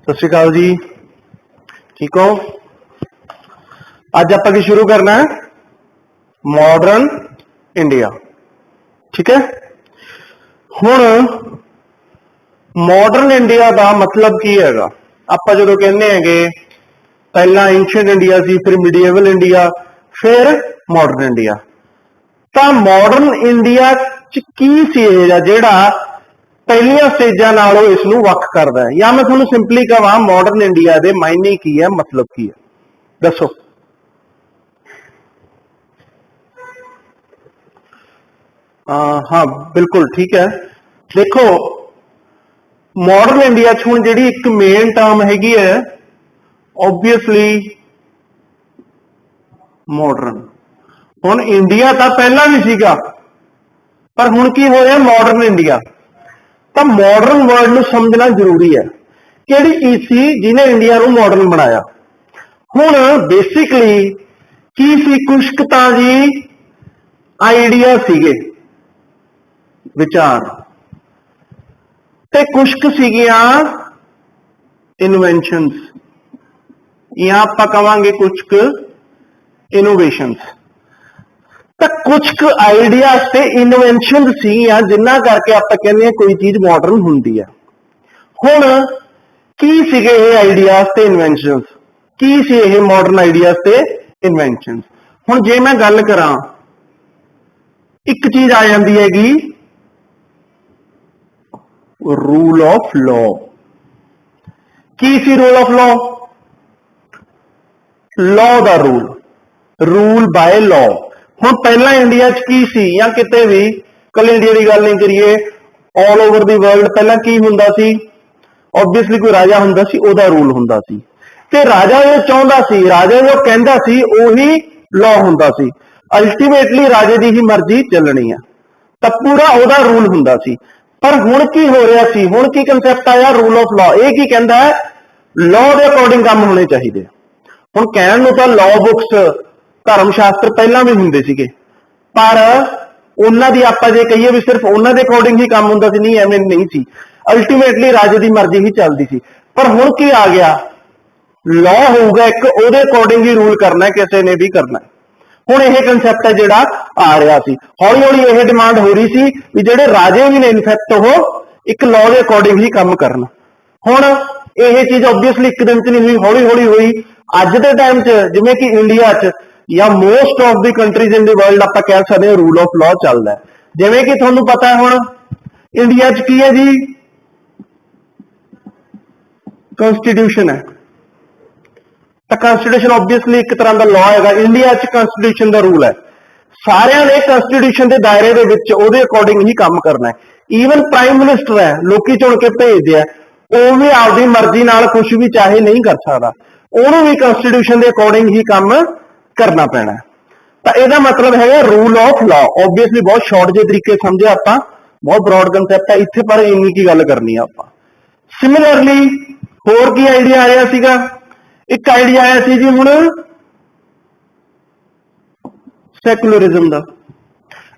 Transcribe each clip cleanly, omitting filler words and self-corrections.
सत श्री अकाल जी, ठीक हो? अज आप शुरू करना है मॉडर्न इंडिया। ठीक है, हुण मॉडर्न इंडिया का मतलब की हैगा? आप जो कहने हैं पहला एंशिएंट इंडिया सी, फिर मीडिएवल इंडिया, फिर मॉडर्न इंडिया। तो मॉडर्न इंडिया च की सी जिहड़ा पहलिया स्टेजा नालों इसनूं वख करदा है? या मैं तुहानूं सिंपली कहां मॉडर्न इंडिया दे मायने की है, मतलब की है, दसो। हाँ बिल्कुल ठीक है। देखो मॉडर्न इंडिया च हुण जिहड़ी एक मेन टर्म हैगी है ओबवियसली मॉडर्न। हुण इंडिया तो पहला भी सीगा, पर हुण की हो रहा मॉडर्न इंडिया। तो मॉडर्न वर्ड को समझना जरूरी है, किहड़ी चीज सी जिन्हें इंडिया को मॉडर्न बनाया। हुण बेसिकली की सी, कुछ तां जी आइडिया सीगे, विचार, ते कुछ सीगियां इनवेंशनस, या आपां कहांगे कुछ इनोवेशनस। तो कुछ आइडियाज से इनवेंशन सी जिन्ना करके आप कहने कोई चीज मॉडर्न होंगी है। हुण की सीगे आइडियाज ते इनवेंशनस, की सी ये मॉडर्न आइडियाज ते इनवेंशनस? हुण जे मैं गल करा, एक चीज आ जाती हैगी रूल ऑफ लॉ। की सी रूल ऑफ लॉ? लॉ दा रूल, रूल बाय लॉ। हुण पहला इंडिया च की सी, या किते भी कल इंडिया की गल नहीं करिए, ऑल ओवर दी वर्ल्ड पहला की हुंदा सी? ओबवियसली कोई राजा हुंदा सी, ओदा रूल हुंदा सी, ते राजा जो चाहुंदा सी, राजा जो कहंदा सी ओही लॉ हुंदा सी। अल्टीमेटली राजे दी ही मर्जी चलनी है, तो पूरा ओदा रूल हुंदा सी। पर हुण की हो रहा सी, हुण की कंसैप्ट आया रूल ऑफ लॉ। ये की कहंदा है? लॉ दे अकॉर्डिंग काम होने चाहिए। हुण कहण नूं तां लॉ बुक्स, धर्म शास्त्र पहला भी हुंदे सीगे, पर उन्हां दी आपां जे कहिए भी सिर्फ उन्हां दे अकॉर्डिंग ही काम हुंदा सी, नहीं एवें नहीं सी। अल्टीमेटली राजे दी मर्जी ही चलदी सी। पर हुण की आ गया, लॉ होगा एक, उहदे अकॉर्डिंग ही रूल करना है, किसी ने भी करना है। हुण यह कंसैप्ट है जिहड़ा आ रहा सी, हौली हौली यह डिमांड हो रही सी भी जिहड़े राजे भी ने इनफैक्ट वो एक लॉ के अकॉर्डिंग ही काम करना। हुण यह चीज ओबवियसली एक दिन च नहीं हुई, हौली हौली हुई। अज के टाइम च जिवें कि इंडिया च या most of the countries in the world आप कह सकते हैं रूल ऑफ लॉ चलता है। जिवें कि तुहानूं पता है हुण इंडिया च की है जी, कॉन्स्टिट्यूशन है। तो कॉन्स्टिट्यूशन ओबवियसली एक तरह का लॉ है। इंडिया च कॉन्स्टिट्यूशन का रूल है, सारिਆਂ ने कॉन्स्टिट्यूशन के दायरे दे विच उहदे अकॉर्डिंग ही काम करना है। ईवन प्राइम मिनिस्टर है, लोग चुन के भेजते हैं, वो भी आपकी मर्जी नाल कुछ भी चाहे नहीं कर सकता, उन्होंने भी कॉन्स्टिट्यूशन के अकॉर्डिंग ही काम करना पैना है। तो यह मतलब है रूल ऑफ लॉ। ओबवियसली बहुत शॉर्ट जे तरीके समझे आप, बहुत ब्रॉड कंसैप्ट है इत्थे, पर इन्नी की गल करनी है आप। सिमिलरली होर की आइडिया आया सीगा? एक आइडिया आया सी जी हुण सैकुलरिज्म का।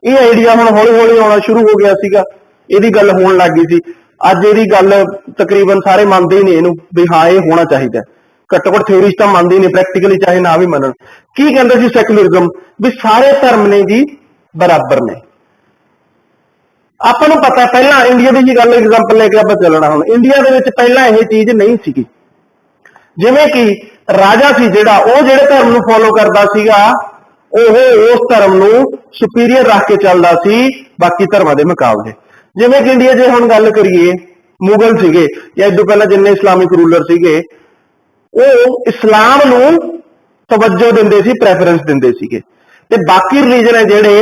यह आइडिया हुण हौली हौली आना शुरू हो गया सीगा, इहदी गल होण लग गई सी। अज इहदी गल तकरीबन सारे मानते ही नहीं इहनूं भी हाँ ये होना चाहिए। घट्टो घट्ट थ्योरी तो मानते ही नहीं, प्रैक्टिकली चाहे ना भी मनन। की कहंदे सी सैकुलरिज्म? भी सारे धर्म ने जी बराबर ने। आपां नूं पता पहला इंडिया की गल एग्जाम्पल लेके आप चलना। हुण इंडिया दे विच पहला यह चीज नहीं सी, जिवें कि राजा सी जिहड़ा वो जिहड़े धर्म नूं फॉलो करदा सीगा उस धर्म नूं सुपीरियर रख के चलदा सी बाकी धर्मां दे मुकाबले। जिवें कि इंडिया जे हुण गल करिए मुगल सीगे या इस तों पहला जिन्ने इस्लामिक रूलर सीगे, वो इस्लाम नूं तवज्जो दिंदे सी, प्रेफरेंस दिंदे सीगे, ते बाकी रिलीजन है जिहड़े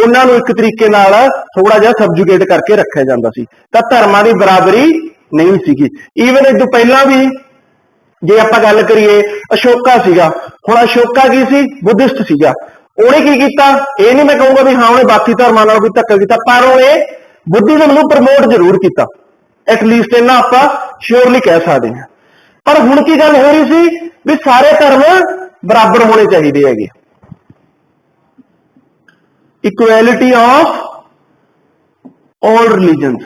उन्हां नूं एक तरीके नाल थोड़ा जिहा सबजुगेट करके रखिया जांदा सी। तां धर्मां दी बराबरी नहीं सीगी। ईवन इस तों पहला भी जे आप गल करिए अशोका सीगा, हुण अशोका की सी? बुद्धिस्ट सीगा। उन्हें की कीता? ये नहीं मैं कहूंगा भी हाँ उन्हें बाकी धर्मां नाल कोई धक्का कीता, पर उन्हें बुद्धिज्म नूं प्रमोट जरूर कीता, एटलीस्ट इन्ना आप श्योरली कह सकते हैं। पर हुण की गल हो रही सी भी सारे धर्म बराबर होने चाहिए हैगे, इक्वैलिटी ऑफ ऑल रिलीजन्स।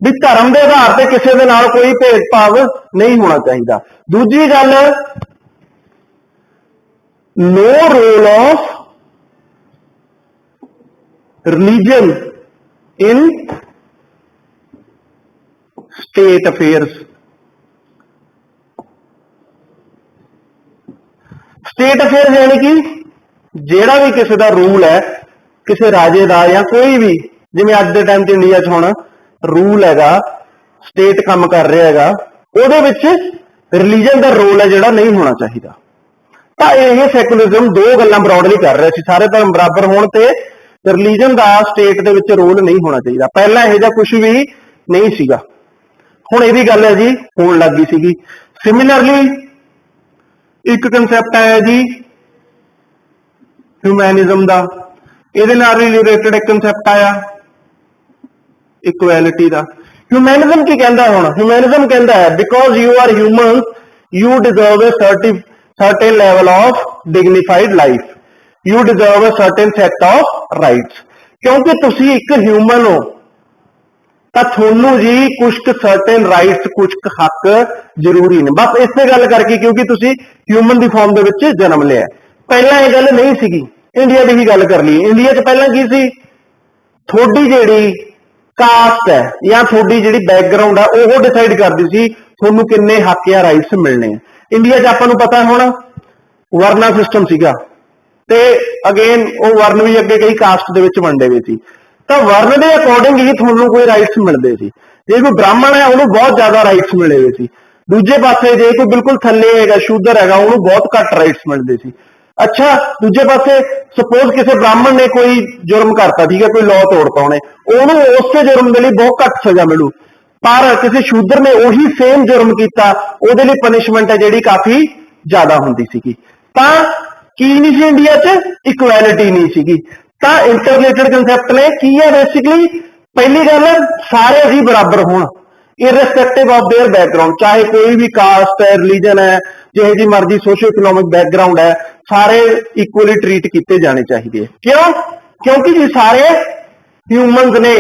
भी धर्म के आधार पर किसी के नाल कोई भेदभाव नहीं होना चाहिए। दूजी गल, no role of religion in state affairs. State affairs यानी कि जेड़ा भी किसी का रूल है, किसी राजे का या कोई भी, जिवें अज के टाइम इंडिया च हुण रूल हैगा, स्टेट काम कर रहा है, ਉਹਦੇ ਵਿੱਚ रिलीजन का रोल है ਜਿਹੜਾ नहीं होना चाहिए। तो यह सैकुलरिज्म दो गल्लां ब्रॉडली कर रहा है, सारे धर्म बराबर होने ते रिलीजन का स्टेट के विच रोल नहीं होना चाहिए। पहला यह कुछ भी नहीं सीगा, हुण इहदी गल है जी होण लग गई सीगी। सिमिलरली एक कंसैप्ट आया जी ह्यूमैनिज्म का, इहदे नाल रिलेटेड एक कंसैप्ट आया इक्वैलिटी का। ह्यूमैनिज्म की कहता है, हुण ह्यूमैनिज्म कहता है because you are human you deserve a certain level of dignified life, you deserve a certain set of rights. क्योंकि तुसी एक ह्यूमन हो तो थोनू जी कुछ सर्टेन राइट्स, कुछ हक जरूरी ने, बस इसे गल करके, क्योंकि तुसी ह्यूमन की फॉर्म के जन्म लिया। पहला यह गल नहीं सीगी, इंडिया की ही गल कर ली। इंडिया च पहला की सी, थोड़ी जिहड़ी कास्ट है या थोड़ी जिहड़ी बैकग्राउंड है वो डिसाइड करती सी थोनू किन्ने हक या राइट्स मिलने। इंडिया च आपां नूं पता है हुण वर्ना सिस्टम सीगा, ते अगेन वो वर्ण भी अगे कई कास्ट दे विच वंडे हुए सी, तो वर्ण के अकॉर्डिंग ही थोनू कोई राइट्स मिलते सी। जे कोई ब्राह्मण है उन्होंने बहुत ज्यादा राइट्स मिले हुए सी, दूजे पासे जे कोई बिल्कुल थल्ले है शूदर है उन्होंने बहुत घट राइट्स मिलते सी। अच्छा, दूजे पासे सपोज किसी ब्राह्मण ने कोई जुर्म करता, ठीक है, कोई लॉ तोड़ता, उन्होंने उस जुर्म के लिए बहुत घट सजा मिलू, पर किसी शूदर ने उही सेम जुर्म किया, ਉਹਦੇ ਲਈ पनिशमेंट है जी काफी ज्यादा होंदी सीगी। तां की नहीं सी इंडिया च इक्वैलिटी नहीं सीगी। तां इंटररिलेटेड कंसैप्ट ने की है बेसिकली, पहली गल सारे ही बराबर होण इररिस्पेक्टिव ऑफ देयर बैकग्राउंड, चाहे कोई भी कास्ट है, रिलीजन है, जिहे जी मर्जी सोशो इकोनॉमिक बैकग्राउंड है, सारे इक्वली ट्रीट किए जाने चाहिए। क्यों? क्योंकि जी सारे ह्यूमनस ने,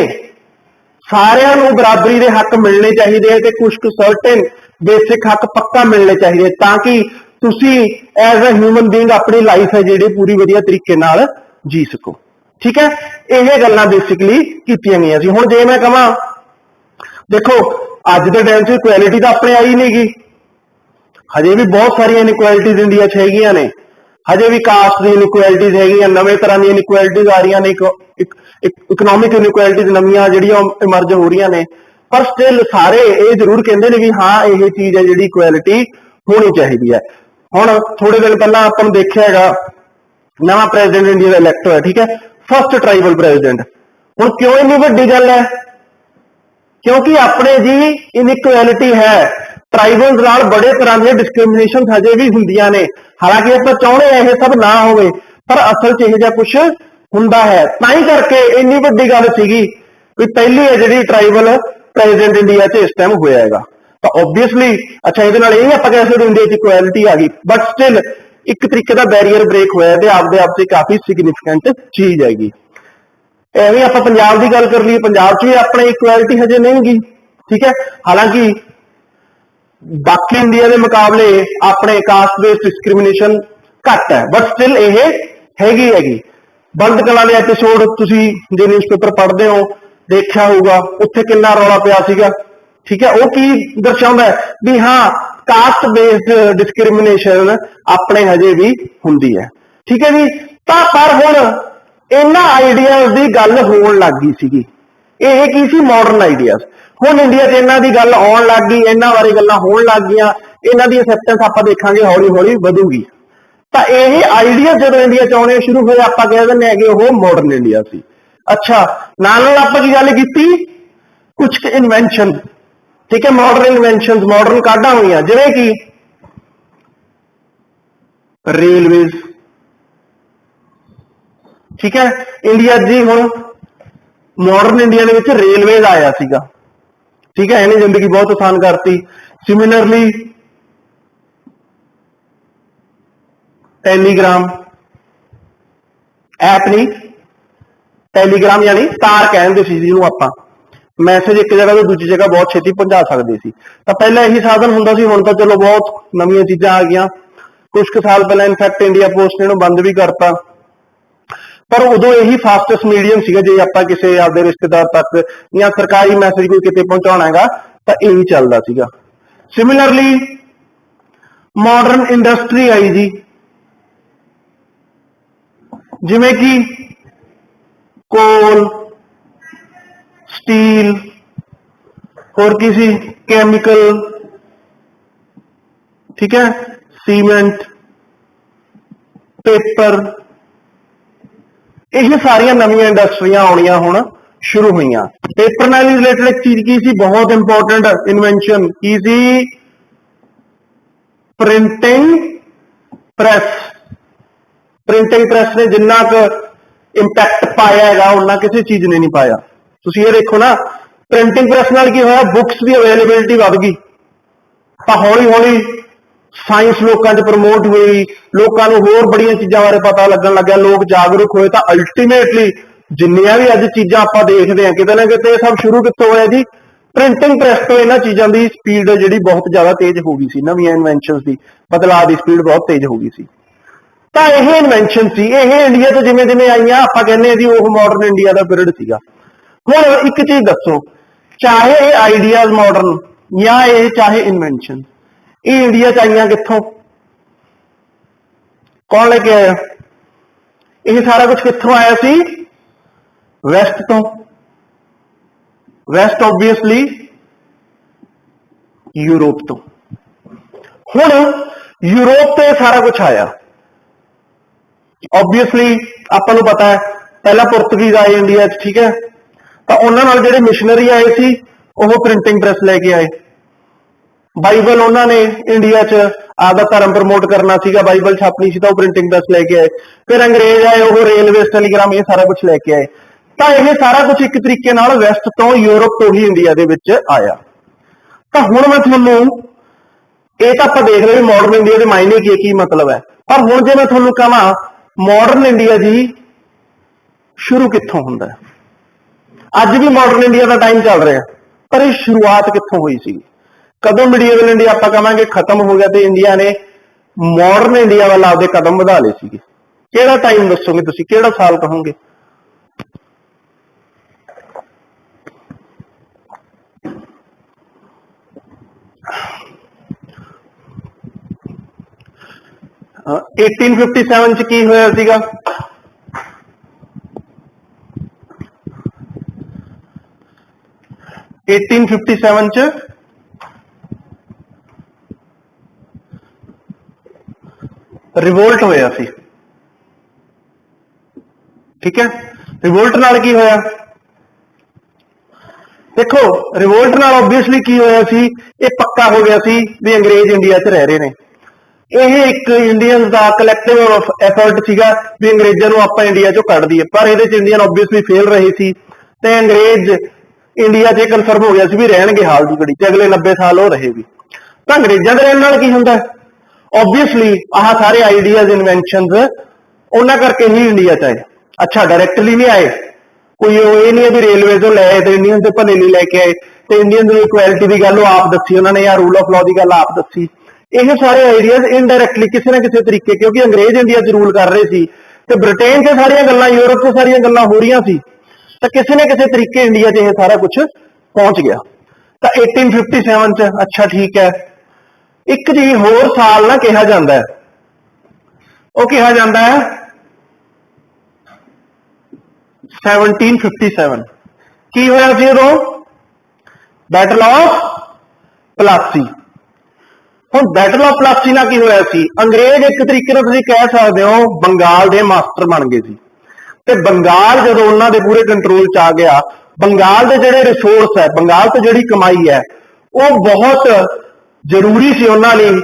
सारिਆਂ ਨੂੰ बराबरी के हक मिलने चाहिए ਤੇ कुछ सर्टेन बेसिक हक पक्का मिलने चाहिए, ताकि ਤੁਸੀਂ एज अ ह्यूमन बीइंग अपनी लाइफ है जी पूरी वधिया तरीके नाल जी सको। ठीक है, यह गल्लां बेसिकली कीतियां गईयां सी। हुण जे मैं कहां, देखो अज के टाइम से इक्वैलिटी तो अपने आई नहीं गी, हजे भी बहुत सारी इनइक्वैलिटीज इंडिया च हैगियां ने, हजे भी कास्ट दी इनइक्वैलिटीज हैगियां, नवे तरह दी इनइक्वैलिटीज आ रही ने, इकनॉमिक इनइक्वैलिटीज नवीं जिहड़ियां इमर्ज हो रही ने, पर स्टिल सारे ये जरूर कहते हैं भी हाँ ये चीज़ है जी इक्वैलिटी होनी चाहिए है। हुण थोड़े दिन पहला आपां देखिया हैगा नवा प्रेजिडेंट इंडिया का इलैक्ट होया, ठीक है, फर्स्ट ट्राइबल प्रेजिडेंट। हुण क्यों इन्नी वड्डी गल है? क्योंकि अपने जी इनइक्वैलिटी है, ट्राइबल्स नाल बड़े तरह की डिस्क्रिमिनेशन हजे भी हुंदियां ने, हालांकि आप चाहते हैं यह सब ना होवे, पर असल च इहो कुछ हुंदा है। तां ही करके इन्नी वड्डी गल सीगी भी पहली है जी ट्राइबल प्रेजिडेंट इंडिया च इस टाइम होया हैगा। तो ओबवियसली अच्छा ये आप कह सकते इंडिया की इक्वैलिटी आ गई, बट स्टिल एक तरीके का बैरीयर ब्रेक होया ते आपदे आप से काफी सिग्निफिकेंट चीज हैगी। एवं आप पंजाब की गल कर लीए, पंजाब च भी अपने इक्वैलिटी हजे नहीं गी, ठीक है, हालांकि बाकी इंडिया के मुकाबले अपने कास्ट बेस्ड डिस्क्रिमिनेशन घट है, बट स्टिल ये हैगी। बल्द कला के एपीसोड तुसी जो न्यूज़पेपर पढ़ते हो देखा होगा, उत्थे कितना रौला पिया सीगा, ठीक है, वो की दर्शाता है भी हाँ कास्ट बेस्ड डिस्क्रिमिनेशन अपने हजे भी हुंदी है, ठीक है जी। पर हुण इन्हां आइडियाज की गल होण लग गई सीगी, ये की सी मॉडर्न आइडियाज। हुण इंडिया च इन्हां दी गल आउण लग गई, इन्हां बारे गल्लां होण लग गईयां, इन्हां दी एक्सेप्टेंस आपां देखांगे हौली हौली वधूगी। तो यही आइडिया जो इंडिया च आने शुरू होए आप कह दें है वो मॉडर्न इंडिया सी। अच्छा, नाल आप की गल की कुछ इन्वेंशन, ठीक है, मॉडर्न इन्वेंशन, मॉडर्न काढां हुई जिवें कि रेलवेज, ठीक है, इंडिया जी हुण मॉडर्न इंडिया दे विच रेलवेज आया सीगा, ठीक है, इन्हें जिंदगी बहुत आसान करती। सिमिलरली टेलीग्राम ऐप नहीं, टेलीग्राम यानी तार कहते सी जिन्होंने आपां, मैसेज एक जगह तो दूसरी जगह बहुत छेती पहुंचा सकते सी। तो पहले यही साधन हुंदा सी, हुण तो चलो बहुत नवीं चीज़ां आ गईयां। कुछ साल पहले इनफैक्ट इंडिया पोस्ट ने बंद भी करता, पर उदों यही फास्टेस्ट मीडियम सीगा जे आपां किसी आपदे रिश्तेदार तक या सरकारी मैसेज कोई किते पहुंचाउणा हैगा तां यही चलदा सीगा। सिमिलरली मॉडर्न इंडस्ट्री आई जी, जिवें कि कोल, स्टील, होर किसी कैमिकल, ठीक है, सीमेंट, पेपर, यह सारिया नवीं इंडस्ट्रियां आउणियां हुण शुरू हुई। पेपर नाल रिलेटेड एक चीज की सी बहुत इंपॉर्टेंट इन्वेंशन की सी, प्रिंटिंग प्रेस। प्रिंटिंग प्रेस ने जिन्ना क इंपैक्ट पाया है उन्ना किसी चीज ने नहीं पाया। तुसीं ये देखो ना, प्रिंटिंग प्रेस नाल की होया, बुक्स की अवेलेबिलिटी वध गई, तो हौली हौली साइंस लोगों च प्रमोट हुई, लोगों को होर बड़िया चीज़ों बारे पता लगन लग गया, लोग जागरूक हुए। तो अल्टीमेटली जिन्नियां भी अज चीज़ां आपां देखते हैं किते ना किते सब शुरू कित्थों होया जी, प्रिंटिंग प्रेस तो इन्हां चीज़ों की स्पीड जी बहुत ज़्यादा तेज हो गई सी, नवीं इन्वेंशन की बदलाव की स्पीड बहुत तेज हो गई सी। तो यह इन्वेंशन सी, यह इंडिया तो जिमें जिमें आईयां आपां कहने जी वो मॉडर्न इंडिया का पीरियड सीगा। हुण एक चीज़ दसो, चाहे ये आइडियाज मॉडर्न या ये चाहे इन्वेंशन, ये इंडिया च आईयां कित्थों, कौन लेके आया? ये सारा कुछ कित्थों आया सी? वैस्ट तो। वैस्ट ऑब्वियसली यूरोप तो। हुण यूरोप तो सारा कुछ आया, ऑब्वियसली आपां नूं पता है पहला पुर्तगीज आए इंडिया च, ठीक है, तो उन्हां नाल जिहड़े मिशनरी आए सी वो प्रिंटिंग प्रेस लेके आए। बाइबल उन्होंने इंडिया च आपदा धर्म प्रमोट करना सीगा, बाइबल छापनी सी, तो प्रिंटिंग प्रेस लेके आए। फिर अंग्रेज आए, वो रेलवे टेलीग्राम ये सारा कुछ लेके आए। तो यह सारा कुछ एक तरीके नाल वैस्ट तो यूरोप तो ही इंडिया दे विच आया। तो हुण मैं तुहानूं ये तो आप देख रहे मॉडर्न इंडिया के मायने की मतलब है, पर हुण जे मैं तुहानूं कहां मॉडर्न इंडिया जी शुरू कित्थों हुंदा है? अज भी मॉडर्न इंडिया का टाइम चल रहा है, पर यह शुरुआत कित्थों हुई सी? कदों मीडिएवल इंडिया आप कहांगे खत्म हो गया तो इंडिया ने मॉडर्न इंडिया वाल आपदे कदम वधा लए सीगे? किहड़ा टाइम दसोगे तुसीं, किहड़ा साल कहोगे? हाँ, 1857 च की होया सीगा? रिवोल्ट होया सी, ठीक है। रिवोल्ट नाल की होया? देखो रिवोल्ट नाल ऑब्वियसली की होया सी, ये पक्का हो गया सी भी अंग्रेज इंडिया च रह रहे ने। यह एक इंडियन का कलैक्टिव एफर्ट सीगा भी अंग्रेजों को आप इंडिया चो कढ़ दईए, पर ये इंडियन ऑब्वियसली फेल रहे सी, ते अंग्रेज इंडिया च कन्फर्म हो गया सी भी रहणगे हाल की घड़ी, अगले 90 साल वो रहे भी। तो अंग्रेजों के रहने नाल की हुंदा? ऑब्वियसली आह सारे आइडियाज इन्वेंशनस उन्हां करके ही इंडिया च आए। अच्छा डायरैक्टली नहीं आए, कोई ये नहीं है भी रेलवे तो ले आए तो इंडियन के भले नहीं लैके आए, तो इंडियन की इक्वैलिटी की गल आप दसी उन्होंने, या रूल ऑफ लॉ की गल आप दसी। ये सारे आइडियाज इनडायरैक्टली किसी ना किसी तरीके, क्योंकि अंग्रेज इंडिया च रूल कर रहे थे, तो ब्रिटेन से सारिया गल्लां, यूरोप से सारिया गल्लां हो रही सी, तो किसी न किसी तरीके इंडिया च सारा कुछ पहुंच गया। तो 1857 च अच्छा ठीक है। एक जी होर साल ना कहा जाता है, वो कहा जाता है 1757। की होया सी उदों? Battle of Plassey. हुण बैटल ऑफ प्लासी ना की होया सी? अंग्रेज एक तरीके तुसीं कह सकते हो बंगाल के मास्टर बन गए सी, ते बंगाल जदों उन्हां दे पूरे कंट्रोल च आ गया, बंगाल के जिहड़े रिसोर्स है, बंगाल तो जिहड़ी कमाई है, वो बहुत जरूरी सी उन्हां लई,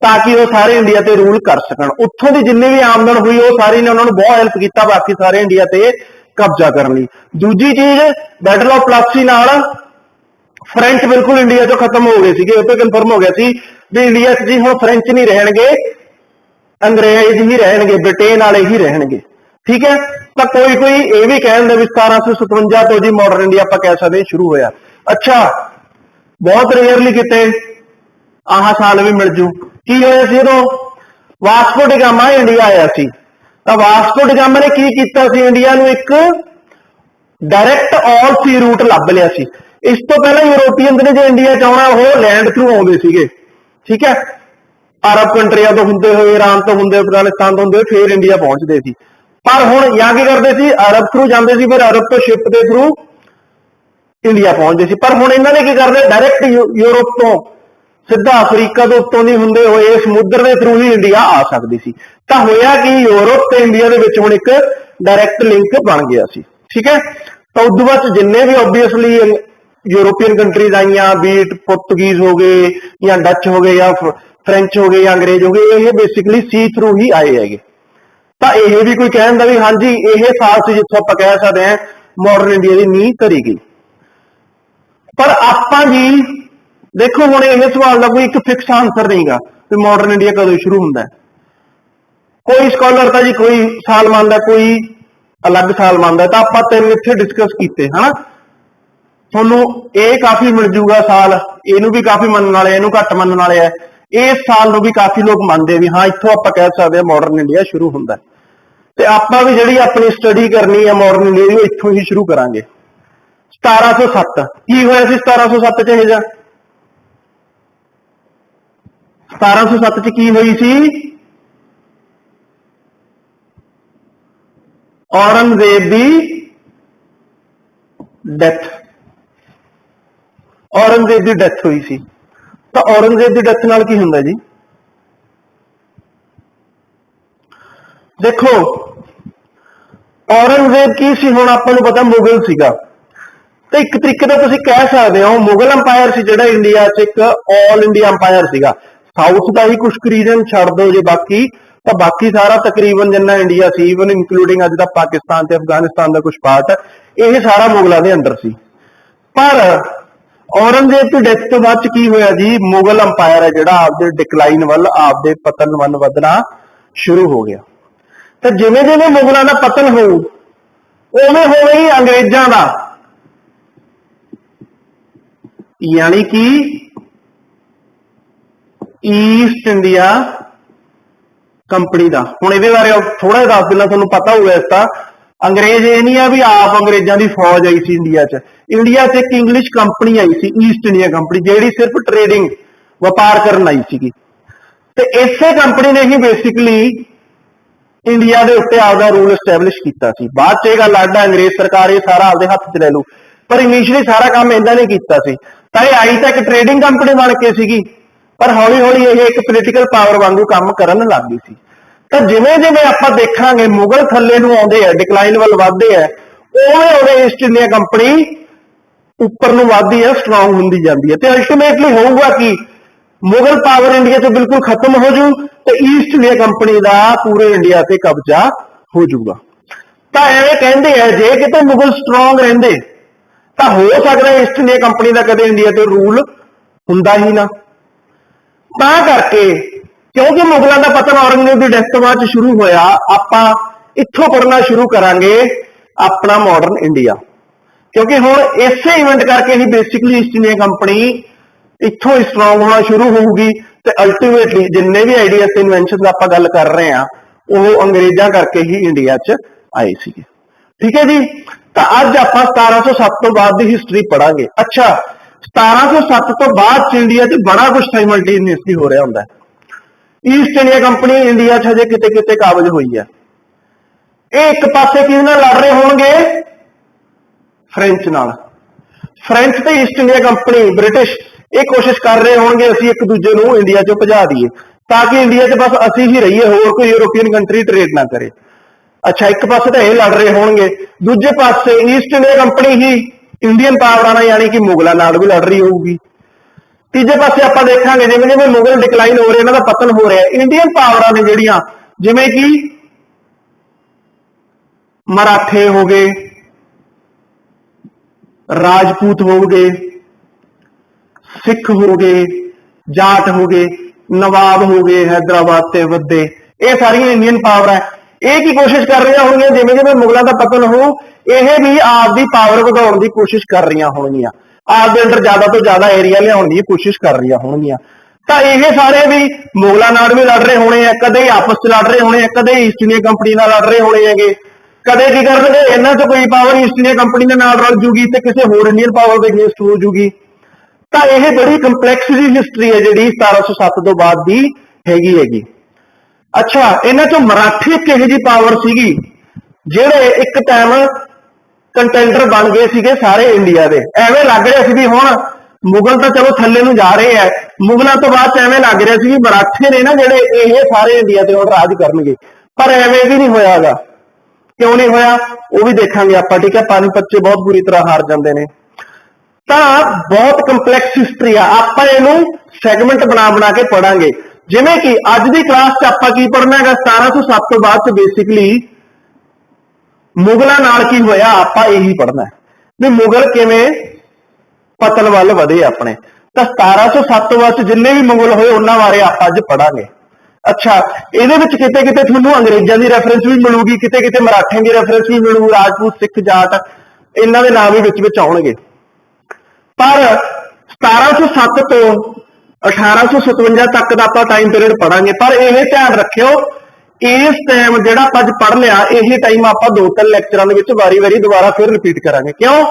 ताकि वो सारे इंडिया ते रूल कर सकन। उत्थों की जिन्नी भी आमदन हुई वो सारी ने उन्होंने बहुत हेल्प किया बाकी सारे इंडिया ते कब्जा करने लई। दूजी चीज बैटल ऑफ प्लासी नाल फ्रेंच बिल्कुल इंडिया चो खत्म हो गए थे, उत्ते कन्फर्म हो गया सी भी इंडिया जी हुण फ्रेंच नहीं रहणगे, अंग्रेज ही रहणगे, ब्रिटेन वाले ही रहणगे। ठीक है। तो कोई कोई ये भी कह दिंदा भी 1757 तो जी मॉडर्न इंडिया आप कह सकते हैं शुरू होया। अच्छा, बहुत रेयरली किते आह साल भी मिल जू की होया सी उदों वास्को डिगामा इंडिया आया सी। तो वास्को डिगामा ने की कीता सी, इंडिया नूं एक डायरैक्ट ऑल सी रूट लभ लिया सी। इस तो पहले यूरोपीयन ने जो इंडिया च आउणा वो लैंड थ्रू आउंदे सीगे, ठीक है, अरब कंट्रियां तो हुंदे होए, ईरान तो हुंदे, अफगानिस्तान तो हुंदे फिर इंडिया पहुंचते सी। पर हुण या की करदे सी, अरब थ्रू जांदे सी, फिर अरब तो शिप के थ्रू इंडिया पहुंचते सी। पर हुण इन्हां ने की करदे डायरैक्ट यूरोप तो सीधा अफ्रीका के उत्तों नहीं हुंदे होए समुद्र के थ्रू ही इंडिया आ सकदी सी। तां होया कि यूरोप ते इंडिया दे विच हुण एक डायरैक्ट लिंक बन गया सी, ठीक है। तो उस बाद जिन्ने भी ओबीअसली यूरोपीयन कंट्रीज आईयां, बीट पुर्तगीज हो गए या डच हो गए या फ्रेंच हो गए या अंग्रेज हो गए, ये बेसिकली सी थ्रू ही आए हैगे। तो यह भी कोई कह दिंदा भी हाँ जी यह साल से जिथों आप कह सकते हैं मॉडर्न इंडिया की नींह धरी गई। पर आपां जी देखो हुण इस सवाल का कोई एक फिक्स आंसर नहीं गा कि मॉडर्न इंडिया कदों शुरू होंदा है। कोई स्कॉलर था जी कोई साल मानता, कोई अलग साल मानता। तो आप तीन इत्थे डिस्कस किए है ना, थोनों ये काफी मिल जूगा साल, इनू भी काफी मनने वाले, इनू घट मनने वाले है, इस साल नूं भी काफी लोग मानते भी हाँ इत्थों आप कह सकते हैं मॉडर्न इंडिया शुरू होंदा है। ते आपां भी जिहड़ी अपनी स्टडी करनी है मॉडर्न इंडिया की इत्थों ही शुरू करांगे। 1707 की होया सी 1707 च इह जा 1707 च की हुई सी, औरंगजेब की डेथ, औरंगजेब की डेथ हुई सी। तो औरंगजेब की डेथ नाल की हुंदा जी, देखो औरंगजेब की सी, हुण आपां नूं पता मुगल सीगा। तो एक तरीके का तुसीं कह सकते हो मुगल अंपायर सी जिहड़ा इंडिया च एक ऑल इंडिया अंपायर सीगा। साउथ का ही कुछ रीजन छड़ दो जे बाकी, तो बाकी सारा तकरीबन जिन्ना इंडिया सी ईवन इंक्लूडिंग अज दा पाकिस्तान ते अफगानिस्तान का कुछ पार्ट, ये सारा मुगलों के अंडर सी। पर औरंगजेब की डेथ तो बाद की होया जी, मुगल अंपायर है जिहड़ा आपदे डिकलाइन वल आपदे पतन वल वधना शुरू हो गया। तो जिवें जिवें मुगलों का पतन हो उवें हो गई अंग्रेजों का, यानी कि ईस्ट इंडिया कंपनी का। हुण इहदे बारे थोड़ा दस देना, तुहानूं पता होगा इसका। अंग्रेज ये नहीं है भी आप अंग्रेजों की फौज आई सी इंडिया च, इंडिया च एक इंग्लिश कंपनी आई सी ईस्ट इंडिया कंपनी, जिहड़ी सिर्फ ट्रेडिंग व्यापार करन आई सी। ते इसे कंपनी ने ही बेसिकली इंडिया के उत्ते आपका रूल एस्टैबलिश किया सी। बाद च गल आड अंग्रेज सरकार ये सारा आपके हथ च ले लू, पर इनिशियली सारा काम इन्होंने ने किया सी। तां ये आई तो एक ट्रेडिंग कंपनी बन के सीगी, पर हौली हौली ये एक पोलीटिकल पावर वांगू काम करन लग गई सी। तो जिवें जिवें आपां देखांगे मुगल थल्ले नूं आउंदे आ, डिकलाइन वल वधदे आ, उवें उवें ईस्ट इंडिया कंपनी उपर नूं वधदी है, स्ट्रांग हुंदी जांदी है। ते अल्टीमेटली होऊगा कि मुगल पावर इंडिया से बिल्कुल खत्म हो जू, तो ईस्ट इंडिया कंपनी का पूरे इंडिया से कब्जा हो जाऊगा। तो एवं कहते हैं जे किते मुगल स्ट्रांग रहिंदे तो हो सकता है ईस्ट इंडिया कंपनी का कदे इंडिया ते रूल हुंदा ही ना। तां करके क्योंकि मुगलों का पतन औरंगजेब की डेथ बाद शुरू होया, आपां इत्थों पढ़ना शुरू करांगे अपना मॉडर्न इंडिया। क्योंकि हुण इसे इवेंट करके ही बेसिकली ईस्ट इंडिया कंपनी इत्थों स्ट्रांग होना शुरू होगी। तो अल्टीमेटली जिन्ने भी आइडिया से इन्वेंशन आप गल कर रहे हैं वो अंग्रेजा करके ही इंडिया च आए सी। ठीक है जी। तो अज आप 1707 तो बाद की हिस्टरी पढ़ांगे। अच्छा, 1707 तो बाद इंडिया च बड़ा कुछ साइमल्टेनियसली हो रहा होंदा है। ईस्ट इंडिया कंपनी इंडिया च हजे किते किते काबज हुई है। एक पासे किहदे नाल लड़ रहे होणगे, फ्रेंच नाल। फ्रेंच ते ईस्ट इंडिया कंपनी ब्रिटिश ये कोशिश कर रहे होंगे असीं एक दूजे नूं इंडिया चों भजा दईए, ताकि इंडिया च बस असीं ही रहीए, होर कोई यूरोपीयन कंट्री ट्रेड ना करे। अच्छा, एक पासे तो ये लड़ रहे होंगे, दूजे पासे ईस्ट इंडिया कंपनी ही इंडियन पावरां नाल यानी कि मुगलों नाल भी लड़ रही होगी। तीजे पासे आप देखांगे जिवें जिवें मुगल डिकलाइन हो रहे, इन्हां दा पतन हो रहा है, इंडियन पावरां ने जिहड़ियां जिवें कि मराठे हो गए, राजपूत हो गए, सिख हो गए, जाट हो गए, नवाब हो गए, हैदराबाद से वधे, ये सारियां इंडियन पावर है। ਇਹ ਕੀ ਕੋਸ਼ਿਸ਼ ਕਰ ਰਹੀਆਂ ਹੋਣਗੀਆਂ, ਜਿਵੇਂ ਜਿਵੇਂ ਮੁਗਲਾਂ ਦਾ ਪਤਨ ਹੋ ਇਹ ਵੀ ਆਪਦੀ ਪਾਵਰ ਵਧਾਉਣ ਦੀ ਕੋਸ਼ਿਸ਼ ਕਰ ਰਹੀਆਂ ਹੋਣਗੀਆਂ, ਆਪਦੇ ਅੰਦਰ ਜ਼ਿਆਦਾ ਤੋਂ ਜ਼ਿਆਦਾ ਏਰੀਆ ਲਿਆਉਣ ਦੀ ਕੋਸ਼ਿਸ਼ ਕਰ ਰਹੀਆਂ ਹੋਣਗੀਆਂ। ਤਾਂ ਇਹ ਸਾਰੇ ਵੀ ਮੁਗਲਾਂ ਨਾਲ ਵੀ ਲੜ ਰਹੇ ਹੋਣੇ ਆ, ਕਦੇ ਆਪਸ ਚ ਲੜ ਰਹੇ ਹੋਣੇ ਆ, ਕਦੇ ਈਸਟ ਇੰਡੀਆ ਕੰਪਨੀ ਨਾਲ ਲੜ ਰਹੇ ਹੋਣੇ ਹੈਗੇ, ਕਦੇ ਕੀ ਕਰਨਗੇ ਇਹਨਾਂ ਚ ਕੋਈ ਪਾਵਰ ਈਸਟ ਇੰਡੀਆ ਕੰਪਨੀ ਦੇ ਨਾਲ ਰਲ ਜੂਗੀ ਤੇ ਕਿਸੇ ਹੋਰ ਇੰਡੀਅਨ ਪਾਵਰ ਦੇ ਅਗੇਂਸਟ ਹੋ ਜੂਗੀ। ਤਾਂ ਇਹ ਬੜੀ ਕੰਪਲੈਕਸ ਜੀ ਹਿਸਟਰੀ ਹੈ ਜਿਹੜੀ 1707 ਤੋਂ ਬਾਅਦ ਦੀ ਹੈਗੀ। ਅੱਛਾ, ਇਹਨਾਂ ਚੋਂ ਮਰਾਠੇ ਕਿਹੋ ਜੀ ਪਾਵਰ ਸੀਗੀ ਜਿਹੜੇ ਇੱਕ ਟਾਈਮ ਕੰਟੈਂਡਰ ਬਣ ਗਏ ਸੀਗੇ ਸਾਰੇ ਇੰਡੀਆ ਦੇ। ਐਵੇਂ ਲੱਗ ਰਿਹਾ ਸੀ ਵੀ ਹੁਣ ਮੁਗਲ ਤਾਂ ਚਲੋ ਥੱਲੇ ਨੂੰ ਜਾ ਰਹੇ ਆ, ਮੁਗਲਾਂ ਤੋਂ ਬਾਅਦ ਐਵੇਂ ਲੱਗ ਰਿਹਾ ਸੀ ਵੀ ਮਰਾਠੇ ਨੇ ਨਾ ਜਿਹੜੇ ਇਹ ਸਾਰੇ ਇੰਡੀਆ ਤੇ ਹੁਣ ਰਾਜ ਕਰਨਗੇ, ਪਰ ਐਵੇਂ ਵੀ ਨਹੀਂ ਹੋਇਆਗਾ। ਕਿਉਂ ਨਹੀਂ ਹੋਇਆ ਉਹ ਵੀ ਦੇਖਾਂਗੇ ਆਪਾਂ, ਠੀਕ ਹੈ। ਪਾਣੀਪਤ ਚ ਬਹੁਤ ਬੁਰੀ ਤਰ੍ਹਾਂ ਹਾਰ ਜਾਂਦੇ ਨੇ। ਤਾਂ ਬਹੁਤ ਕੰਪਲੈਕਸ ਹਿਸਟਰੀ ਆ, ਆਪਾਂ ਇਹਨੂੰ ਸੈਗਮੈਂਟ ਬਣਾ ਕੇ ਪੜਾਂਗੇ। ਜਿਵੇਂ ਕਿ ਅੱਜ ਦੀ ਕਲਾਸ ਚ ਆਪਾਂ ਕੀ ਪੜਨਾ ਹੈਗਾ, 1707 ਤੋਂ ਬਾਅਦ ਚ ਬੇਸਿਕਲੀ ਮੁਗਲਾਂ ਨਾਲ ਕੀ ਹੋਇਆ ਆਪਾਂ ਇਹੀ ਪੜਨਾ ਵੀ ਮੁਗਲ ਕਿਵੇਂ ਪਤਨ ਵੱਲ ਵਧੇ ਆਪਣੇ। ਤਾਂ 1707 ਤੋਂ ਬਾਅਦ ਜਿੰਨੇ ਵੀ ਮੁਗਲ ਹੋਏ ਉਹਨਾਂ ਬਾਰੇ ਆਪਾਂ ਅੱਜ ਪੜਾਂਗੇ। ਅੱਛਾ, ਇਹਦੇ ਵਿੱਚ ਕਿਤੇ ਕਿਤੇ ਤੁਹਾਨੂੰ ਅੰਗਰੇਜ਼ਾਂ ਦੀ ਰੈਫਰੈਂਸ ਵੀ ਮਿਲੂਗੀ, ਕਿਤੇ ਕਿਤੇ ਮਰਾਠਿਆਂ ਦੀ ਰੈਫਰੈਂਸ ਵੀ ਮਿਲੂ, ਰਾਜਪੂਤ, ਸਿੱਖ, ਜਾਟ ਇਹਨਾਂ ਦੇ ਨਾਮ ਵੀ ਵਿੱਚ ਆਉਣਗੇ। ਪਰ 1707 ਤੋਂ 1857 ਤੱਕ ਦਾ ਆਪਾਂ ਟਾਈਮ ਪੀਰੀਅਡ ਪੜਾਂਗੇ। ਪਰ ਇਹ ਧਿਆਨ ਰੱਖਿਓ ਇਸ ਟਾਈਮ ਜਿਹੜਾ ਆਪਾਂ ਅੱਜ ਪੜ ਲਿਆ ਇਹ ਟਾਈਮ ਆਪਾਂ 2-3 ਲੈਕਚਰਾਂ ਦੇ ਵਿੱਚ ਵਾਰੀ-ਵਾਰੀ ਦੁਬਾਰਾ ਫਿਰ ਰਿਪੀਟ ਕਰਾਂਗੇ। ਕਿਉਂ?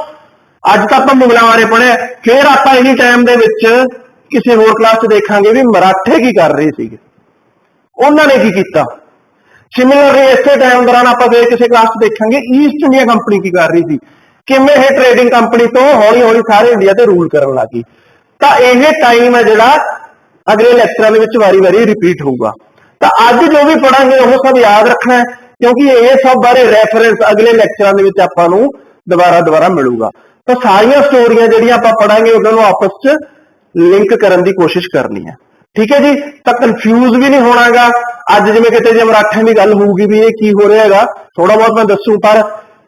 ਅੱਜ ਤਾਂ ਆਪਾਂ ਮੁਗਲਾਂ ਬਾਰੇ ਪੜਿਆ, ਫਿਰ ਆਪਾਂ ਇਹੀ ਟਾਈਮ ਦੇ ਵਿੱਚ ਕਿਸੇ ਹੋਰ ਕਲਾਸ 'ਚ ਦੇਖਾਂਗੇ ਵੀ ਮਰਾਠੇ ਕੀ ਕਰ ਰਹੇ ਸੀਗੇ, ਉਹਨਾਂ ਨੇ ਕੀ ਕੀਤਾ। ਸਿਮਿਲਰਲੀ ਇਸੇ ਟਾਈਮ ਦੌਰਾਨ ਆਪਾਂ ਫਿਰ ਕਿਸੇ ਕਲਾਸ 'ਚ ਦੇਖਾਂਗੇ ਈਸਟ ਇੰਡੀਆ ਕੰਪਨੀ ਕੀ ਕਰ ਰਹੀ ਸੀ, ਕਿਵੇਂ ਇਹ ਟ੍ਰੇਡਿੰਗ ਕੰਪਨੀ ਤੋਂ ਹੌਲੀ-ਹੌਲੀ ਸਾਰੇ ਇੰਡੀਆ ਤੇ ਰੂਲ ਕਰਨ ਲੱਗੀ। ਤਾਂ ਇਹ ਟਾਈਮ ਹੈ ਜਿਹੜਾ ਅਗਲੇ ਲੈਕਚਰਾਂ ਦੇ ਵਿੱਚ ਵਾਰੀ-ਵਾਰੀ ਰਿਪੀਟ ਹੋਊਗਾ। ਤਾਂ ਅੱਜ ਜੋ ਵੀ ਪੜਾਂਗੇ ਉਹ ਸਭ ਯਾਦ ਰੱਖਣਾ ਹੈ, ਕਿਉਂਕਿ ਇਹ ਸਭ ਬਾਰੇ ਰੈਫਰੈਂਸ ਅਗਲੇ ਲੈਕਚਰਾਂ ਦੇ ਵਿੱਚ ਆਪਾਂ ਨੂੰ ਦੁਬਾਰਾ ਮਿਲੂਗਾ। ਤਾਂ ਸਾਰੀਆਂ ਸਟੋਰੀਆਂ ਜਿਹੜੀਆਂ ਆਪਾਂ ਪੜਾਂਗੇ ਉਹਨਾਂ ਨੂੰ ਆਪਸ 'ਚ ਲਿੰਕ ਕਰਨ ਦੀ ਕੋਸ਼ਿਸ਼ ਕਰਨੀ ਹੈ, ਠੀਕ ਹੈ ਜੀ। ਤਾਂ ਕਨਫਿਊਜ਼ ਵੀ ਨਹੀਂ ਹੋਣਾਗਾ। ਅੱਜ ਜਿਵੇਂ ਕਿਤੇ ਜੇ ਮਰਾਠਿਆਂ ਦੀ ਗੱਲ ਹੋਊਗੀ ਵੀ ਇਹ ਕੀ ਹੋ ਰਿਹਾ ਹੈਗਾ, ਥੋੜਾ ਬਹੁਤ ਮੈਂ ਦੱਸੂ, ਪਰ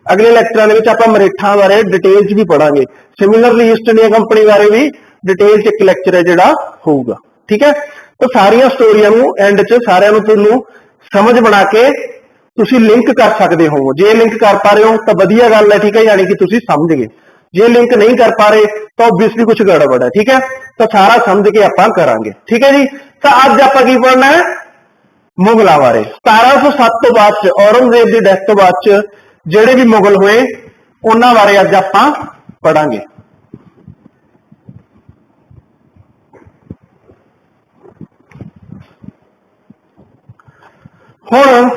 ਅਗਲੇ ਲੈਕਚਰਾਂ ਦੇ ਵਿੱਚ ਆਪਾਂ ਮਰੇਠਾਂ ਬਾਰੇ ਡਿਟੇਲ 'ਚ ਵੀ ਪੜਾਂਗੇ। ਸਿਮਿਲਰਲੀ ਈਸਟ ਇੰਡੀਆ ਕੰਪਨੀ ਬਾਰੇ ਵੀ ਡਿਟੇਲ 'ਚ ਇੱਕ ਲੈਕਚਰ ਹੈ ਜਿਹੜਾ ਹੋਊਗਾ, ਠੀਕ ਹੈ। ਤਾਂ ਸਾਰੀਆਂ ਸਟੋਰੀਆਂ ਨੂੰ ਐਂਡ 'ਚ ਸਾਰਿਆਂ ਨੂੰ ਤੁਹਾਨੂੰ ਸਮਝ ਬਣਾ ਕੇ ਤੁਸੀਂ ਲਿੰਕ ਕਰ ਸਕਦੇ ਹੋ। ਜੇ ਲਿੰਕ ਕਰ ਪਾ ਰਹੇ ਹੋ ਤਾਂ ਵਧੀਆ ਗੱਲ ਹੈ, ਠੀਕ ਹੈ, ਯਾਨੀ ਕਿ ਤੁਸੀਂ ਸਮਝ ਗਏ। ਜੇ ਲਿੰਕ ਨਹੀਂ ਕਰ ਪਾ ਰਹੇ ਤਾਂ ਆਬਵੀਅਸਲੀ ਕੁਝ ਗੜਬੜ ਹੈ, ਠੀਕ ਹੈ। ਤਾਂ ਸਾਰਾ ਸਮਝ ਕੇ ਆਪਾਂ ਕਰਾਂਗੇ, ਠੀਕ ਹੈ ਜੀ। ਤਾਂ ਅੱਜ ਆਪਾਂ ਕੀ ਪੜ੍ਹਨਾ ਹੈ, ਮੁਗਲਾਂ ਬਾਰੇ। 1707 ਤੋਂ ਬਾਅਦ ਚ ਔਰੰਗਜ਼ੇਬ ਦੀ ਡੈਥ ਤੋਂ ਬਾਅਦ ਚ ਜਿਹੜੇ ਵੀ ਮੁਗਲ ਹੋਏ ਉਹਨਾਂ ਬਾਰੇ ਅੱਜ ਆਪਾਂ ਪੜਾਂਗੇ। ਹੁਣ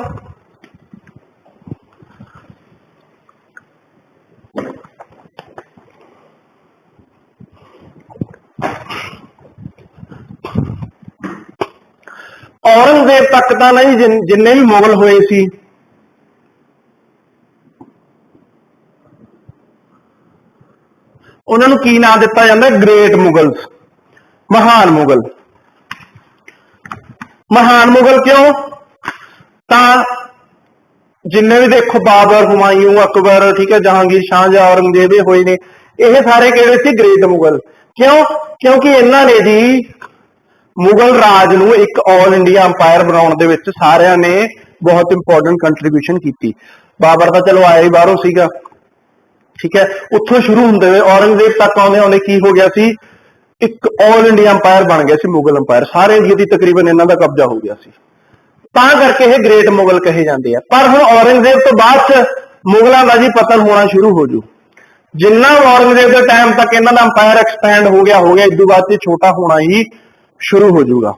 ਔਰੰਗਜ਼ੇਬ ਤੱਕ ਤਾਂ ਨਹੀਂ, ਜਿੰਨੇ ਵੀ ਮੁਗਲ ਹੋਏ ਸੀ ਉਹਨਾਂ ਨੂੰ ਕੀ ਨਾਮ ਦਿੱਤਾ ਜਾਂਦਾ, ਗ੍ਰੇਟ ਮੁਗਲਸ, ਮਹਾਨ ਮੁਗਲ। ਮਹਾਨ ਮੁਗਲ ਕਿਉਂ? ਤਾਂ ਜਿੰਨੇ ਵੀ ਦੇਖੋ ਬਾਬਰ, ਹੁਮਾਯੂੰ, ਅਕਬਰ, ਠੀਕ ਹੈ, ਜਹਾਂਗੀਰ, ਸ਼ਾਹਜਹਾਂ, ਔਰੰਗਜ਼ੇਬ ਇਹ ਹੋਏ ਨੇ, ਇਹ ਸਾਰੇ ਕਿਹੜੇ ਸੀ, ਗ੍ਰੇਟ ਮੁਗਲ। ਕਿਉਂ? ਕਿਉਂਕਿ ਇਹਨਾਂ ਨੇ ਜੀ ਮੁਗਲ ਰਾਜ ਨੂੰ ਇੱਕ ਆਲ ਇੰਡੀਆ ਅੰਪਾਇਰ ਬਣਾਉਣ ਦੇ ਵਿੱਚ ਸਾਰਿਆਂ ਨੇ ਬਹੁਤ ਇੰਪੋਰਟੈਂਟ ਕੰਟਰੀਬਿਊਸ਼ਨ ਕੀਤੀ। ਬਾਬਰ ਤਾਂ ਚਲੋ ਆਇਆ ਹੀ ਬਾਹਰੋਂ ਸੀਗਾ, ਠੀਕ ਹੈ, ਉੱਥੋਂ ਸ਼ੁਰੂ ਹੁੰਦੇ ਹੋਏ ਔਰੰਗਜ਼ੇਬ ਤੱਕ ਆਉਂਦੇ ਕੀ ਹੋ ਗਿਆ ਸੀ, ਇੱਕ ਆਲ ਇੰਡੀਆ ਅੰਪਾਇਰ ਬਣ ਗਿਆ ਸੀ ਮੁਗਲ ਅੰਪਾਇਰ। ਸਾਰੇ ਇੰਡੀਆ ਦੀ ਤਕਰੀਬਨ ਇਹਨਾਂ ਦਾ ਕਬਜ਼ਾ ਹੋ ਗਿਆ ਸੀ, ਤਾਂ ਕਰਕੇ ਇਹ ਗ੍ਰੇਟ ਮੁਗਲ ਕਹੇ ਜਾਂਦੇ ਆ। ਪਰ ਹੁਣ ਔਰੰਗਜ਼ੇਬ ਤੋਂ ਬਾਅਦ ਚ ਮੁਗਲਾਂ ਦਾ ਜੀ ਪਤਨ ਹੋਣਾ ਸ਼ੁਰੂ ਹੋ ਜੂ। ਜਿੰਨਾ ਔਰੰਗਜ਼ੇਬ ਦੇ ਟਾਈਮ ਤੱਕ ਇਹਨਾਂ ਦਾ ਅੰਪਾਇਰ ਐਕਸਪੈਂਡ ਹੋ ਗਿਆ, ਇਸ ਤੋਂ ਬਾਅਦ ਚ ਛੋਟਾ ਹੋਣਾ ਹੀ ਸ਼ੁਰੂ ਹੋ ਜਾਊਗਾ,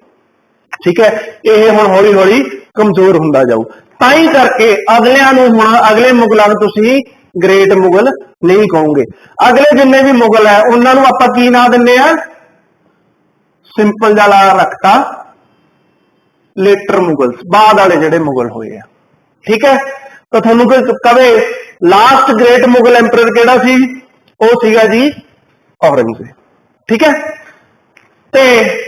ਠੀਕ ਹੈ। ਇਹ ਹੁਣ ਹੌਲੀ ਹੌਲੀ ਕਮਜ਼ੋਰ ਹੁੰਦਾ ਜਾਊ। ਤਾਂ ਹੀ ਕਰਕੇ ਅਗਲਿਆਂ ਨੂੰ ਹੁਣ ਅਗਲੇ ਮੁਗਲਾਂ ਨੂੰ ਤੁਸੀਂ ਗ੍ਰੇਟ ਮੁਗਲ ਨਹੀਂ ਕਹੋਗੇ। ਅਗਲੇ ਜਿੰਨੇ ਵੀ ਮੁਗਲ ਹੈ ਉਹਨਾਂ ਨੂੰ ਆਪਾਂ ਕੀ ਨਾਂ ਦਿੰਦੇ ਆ, ਸਿੰਪਲ ਜਿਹਾ ਨਾਂ ਰੱਖਤਾ ਲੇਟਰ ਮੁਗਲਸ, ਬਾਅਦ ਵਾਲੇ ਜਿਹੜੇ ਮੁਗਲ ਹੋਏ ਆ, ਠੀਕ ਹੈ। ਤਾਂ ਤੁਹਾਨੂੰ ਕੋਈ ਕਵੇ ਲਾਸਟ ਗ੍ਰੇਟ ਮੁਗਲ ਐਮਪਰਰ ਕਿਹੜਾ ਸੀ, ਉਹ ਸੀਗਾ ਜੀ ਔਰੰਗਜ਼ੇਬ, ਠੀਕ ਹੈ। ਤੇ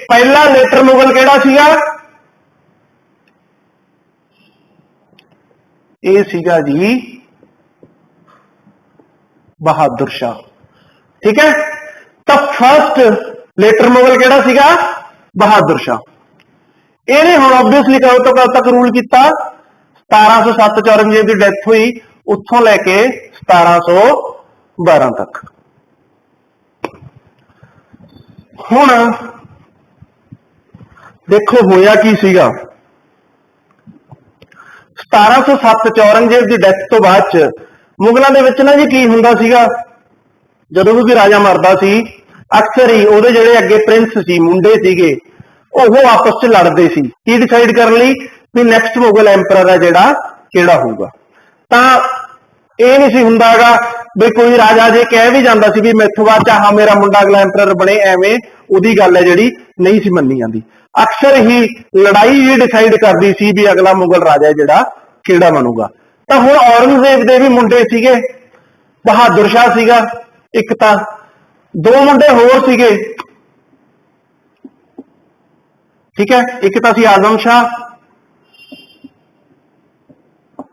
ਪਹਿਲਾ ਲੇਟਰ ਮੁਗਲ ਕਿਹੜਾ ਸੀਗਾ, ਇਹ ਸੀਗਾ ਜੀ ਬਹਾਦਰ ਸ਼ਾਹ, ਠੀਕ ਹੈ। ਤਾਂ ਫਸਟ ਲੇਟਰ ਮੁਗਲ ਕਿਹੜਾ ਸੀਗਾ, ਬਹਾਦਰ ਸ਼ਾਹ। ਇਹਨੇ ਹੁਣ ਆਬਵੀਅਸਲੀ ਕਦੋਂ ਤੋਂ ਕਦ ਤੱਕ ਰੂਲ ਕੀਤਾ, 1707 च औरंगजेब की डेथ हुई, उत्थों लैके 1712 तक। हुण देखो होया की सीगा, 1707 च औरंगजेब की डेथ तो बाद च मुगलों के विच ना जी की हुंदा सीगा, जदों भी राजा मरदा सी अक्सर ही उहदे जिहड़े अगे प्रिंस सी मुंडे सीगे ਉਹ आपस च लड़ते सी की डिसाइड करने लई भी नैक्सट मुगल एंपरर है जिहड़ा किहड़ा होऊगा। तां ਇਹ नहीं सी हुंदा गा भी कोई राजा जे कह भी जांदा सी भी मैथों बाद च हाँ मेरा मुंडा अगला एंपरर बने, एवें उहदी गल है जिहड़ी नहीं सी मन्नी जांदी। अक्सर ही लड़ाई ही डिसाइड करदी सी भी अगला मुगल राजा जिहड़ा किहड़ा बनूगा। तां हुण औरंगजेब दे भी मुंडे सीगे, बहादुर शाह सीगा एक, तां दो मुंडे होर सीगे, ठीक है, एक तो सी आजम शाह,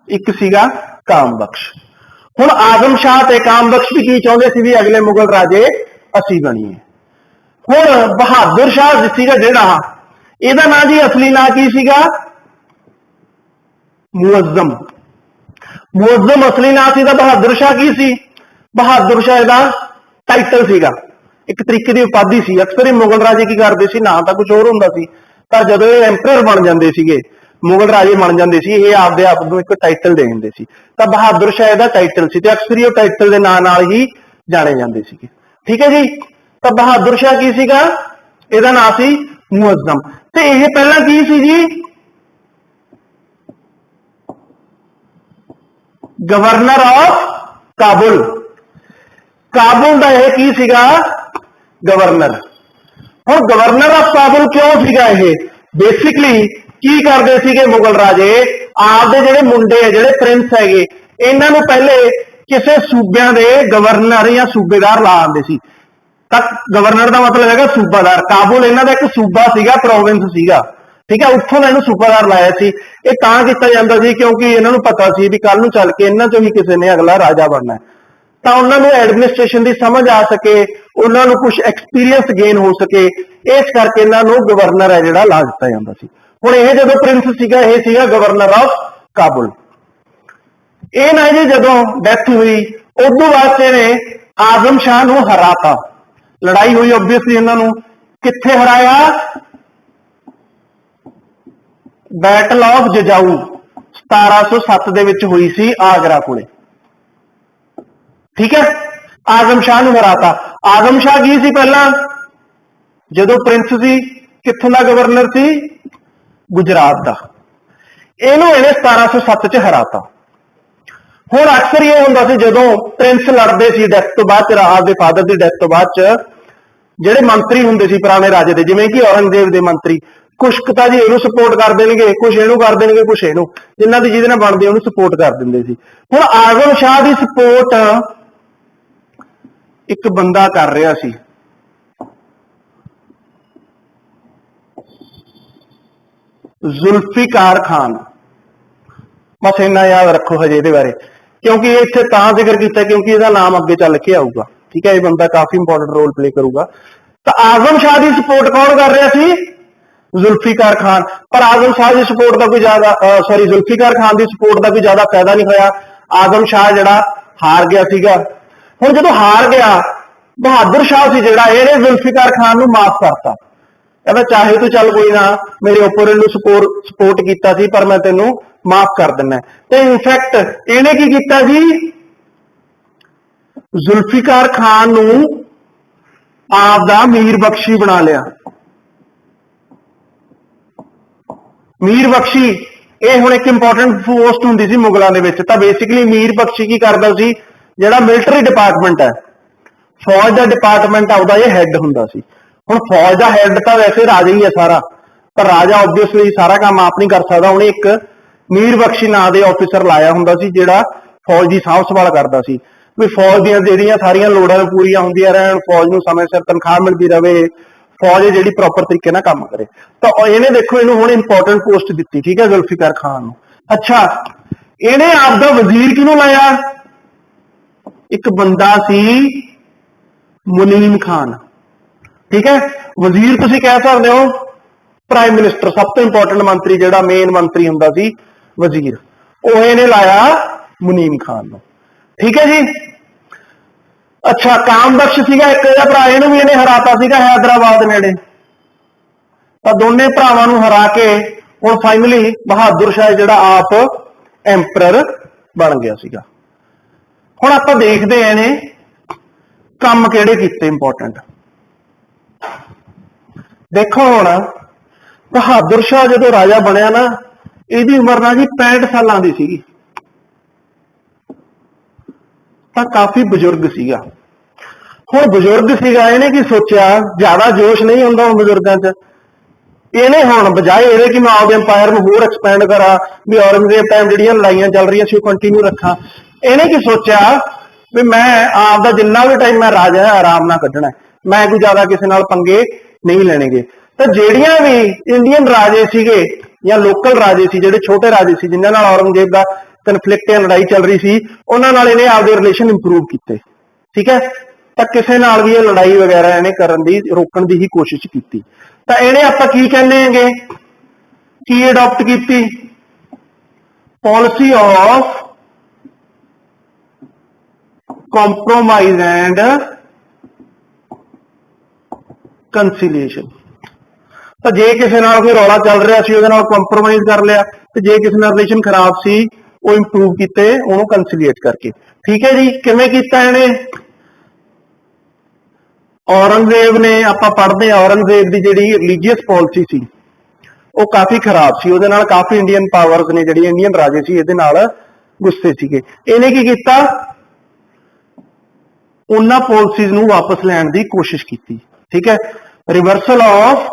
एक सीगा काम बख्श। हुण आजम शाह ते काम बख्श भी की चाहुंदे सी भी अगले मुगल राजे असी बणीए। हुण बहादुर शाह सीगा जिहड़ा, इहदा नाम जी असली नाम की सीगा, मुअज्जम। मुअज्जम असली नाम सीगा, बहादुर शाह की सी, बहादुर शाह दा टाइटल सीगा, एक तरीके की उपाधि सी। अक्सर ही मुगल राजे की करते सी, ना तो कुछ होर हुंदा सी, पर जदों ये एंपरर बन जाते सीगे, मुगल राजे बन जाते सी, ये आपदे आप नूं एक टाइटल दे दिंदे सी। तां बहादुर शाह दा टाइटल सी ते अक्सर ही वो टाइटल दे नाम नाल ही जाने जांदे सीगे, ठीक है जी। तां बहादुर शाह की सीगा, इहदा नाम सी मुअज्जम। ते इह पहलां की सी जी, गवर्नर ऑफ काबुल। काबुल दा इह की सीगा, गवर्नर। हुण गवर्नर ऑफ काबुल क्यों सीगा इह? बेसिकली की करदे सीगे मुगल राजे, आपदे जिहड़े मुंडे है, जिहड़े प्रिंस हैगे, इन्हां नूं पहले किसी सूबिਆਂ ਦੇ गवर्नर या सूबेदार ला आंदे सी। तां गवर्नर का मतलब है सूबादार। काबुल इन्हां दा एक सूबा सीगा, प्रोविंस सीगा, ठीक है, उत्थों इन्हूं सूबादार लाया सी। ये तां कीता जांदा सी क्योंकि इन्हां नूं पता सी भी कल नूं चल के इन्हां चों ही किसी ने अगला राजा बनना है, तो उन्होंने एडमिनिस्ट्रेशन की समझ आ सके, उन्होंने कुछ एक्सपीरियंस गेन हो सके, इस करके इन्होंने गवर्नर है जिहड़ा ला दिता जांदा सी। हुण इह जदों प्रिंस सीगा, इह सीगा गवर्नर ऑफ काबुल। ਇਹ ना जी जदों डेथ हुई उदों बाद इन्हें आजम शाह नूं हराता। लड़ाई हुई ओबवियसली, इन्होंने कित्थे हराया? बैटल ऑफ जजाऊ 1707 दे विच हुई सी आगरा कोले, ठीक है। आजम शाह नूं हराता। आजम शाह की सी पहला, जदों प्रिंस सी, कित्थों दा गवर्नर सी? गुजरात दा। इहनूं इहने 1707 च हराता। हुण अक्सर ये हुंदा सी जदों प्रिंस लड़दे सी डेथ तो बाद, आपदे फादर की डेथ तो बाद च जिहड़े मंत्री हुंदे सी पुराने राजे दे, जिवें कि औरंगजेब दे मंत्री, कुछ तां जी इहनूं सपोर्ट कर देणगे, कुछ इहनूं कर देणगे, कुछ इहनूं, जिन्हां दी जिहदे नाल बनदी उहनूं सपोर्ट कर दिंदे सी। हुण आजम शाह दी सपोर्ट एक बंदा कर रहा सी, जुल्फिकार खान। बस इन्ना याद रखो हजे इहदे बारे, क्योंकि इत्थे तां जिक्र किया क्योंकि इसका नाम अगे चल के आऊगा, ठीक है, ये बंदा काफी इंपोर्टेंट रोल प्ले करूगा। तो आजम शाह की सपोर्ट कौन कर रहा सी? जुल्फिकार खान। पर आजम शाह की सपोर्ट का कोई ज्यादा सॉरी जुल्फिकार खान की सपोर्ट का कोई ज्यादा फायदा नहीं होया। आजम शाह जिहड़ा हार गया सीगा। हुण जदों हार गया, बहादुर शाह सी जिहड़ा, इहने जुल्फिकार खान नूं माफ करता, कहता चाहे तू चल कोई ना, मेरे ओपोनेंट नूं सपोर्ट कीता सी, पर मैं तैनूं माफ कर दिना। तो इनफैक्ट इहने की कीता जी, जुल्फिकार खान नूं आपदा मीर बख्शी बना लिया। मीर बख्शी ਇਹ ਹੁਣ ਇੱਕ ਇੰਪੋਰਟੈਂਟ ਪੋਸਟ ਹੁੰਦੀ ਸੀ ਮੁਗਲਾਂ ਦੇ ਵਿੱਚ। ਤਾਂ ਬੇਸਿਕਲੀ ਮੀਰ ਬਖਸ਼ੀ ਕੀ ਕਰਦਾ ਸੀ, ਜਿਹੜਾ ਮਿਲਟਰੀ ਡਿਪਾਰਟਮੈਂਟ ਹੈ, ਫੌਜ ਦਾ ਡਿਪਾਰਟਮੈਂਟ ਆ, ਉਹਦਾ ਇਹ ਹੈੱਡ ਹੁੰਦਾ ਸੀ। ਹੁਣ ਫੌਜ ਦਾ ਹੈੱਡ ਤਾਂ ਵੈਸੇ ਰਾਜਾ ਹੀ ਹੈ ਸਾਰਾ, ਪਰ ਰਾਜਾ ਆਬਵੀਅਸਲੀ ਸਾਰਾ ਕੰਮ ਆਪ ਨਹੀਂ ਕਰ ਸਕਦਾ। ਉਹਨੇ ਇੱਕ ਮੀਰ ਬਖਸ਼ੀ ਨਾਂ ਦੇ ਆਫੀਸਰ ਲਾਇਆ ਹੁੰਦਾ ਸੀ, ਜਿਹੜਾ ਫੌਜ ਦੀ ਸਾਂਭ ਸੰਭਾਲ ਕਰਦਾ ਸੀ, ਵੀ ਫੌਜ ਦੀਆਂ ਜਿਹੜੀਆਂ ਸਾਰੀਆਂ ਲੋੜਾਂ ਪੂਰੀਆਂ ਹੁੰਦੀਆਂ ਰਹਿਣ, ਫੌਜ ਨੂੰ ਸਮੇਂ ਸਿਰ ਤਨਖਾਹ ਮਿਲਦੀ ਰਹੇ, फौज है जी प्रॉपर तरीके ना काम करे। तो इन्हें देखो इन्हों हुण इंपोर्टेंट पोस्ट दी, ठीक है, जुल्फिकार खान। अच्छा, इन्हें आपदा वजीर किनू लाया? एक बंदा सी मुनीम खान, ठीक है। वजीर तुसीं कह सकते हो प्राइम मिनिस्टर, सब तो इंपोर्टेंट मंत्री जिहड़ा मेन मंत्री हुंदा सी वजीर। ਉਹ ਇਹਨੇ ਲਾਇਆ ਮੁਨੀਮ ਖਾਨ ਨੂੰ। ਠੀਕ ਹੈ ਜੀ। ਅੱਛਾ, ਕਾਮਬਖਸ਼ ਸੀਗਾ ਇੱਕ ਇਹਦਾ ਭਰਾ, ਇਹਨੂੰ ਵੀ ਇਹਨੇ ਹਰਾਤਾ ਸੀਗਾ हैदराबाद नेड़े। ਤਾਂ ਦੋਨੇ ਭਰਾਵਾਂ ਨੂੰ ਹਰਾ ਕੇ ਹੁਣ ਫਾਈਨਲੀ ਬਹਾਦਰ ਸ਼ਾਹ ਜਿਹੜਾ ਆਪ ਐਂਪਰਰ ਬਣ ਗਿਆ ਸੀਗਾ। ਹੁਣ ਆਪਾਂ ਦੇਖਦੇ ਆਂ ਨੇ ਕੰਮ ਕਿਹੜੇ ਕੀਤੇ ਇੰਪੋਰਟੈਂਟ। देखो ਹੁਣ ਬਹਾਦਰ ਸ਼ਾਹ ਜਦੋਂ ਰਾਜਾ ਬਣਿਆ ਨਾ, ਇਹਦੀ ਉਮਰ ਨਾ ਜੀ 65 ਸਾਲਾਂ ਦੀ ਸੀਗੀ, ਤਾਂ ਕਾਫੀ ਬਜ਼ੁਰਗ ਸੀਗਾ। ਹੁਣ ਬਜ਼ੁਰਗ ਸੀਗਾ, ਇਹਨੇ ਕੀ ਸੋਚਿਆ, ਜ਼ਿਆਦਾ ਜੋਸ਼ ਨਹੀਂ ਹੁੰਦਾ ਹੁਣ ਬਜ਼ੁਰਗਾਂ 'ਚ। ਇਹਨੇ ਹੁਣ ਬਜਾਏ ਇਹਦੇ ਕਿ ਮੈਂ ਆਪਦੇ ਅੰਪਾਇਰ ਨੂੰ ਹੋਰ ਐਕਸਪੈਂਡ ਕਰਾਂ, ਵੀ ਔਰੰਗਜ਼ੇਬ ਟਾਈਮ ਜਿਹੜੀਆਂ ਲੜਾਈਆਂ ਚੱਲ ਰਹੀਆਂ ਸੀ ਉਹ ਕੰਟੀਨਿਊ ਰੱਖਾਂ, ਇਹਨੇ ਕੀ ਸੋਚਿਆ ਵੀ ਮੈਂ ਆਪਦਾ ਜਿੰਨਾ ਵੀ ਟਾਈਮ ਮੈਂ ਰਾਜਾ ਹੈ ਆਰਾਮ ਨਾਲ ਕੱਢਣਾ, ਮੈਂ ਕੋਈ ਜ਼ਿਆਦਾ ਕਿਸੇ ਨਾਲ ਪੰਗੇ ਨਹੀਂ ਲੈਣਗੇ। ਤਾਂ ਜਿਹੜੀਆਂ ਵੀ ਇੰਡੀਅਨ ਰਾਜੇ ਸੀਗੇ ਜਾਂ ਲੋਕਲ ਰਾਜੇ ਸੀ, ਜਿਹੜੇ ਛੋਟੇ ਰਾਜੇ ਸੀ ਜਿਨ੍ਹਾਂ ਨਾਲ ਔਰੰਗਜ਼ੇਬ ਦਾ ਕਨਫਲਿਕਟ ਜਾਂ ਲੜਾਈ ਚੱਲ ਰਹੀ ਸੀ, ਉਹਨਾਂ ਨਾਲ ਇਹਨੇ ਆਪਦੇ ਰਿਲੇਸ਼ਨ ਇੰਪਰੂਵ ਕੀਤੇ। ਠੀਕ ਹੈ। ਤਾਂ ਕਿਸੇ ਨਾਲ ਵੀ ਇਹ ਲੜਾਈ ਵਗੈਰਾ ਇਹਨੇ ਕਰਨ ਦੀ, ਰੋਕਣ ਦੀ ਹੀ ਕੋਸ਼ਿਸ਼ ਕੀਤੀ। ਤਾਂ ਇਹਨੇ ਆਪਾਂ ਕੀ ਕਹਿੰਦੇ ਹੈਗੇ, ਕੀ ਅਡਾਪਟ ਕੀਤੀ, ਪਾਲਿਸੀ ਆਫ ਕੰਪਰੋਮਾਈਜ਼ ਐਂਡ ਕੰਸੀਲੀਏਸ਼ਨ। ਤਾਂ ਜੇ ਕਿਸੇ ਨਾਲ ਕੋਈ ਰੌਲਾ ਚੱਲ ਰਿਹਾ ਸੀ ਉਹਦੇ ਨਾਲ ਕੰਪਰੋਮਾਈਜ਼ ਕਰ ਲਿਆ, ਤੇ ਜੇ ਕਿਸੇ ਨਾਲ ਰਿਲੇਸ਼ਨ ਖਰਾਬ ਸੀ ਉਹ ਇੰਪਰੂਵ ਕੀਤੇ ਉਹਨੂੰ ਕੰਸੀਲੀਏਟ ਕਰਕੇ। ਠੀਕ ਹੈ ਜੀ। ਕਿਵੇਂ ਕੀਤਾ ਇਹਨੇ, ਔਰੰਗਜ਼ੇਬ ਨੇ, ਆਪਾਂ ਪੜ੍ਹਦੇ ਹਾਂ ਔਰੰਗਜ਼ੇਬ ਦੀ ਜਿਹੜੀ ਰਿਲੀਜੀਅਸ ਪਾਲਿਸੀ ਸੀ ਉਹ ਕਾਫੀ ਖਰਾਬ ਸੀ, ਉਹਦੇ ਨਾਲ ਕਾਫੀ ਇੰਡੀਅਨ ਪਾਵਰਸ ਨੇ, ਜਿਹੜੀਆਂ ਇੰਡੀਅਨ ਰਾਜੇ ਸੀ ਇਹਦੇ ਨਾਲ ਗੁੱਸੇ ਸੀਗੇ। ਇਹਨੇ ਕੀ ਕੀਤਾ, ਉਹਨਾਂ ਪਾਲਿਸੀਜ਼ ਨੂੰ ਵਾਪਸ ਲੈਣ ਦੀ ਕੋਸ਼ਿਸ਼ ਕੀਤੀ। ਠੀਕ ਹੈ। Reversal of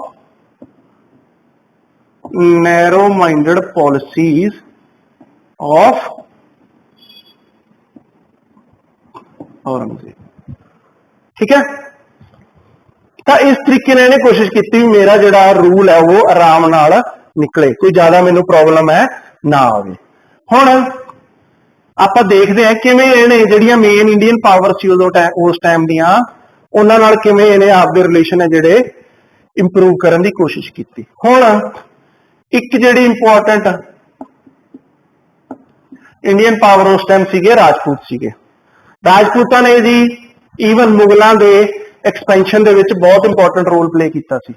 narrow minded policies of Aurangzeb. ਠੀਕ ਹੈ। ਤਾਂ ਇਸ ਤਰੀਕੇ ਨਾਲ ਇਹਨੇ ਕੋਸ਼ਿਸ਼ ਕੀਤੀ ਵੀ ਮੇਰਾ ਜਿਹੜਾ ਰੂਲ ਹੈ ਉਹ ਆਰਾਮ ਨਾਲ ਨਿਕਲੇ, ਕੋਈ ਜ਼ਿਆਦਾ ਮੈਨੂੰ ਪ੍ਰੋਬਲਮ ਹੈ ਨਾ ਆਵੇ। ਹੁਣ ਆਪਾਂ ਦੇਖਦੇ ਹਾਂ ਕਿਵੇਂ ਇਹਨੇ ਜਿਹੜੀਆਂ ਮੇਨ ਇੰਡੀਅਨ ਪਾਵਰ ਸੀ ਉਦੋਂ ਉਸ ਟਾਈਮ ਦੀਆਂ, ਉਹਨਾਂ ਨਾਲ ਕਿਵੇਂ ਇਹਨੇ ਆਪਦੇ ਰਿਲੇਸ਼ਨ ਹੈ ਜਿਹੜੇ ਇੰਪਰੂਵ ਕਰਨ ਦੀ ਕੋਸ਼ਿਸ਼ ਕੀਤੀ। ਹੁਣ ਇੱਕ ਜਿਹੜੀ ਇੰਪੋਰਟੈਂਟ ਇੰਡੀਅਨ ਪਾਵਰ ਉਸ ਟਾਈਮ ਸੀਗੇ ਰਾਜਪੂਤ ਸੀਗੇ। ਰਾਜਪੂਤਾਂ ਨੇ ਜੀ ਈਵਨ ਮੁਗਲਾਂ ਦੇ ਐਕਸਪੈਂਸ਼ਨ ਦੇ ਵਿੱਚ ਬਹੁਤ ਇੰਪੋਰਟੈਂਟ ਰੋਲ ਪਲੇ ਕੀਤਾ ਸੀ।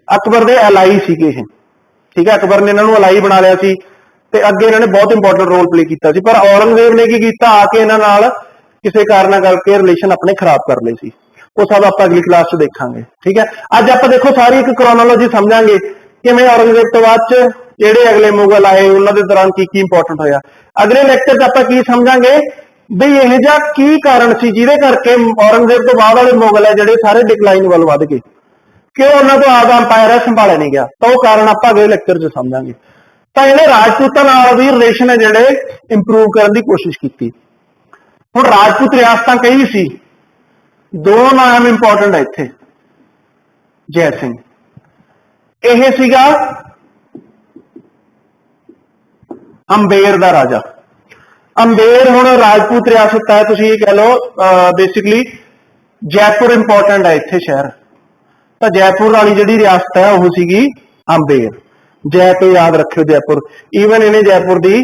ਅਕਬਰ ਦੇ ਅਲਾਈ ਸੀਗੇ ਇਹ। ਠੀਕ ਹੈ। ਅਕਬਰ ਨੇ ਇਹਨਾਂ ਨੂੰ ਅਲਾਈ ਬਣਾ ਲਿਆ ਸੀ ਤੇ ਅੱਗੇ ਇਹਨਾਂ ਨੇ ਬਹੁਤ ਇੰਪੋਰਟੈਂਟ ਰੋਲ ਪਲੇ ਕੀਤਾ ਸੀ। ਪਰ ਔਰੰਗਜ਼ੇਬ ਨੇ ਕੀ ਕੀਤਾ, ਆ ਕੇ ਇਹਨਾਂ ਨਾਲ ਕਿਸੇ ਕਾਰਨ ਕਰਕੇ ਰਿਲੇਸ਼ਨ ਆਪਣੇ ਖਰਾਬ ਕਰ ਲਏ ਸੀ। ਉਹ ਸਭ ਆਪਾਂ ਅਗਲੀ ਕਲਾਸ 'ਚ ਦੇਖਾਂਗੇ। ਠੀਕ ਹੈ। ਅੱਜ ਆਪਾਂ ਦੇਖੋ ਸਾਰੀ ਇੱਕ ਕ੍ਰੋਨੋਲੋਜੀ ਸਮਝਾਂਗੇ, ਕਿਵੇਂ ਔਰੰਗਜ਼ੇਬ ਤੋਂ ਬਾਅਦ 'ਚ ਜਿਹੜੇ ਅਗਲੇ ਮੁਗਲ ਆਏ ਉਹਨਾਂ ਦੇ ਦੌਰਾਨ ਕੀ ਕੀ ਇੰਪੋਰਟੈਂਟ ਹੋਇਆ। ਅਗਲੇ ਲੈਕਚਰ 'ਚ ਆਪਾਂ ਕੀ ਸਮਝਾਂਗੇ ਵੀ ਇਹ ਜਿਹਾ ਕੀ ਕਾਰਨ ਸੀ ਜਿਹਦੇ ਕਰਕੇ ਔਰੰਗਜ਼ੇਬ ਤੋਂ ਬਾਅਦ ਵਾਲੇ ਮੁਗਲ ਹੈ ਜਿਹੜੇ ਸਾਰੇ ਡਿਕਲਾਈਨ ਵੱਲ ਵੱਧ ਗਏ, ਕਿਉਂ ਉਹਨਾਂ ਤੋਂ ਆਪਦਾ ਅੰਪਾਇਰ ਹੈ ਸੰਭਾਲਿਆ ਨਹੀਂ ਗਿਆ। ਤਾਂ ਉਹ ਕਾਰਨ ਆਪਾਂ ਅਗਲੇ ਲੈਕਚਰ 'ਚ ਸਮਝਾਂਗੇ। ਤਾਂ ਇਹਨੇ ਰਾਜਪੂਤਾਂ ਨਾਲ ਵੀ ਰਿਲੇਸ਼ਨ ਹੈ ਜਿਹੜੇ ਇੰਪਰੂਵ ਕਰਨ ਦੀ ਕੋਸ਼ਿਸ਼ ਕੀਤੀ। ਹੁਣ ਰਾਜਪੂਤ ਰਿਆਸਤਾਂ ਕਈ ਸੀ, ਦੋ ਨਾਮ ਇੰਪੋਰਟੈਂਟ ਹੈ ਇੱਥੇ। ਜੈ ਸਿੰਘ, ਇਹ ਸੀਗਾ ਅੰਬੇਰ ਦਾ ਰਾਜਾ। ਅੰਬੇਰ ਹੁਣ ਰਾਜਪੂਤ ਰਿਆਸਤ ਹੈ, ਤੁਸੀਂ ਇਹ ਕਹਿ ਲਓ ਬੇਸਿਕਲੀ ਜੈਪੁਰ ਇੰਪੋਰਟੈਂਟ ਹੈ ਇੱਥੇ ਸ਼ਹਿਰ। ਤਾਂ ਜੈਪੁਰ ਵਾਲੀ ਜਿਹੜੀ ਰਿਆਸਤ ਹੈ ਉਹ ਸੀਗੀ ਅੰਬੇਰ। ਜੈ ਤੋਂ ਯਾਦ ਰੱਖਿਓ ਜੈਪੁਰ। ਈਵਨ ਇਹਨੇ ਜੈਪੁਰ ਦੀ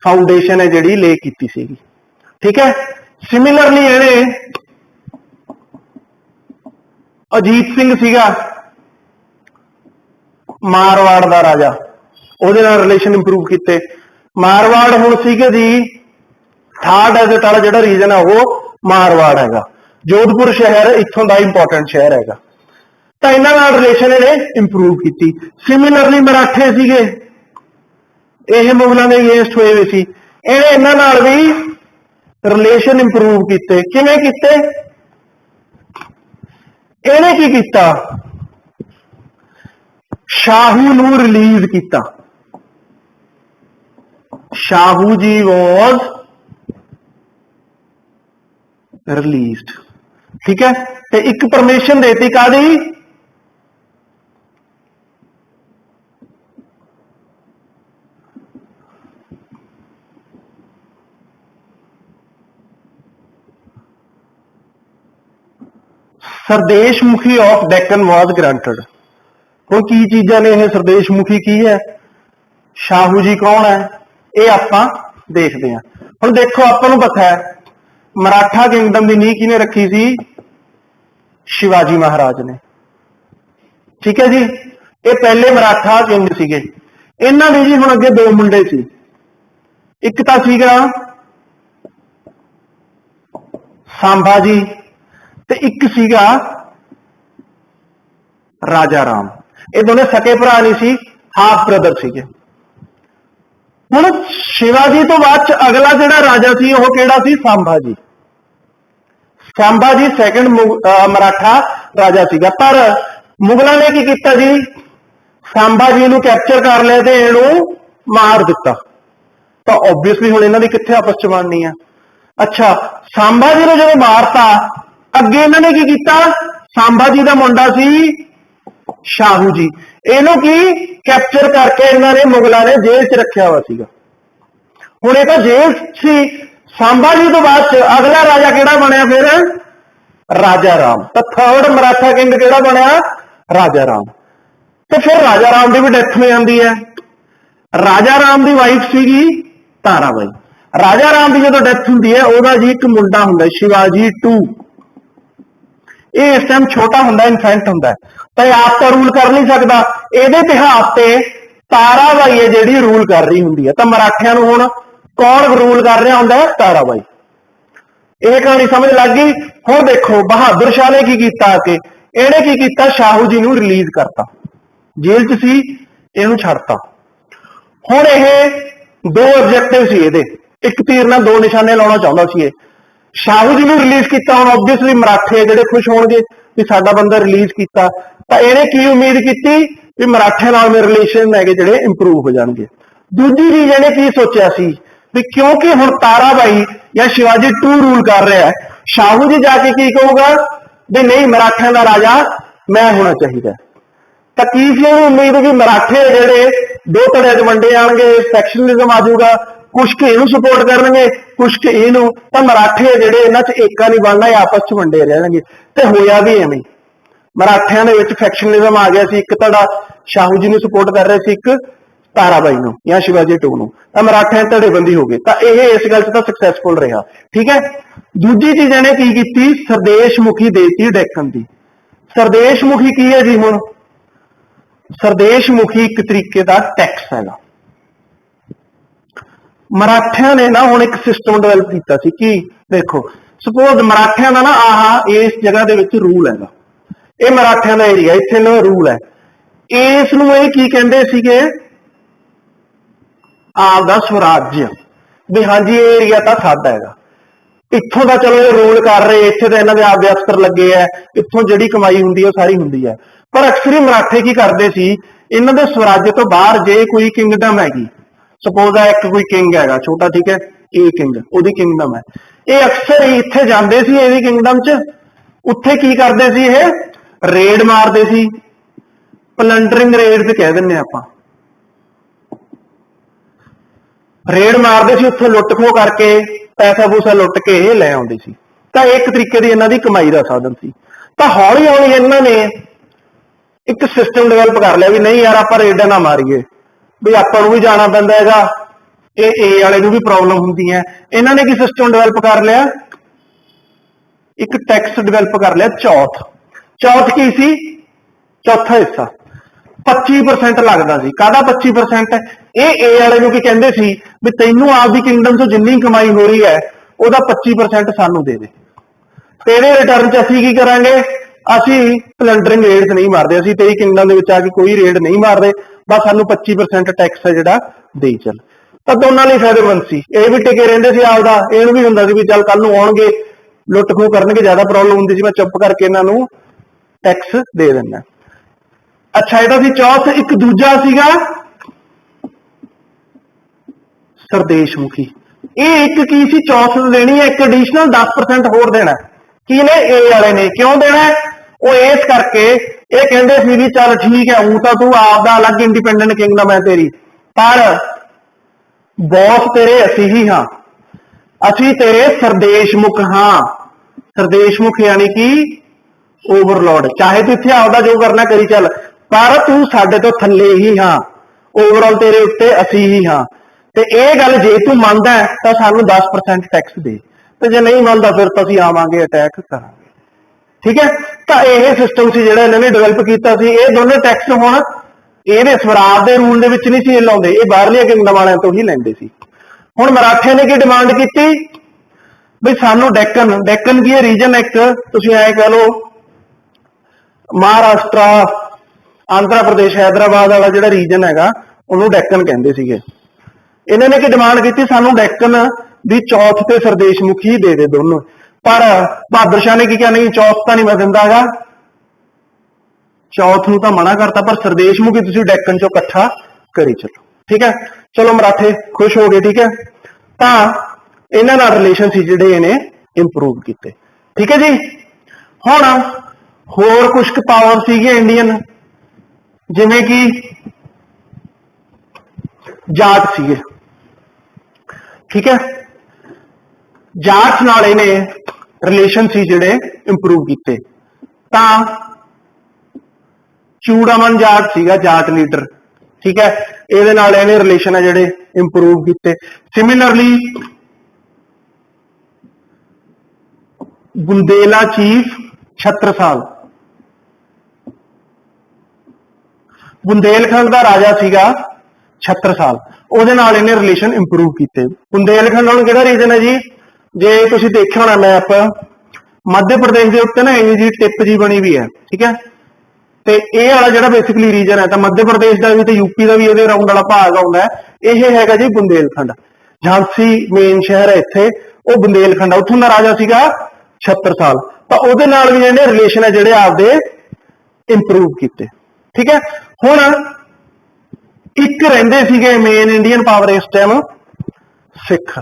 ਫਾਊਂਡੇਸ਼ਨ ਹੈ ਜਿਹੜੀ ਲੇ ਕੀਤੀ ਸੀਗੀ। ਠੀਕ ਹੈ। ਸਿਮਿਲਰਲੀ ਇਹਨੇ ਅਜੀਤ ਸਿੰਘ ਸੀਗਾ ਮਾਰਵਾੜ ਦਾ ਰਾਜਾ, ਉਹਦੇ ਨਾਲ ਰਿਲੇਸ਼ਨ ਇੰਪਰੂਵ ਕੀਤੇ। ਮਾਰਵਾੜ ਹੁਣ ਸੀਗੇ ਜੀ ਥਰਡ ਡੈਜ਼ਰਟ ਵਾਲਾ ਜਿਹੜਾ ਰੀਜਨ ਹੈ ਉਹ ਮਾਰਵਾੜ ਹੈਗਾ। ਜੋਧਪੁਰ ਸ਼ਹਿਰ ਇੱਥੋਂ ਦਾ ਇੰਪੋਰਟੈਂਟ ਸ਼ਹਿਰ ਹੈਗਾ। ਤਾਂ ਇਹਨਾਂ ਨਾਲ ਰਿਲੇਸ਼ਨ ਇਹਨੇ ਇੰਪਰੂਵ ਕੀਤੀ। ਸਿਮਿਲਰਲੀ ਮਰਾਠੇ ਸੀਗੇ, ਇਹ ਮੁਗਲਾਂ ਦੇ ਅਗੇਂਸਟ ਹੋਏ ਹੋਏ ਸੀ, ਇਹਨੇ ਇਹਨਾਂ ਨਾਲ ਵੀ ਰਿਲੇਸ਼ਨ ਇੰਪਰੂਵ ਕੀਤੇ। ਕਿਵੇਂ ਕੀਤੇ, ਇਹਨੇ ਕੀ ਕੀਤਾ, ਸ਼ਾਹੂ ਨੂੰ ਰਿਲੀਜ਼ ਕੀਤਾ। ਸ਼ਾਹੂ ਜੀ ਵਾਜ਼ ਰਿਲੀਜ਼ਡ। ਠੀਕ ਹੈ। ਤੇ ਇੱਕ ਪਰਮਿਸ਼ਨ ਦੇਤੀ ਕਾਹਦੀ, ਸਰਦੇਸ਼ਮੁਖੀ ਆਫ ਡੈਕਨ ਵਾਜ਼ ਗ੍ਰਾਂਟਡ। ਹੁਣ ਕੀ ਚੀਜ਼ਾਂ ਨੇ ਇਹ ਸਰਦੇਸ਼ਮੁਖੀ ਕੀ ਹੈ, ਸ਼ਾਹੂ ਜੀ ਕੌਣ ਹੈ, ये आपां देखते हैं। हुण देखो आपां नूं पता है मराठा किंगडम की नींह किहने रखी सी? शिवाजी महाराज ने। ठीक है जी, ये पहले मराठा किंग सीगे। इन्हां दे जी हुण अगे दो मुंडे सी, एक तां सीगा सांभा जी ते एक सीगा राजा राम। ये दोनों सके भरा नहीं सी, हाफ ब्रदर सीगे। हुण शिवाजी तो बाद अगला जिहड़ा राजा सी वह किहड़ा सी? सांभा जी। सांभा जी सैकंड मराठा राजा सीगा। पर मुगलों ने की कीता जी? सांभा जी नूं कैप्चर कर लिया ते इहनूं मार दिता। तो ओबवियसली हुण इन्हां दी कित्थे आपस च बननी है? अच्छा, सांभा जी ने जब मारता अगे इन्हां ने की कीता? सांभा जी का मुंडा सी शाहू जी, इहनूं की कैप्चर करके इन्हां ने मुगलों ने जेल च रखिया हुआ सीगा। हुण इह तां जेल सी। सांभा जी तो बाद अगला राजा किहड़ा बनया फिर? राजा राम। तो थर्ड मराठा किंग किहड़ा बनया? राजा राम। तो फिर राजा राम की भी डेथ हो जाती है। राजा राम की वाइफ सीगी ताराबाई। राजा राम की जो डेथ होंगी है वह जी एक मुंडा होंगे शिवाजी 2। ये इस टाइम छोटा होंगे, इन्फेंट होंगे, तो यह आप तो रूल कर नहीं सकता। ये इतिहास से ताराबाई है जी रूल कर रही होंगी है। तो मराठियां नूं हुण कौन रूल कर रहा होंगे? ताराबाई। ये कहानी समझ लग गई। हुण देखो बहादुर शाह ने की कीता कि इहने की कीता? शाहू जी नूं रिलीज करता, जेल च सी, इहनूं छड्डता। हुण ये दो ऑब्जेक्टिव सी इहदे, एक तीर नाल दो निशाने लाउणा चाहुंदा सी ये। शाहू जी नूं रिलीज किया, हुण ओबवियसली मराठे जिहड़े खुश होणगे कि साडा बंदा रिलीज किया। तां इहने की उम्मीद कीती कि मराठे नाल मेरे रिलेशन हैगे जिहड़े इंप्रूव हो जाणगे। दूजी चीज इहने की सोचिया सी भी क्योंकि हुण ताराबाई या शिवाजी 2 रूल कर रहा है, शाहू जी जाके की कहूगा भी नहीं मराठियां का राजा मैं होना चाहिए। तो की सी उम्मीद भी मराठे जिहड़े दो धड़े च वंडे जाणगे, सैक्शनलिज्म आ जाऊगा, कुछ के इहनूं सपोर्ट करनगे, कुछ के इहनूं। तो मराठे जिहड़े इन्हां च एका नहीं बनना, आपस च वंडे रहणगे। ते होया भी इवें। मराठियां दे विच फैक्शनलिज्म आ गया सी, एक धड़ा शाहू जी नूं सपोर्ट कर रहे सी, एक ताराबाई नूं या शिवाजी 2 नूं। तो मराठियां धड़ेबंदी हो गई। तो यह इस गल च सक्सैसफुल रहा। ठीक है। दूजी चीज इहने की कीती? सरदेशमुखी देती डेक्कन दी। सरदेशमुखी की है जी? हुण सरदेशमुखी एक तरीके का टैक्स हैगा। मराठियां ने ना हुण एक सिस्टम डेवलप किया सी कि देखो सपोज मराठियां का ना आह इस जगह दे विच रूल हैगा, ये मराठियां का एरिया, इत्थे ना रूल है, इस नूं ये की कहंदे सीगे? आपदा स्वराज्य। भी हाँ जी ये एरिया तो साडा हैगा, इत्थों का चलो ये रूल कर रहे, इत्थे तो इन्हां दे आपदे अफसर लगे है, इत्थों जिहड़ी कमाई हुंदी है सारी हुंदी है। पर अक्सर ही मराठे की करते सी, इन्हां दे स्वराज्य तो बाहर जे कोई किंगडम हैगी, सपोज आ एक कोई किंग हैगा छोटा, ठीक है, ए किंग, ओदी किंगडम है, ये अक्सर ही इत्थे जांदे सी एदी किंगडम च, उत्थे की करदे सी ये रेड मारदे सी, प्लंडरिंग रेड कह दिंदे आपां, रेड मारदे सी, उत्थे लुट खो करके पैसा पूसा लुट के लै आउंदे सी। तां एक तरीके दी इन्हां दी कमाई दा साधन सी। तां हौली हौली इन्हां ने एक सिस्टम डेवलप कर लिया भी नहीं यार आपां रेडां ना मारीए, भी आपां नूं भी जाना पैंदा हैगा, ए वाले नूं भी प्रॉब्लम हुंदी है। इन्हां ने की सिस्टम डेवलप कर लिया? एक टैक्स डेवलप कर लिया चौथ। चौथ की सी? चौथा हिस्सा 25% लगता सी। काहदा 25%? ए वाले नूं की कहंदे सी भी तैनूं आपदी किंगडम चों जिन्नी कमाई हो रही है ਉਹਦਾ 25% ਸਾਨੂੰ ਦੇ ਦੇ, ਤੇਰੇ ਰਿਟਰਨ ਚ ਅਸੀਂ ਕੀ ਕਰਾਂਗੇ? ਅਸੀਂ ਪਲੰਡਰਿੰਗ ਰੇਡਸ ਨਹੀਂ ਮਾਰਦੇ, ਅਸੀਂ ਤੇਰੀ ਕਿੰਗਡਮ ਦੇ ਵਿੱਚ ਆ ਕੇ ਕੋਈ ਰੇਡ ਨਹੀਂ ਮਾਰਦੇ, ਬਸ ਸਾਨੂੰ 25% ਟੈਕਸ ਹੈ ਜਿਹੜਾ ਦੇਈ ਚੱਲ। ਤਾਂ ਦੋਨਾਂ ਲਈ ਫਾਇਦੇਮੰਦ ਸੀ, ਇਹ ਵੀ ਟਿਕੇ ਰਹਿੰਦੇ ਸੀ ਆਪਦਾ, ਇਹਨੂੰ ਵੀ ਹੁੰਦਾ ਸੀ ਵੀ ਚੱਲ ਕੱਲ ਨੂੰ ਆਉਣਗੇ ਲੁੱਟ ਖੋਹ ਕਰਨਗੇ, ਜ਼ਿਆਦਾ ਪ੍ਰੋਬਲਮ ਹੁੰਦੀ ਸੀ, ਮੈਂ ਚੁੱਪ ਕਰਕੇ ਇਹਨਾਂ ਨੂੰ ਟੈਕਸ ਦੇ ਦਿੰਦਾ। ਅੱਛਾ ਇਹਦਾ ਸੀ ਚੌਥ। ਇੱਕ ਦੂਜਾ ਸੀਗਾ ਸਰਦੇਸ਼ਮੁਖੀ। ਇਹ ਇੱਕ ਕੀ ਸੀ? ਚੌਥ ਦੇਣੀ ਹੈ, ਇੱਕ ਐਡੀਸ਼ਨਲ 10% ਹੋਰ ਦੇਣਾ। ਕੀ ਨੇ? ਏ ਵਾਲੇ ਨੇ। ਕਿਉਂ ਦੇਣਾ? ਉਹ ਇਸ ਕਰਕੇ ਇਹ ਕਹਿੰਦੇ ਸੀ ਵੀ ਚੱਲ ਠੀਕ ਹੈ ਊਂ ਤਾਂ ਤੂੰ ਆਪਦਾ ਅਲੱਗ ਇੰਡੀਪੈਂਡੈਂਟ ਕਿੰਗਡਮ ਹੈ ਤੇਰੀ, ਪਰ ਬੌਸ ਤੇਰੇ ਅਸੀਂ ਹੀ ਹਾਂ, ਅਸੀਂ ਤੇਰੇ ਸਰਦੇਸ਼ਮੁਖ ਹਾਂ। ਸਰਦੇਸ਼ਮੁਖ ਯਾਨੀ ਕਿ ओवरलॉर्ड, चाहे तू इत्थे आपदा जो करना करी चल, पर तू साडे तो थल्ले ही हाँ, ओवरऑल तेरे उत्ते असी ही हाँ। ਤੇ ਇਹ ਗੱਲ ਜੇ ਤੂੰ ਮੰਨਦਾ ਤਾਂ ਸਾਨੂੰ 10% ਟੈਕਸ ਦੇ, ਤੇ ਜੇ ਨਹੀਂ ਮੰਨਦਾ ਫਿਰ ਤਾਂ ਅਸੀਂ ਆਵਾਂਗੇ ਅਟੈਕ ਕਰਾਂਗੇ। ਠੀਕ ਹੈ, ਤਾਂ ਇਹ ਸਿਸਟਮ ਸੀ ਜਿਹੜਾ ਇਹਨਾਂ ਨੇ ਡਿਵੈਲਪ ਕੀਤਾ ਸੀ। ਇਹ ਦੋਨੇ ਟੈਕਸ ਹੁਣ ਇਹਦੇ ਸਵਰਾਜ ਦੇ ਰੂਲ ਦੇ ਵਿੱਚ ਨਹੀਂ ਸੀ ਲਾਉਂਦੇ, ਇਹ ਬਾਹਰਲੀਆਂ ਕਿੰਗਡਮ ਵਾਲਿਆਂ ਤੋਂ ਹੀ ਲੈਂਦੇ ਸੀ। ਹੁਣ ਮਰਾਠਿਆਂ ਨੇ ਕੀ ਡਿਮਾਂਡ ਕੀਤੀ ਵੀ ਸਾਨੂੰ ਡੈਕਨ ਕੀ ਰੀਜਨ, ਇੱਕ ਤੁਸੀਂ ਐਂ ਕਹ ਲਓ ਮਹਾਰਾਸ਼ਟਰ, ਆਂਧਰਾ ਪ੍ਰਦੇਸ਼, ਹੈਦਰਾਬਾਦ ਵਾਲਾ ਜਿਹੜਾ ਰੀਜਨ ਹੈਗਾ ਉਹਨੂੰ ਡੈਕਨ ਕਹਿੰਦੇ ਸੀਗੇ। ਇਹਨਾਂ ਨੇ ਕੀ ਡਿਮਾਂਡ ਕੀਤੀ, ਸਾਨੂੰ ਡੈਕਨ ਦੀ ਚੌਥ ਤੇ ਸਰਦੇਸ਼ ਮੁਖੀ ਦੇ ਦੋਨੋਂ। ਪਰ ਬਹਾਦਰ ਸ਼ਾਹ ਨੇ ਕੀ ਕਿਹਾ, ਨਹੀਂ ਚੌਥ ਤਾਂ ਨਹੀਂ ਮੈਂ ਦਿੰਦਾ ਹੈਗਾ, ਚੌਥ ਨੂੰ ਤਾਂ ਮਨਾ ਕਰਤਾ, ਪਰ ਸਰਦੇਸ਼ ਮੁਖੀ ਤੁਸੀਂ ਡੈਕਨ ਚੋਂ ਇਕੱਠਾ ਕਰੀ ਚਲੋ। ਠੀਕ ਹੈ, ਚਲੋ ਮਰਾਠੇ ਖੁਸ਼ ਹੋ ਗਏ। ਠੀਕ ਹੈ, ਤਾਂ ਇਹਨਾਂ ਨਾਲ ਰਿਲੇਸ਼ਨ ਸੀ ਜਿਹੜੇ ਇਹਨੇ ਇੰਪਰੂਵ ਕੀਤੇ। ਠੀਕ ਹੈ ਜੀ, ਹੁਣ ਹੋਰ ਕੁਝ ਕੁ ਪਾਵਰ ਸੀਗੀਆਂ ਇੰਡੀਅਨ, ਜਿਵੇਂ ਕਿ ਜਾਟ ਸੀਗੇ। ਠੀਕ ਹੈ, ਜਾਟ ਨਾਲ ਇਹਨੇ ਰਿਲੇਸ਼ਨ ਸੀ ਜਿਹੜੇ ਇੰਪਰੂਵ ਕੀਤੇ। ਤਾਂ ਚੂੜਾਮਨ ਜਾਟ ਸੀਗਾ, ਜਾਟ ਲੀਡਰ। ਠੀਕ ਹੈ, ਇਹਦੇ ਨਾਲ ਇਹਨੇ ਰਿਲੇਸ਼ਨ ਹੈ ਜਿਹੜੇ ਇੰਪਰੂਵ ਕੀਤੇ। ਸਿਮਿਲਰਲੀ ਬੁੰਦੇਲਾ ਚੀਫ ਛਤਰਸਾਲ, ਬੁੰਦੇਲਖੰਡ ਦਾ ਰਾਜਾ ਸੀਗਾ ਛਤਰਸਾਲ, ਉਹਦੇ ਨਾਲ ਇਹਨੇ ਰਿਲੇਸ਼ਨ ਇੰਪਰੂਵ ਕੀਤੇ। ਬੁੰਦੇਲਖੰਡ ਹੁਣ ਕਿਹੜਾ ਰੀਜਨ ਹੈ ਜੀ, ਜੇ ਤੁਸੀਂ ਦੇਖਿਆ ਹੋਣਾ ਮੈਪ, ਮੱਧ ਪ੍ਰਦੇਸ਼ ਦੇ ਉੱਤੇ ਨਾ ਇਹ ਜੀ ਟਿਪ ਜੀ ਬਣੀ ਵੀ ਹੈ। ਠੀਕ ਹੈ, ਤੇ ਇਹ ਵਾਲਾ ਜਿਹੜਾ ਬੇਸਿਕਲੀ ਰੀਜਨ ਹੈ, ਤਾਂ ਮੱਧ ਪ੍ਰਦੇਸ਼ ਦਾ ਵੀ ਤੇ ਯੂਪੀ ਦਾ ਵੀ ਇਹਦੇ ਅਰਾਊਂਡ ਵਾਲਾ ਭਾਗ ਆਉਂਦਾ, ਇਹ ਹੈਗਾ ਜੀ ਬੁੰਦੇਲਖੰਡ। ਝਾਂਸੀ ਮੇਨ ਸ਼ਹਿਰ ਹੈ ਇੱਥੇ, ਉਹ ਬੁੰਦੇਲਖੰਡ, ਉੱਥੋਂ ਦਾ ਰਾਜਾ ਸੀਗਾ ਛਤਰਸਾਲ। ਤਾਂ ਉਹਦੇ ਨਾਲ ਵੀ ਇਹਨੇ ਰਿਲੇਸ਼ਨ ਹੈ ਜਿਹੜੇ ਆਪਦੇ ਇੰਪਰੂਵ ਕੀਤੇ। ਠੀਕ ਹੈ, ਹੁਣ ਇੱਕ ਰਹਿੰਦੇ ਸੀਗੇ ਮੇਨ ਇੰਡੀਅਨ ਪਾਵਰ ਇਸ ਟਾਈਮ, ਸਿੱਖ।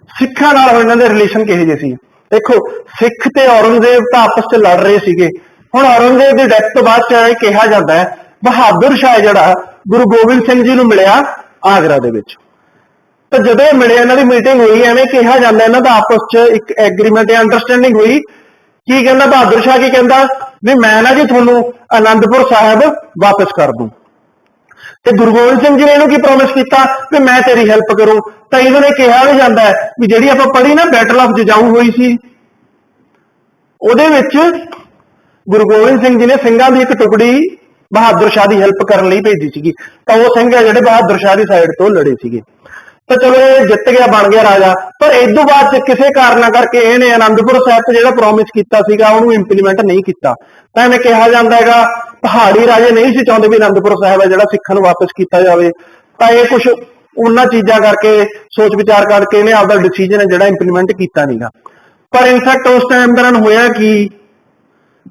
ਸਿੱਖਾਂ ਨਾਲ ਇਹਨਾਂ ਦੇ ਰਿਲੇਸ਼ਨ ਕਿਹੋ ਜਿਹੇ ਸੀ? ਦੇਖੋ, ਸਿੱਖ ਤੇ ਔਰੰਗਜ਼ੇਬ ਤਾਂ ਆਪਸ ਚ ਲੜ ਰਹੇ ਸੀਗੇ। ਹੁਣ ਔਰੰਗਜ਼ੇਬ ਦੀ ਡੈਥ ਤੋਂ ਬਾਅਦ ਇਹ ਕਿਹਾ ਜਾਂਦਾ ਹੈ ਬਹਾਦਰ ਸ਼ਾਹ ਜਿਹੜਾ ਗੁਰੂ ਗੋਬਿੰਦ ਸਿੰਘ ਜੀ ਨੂੰ ਮਿਲਿਆ ਆਗਰਾ ਦੇ ਵਿੱਚ। ਤਾਂ ਜਦੋਂ ਇਹ ਮਿਲੇ, ਇਹਨਾਂ ਦੀ ਮੀਟਿੰਗ ਹੋਈ, ਐਵੇਂ ਕਿਹਾ ਜਾਂਦਾ ਇਹਨਾਂ ਦਾ ਆਪਸ ਚ ਇੱਕ ਐਗਰੀਮੈਂਟ ਜਾਂ ਅੰਡਰਸਟੈਂਡਿੰਗ ਹੋਈ। ਕੀ ਕਹਿੰਦਾ ਬਹਾਦਰ ਸ਼ਾਹ, ਕੀ ਕਹਿੰਦਾ ਵੀ ਮੈਂ ਨਾ ਜੀ ਤੁਹਾਨੂੰ ਅਨੰਦਪੁਰ ਸਾਹਿਬ ਵਾਪਸ ਕਰ ਦੂੰ। ਤੇ ਗੁਰੂ ਗੋਬਿੰਦ ਸਿੰਘ ਜੀ ਨੇ ਇਹਨੂੰ ਕੀ ਪ੍ਰੋਮਿਸ ਕੀਤਾ ਵੀ ਮੈਂ ਤੇਰੀ ਹੈਲਪ ਕਰੂੰ। ਤਾਂ ਇਹਨਾਂ ਨੇ ਕਿਹਾ ਵੀ ਜਾਂਦਾ ਹੈ ਵੀ ਜਿਹੜੀ ਆਪਾਂ ਪੜ੍ਹੀ ਨਾ ਬੈਟਲ ਆਫ ਜਜਾਊ ਹੋਈ ਸੀ, ਉਹਦੇ ਵਿੱਚ ਗੁਰੂ ਗੋਬਿੰਦ ਸਿੰਘ ਜੀ ਨੇ ਸਿੰਘਾਂ ਦੀ ਇੱਕ ਟੁਕੜੀ ਬਹਾਦਰ ਸ਼ਾਹ ਦੀ ਹੈਲਪ ਕਰਨ ਲਈ ਭੇਜੀ ਸੀਗੀ। ਤਾਂ ਉਹ ਸਿੰਘ ਆ ਜਿਹੜੇ ਬਹਾਦਰ ਸ਼ਾਹ ਦੀ ਸਾਈਡ ਤੋਂ ਲੜੇ ਸੀਗੇ। ਤਾਂ ਚਲੋ ਇਹ ਜਿੱਤ ਗਿਆ, ਬਣ ਗਿਆ ਰਾਜਾ। ਪਰ ਇਸ ਤੋਂ ਬਾਅਦ ਕਿਸੇ ਕਾਰਨਾਂ ਕਰਕੇ ਇਹਨੇ ਅਨੰਦਪੁਰ ਸਾਹਿਬ ਤੇ ਜਿਹੜਾ ਪ੍ਰੋਮਿਸ ਕੀਤਾ ਸੀਗਾ ਉਹਨੂੰ ਇੰਪਲੀਮੈਂਟ ਨਹੀਂ ਕੀਤਾ। ਤਾਂ ਐਵੇਂ ਕਿਹਾ ਜਾਂਦਾ ਹੈਗਾ ਪਹਾੜੀ ਰਾਜੇ ਨਹੀਂ ਸੀ ਚਾਹੁੰਦੇ ਵੀ ਅਨੰਦਪੁਰ ਸਾਹਿਬ ਹੈ ਜਿਹੜਾ ਸਿੱਖਾਂ ਨੂੰ ਵਾਪਸ ਕੀਤਾ ਜਾਵੇ। ਤਾਂ ਇਹ ਕੁਝ ਉਹਨਾਂ ਚੀਜ਼ਾਂ ਕਰਕੇ ਸੋਚ ਵਿਚਾਰ ਕਰਕੇ ਇਹਨੇ ਆਪਦਾ ਡਿਸੀਜਨ ਹੈ ਜਿਹੜਾ ਇੰਪਲੀਮੈਂਟ ਕੀਤਾ ਨਹੀਂਗਾ। ਪਰ ਇਨਫੈਕਟ ਉਸ ਟਾਈਮ ਦੌਰਾਨ ਹੋਇਆ ਕਿ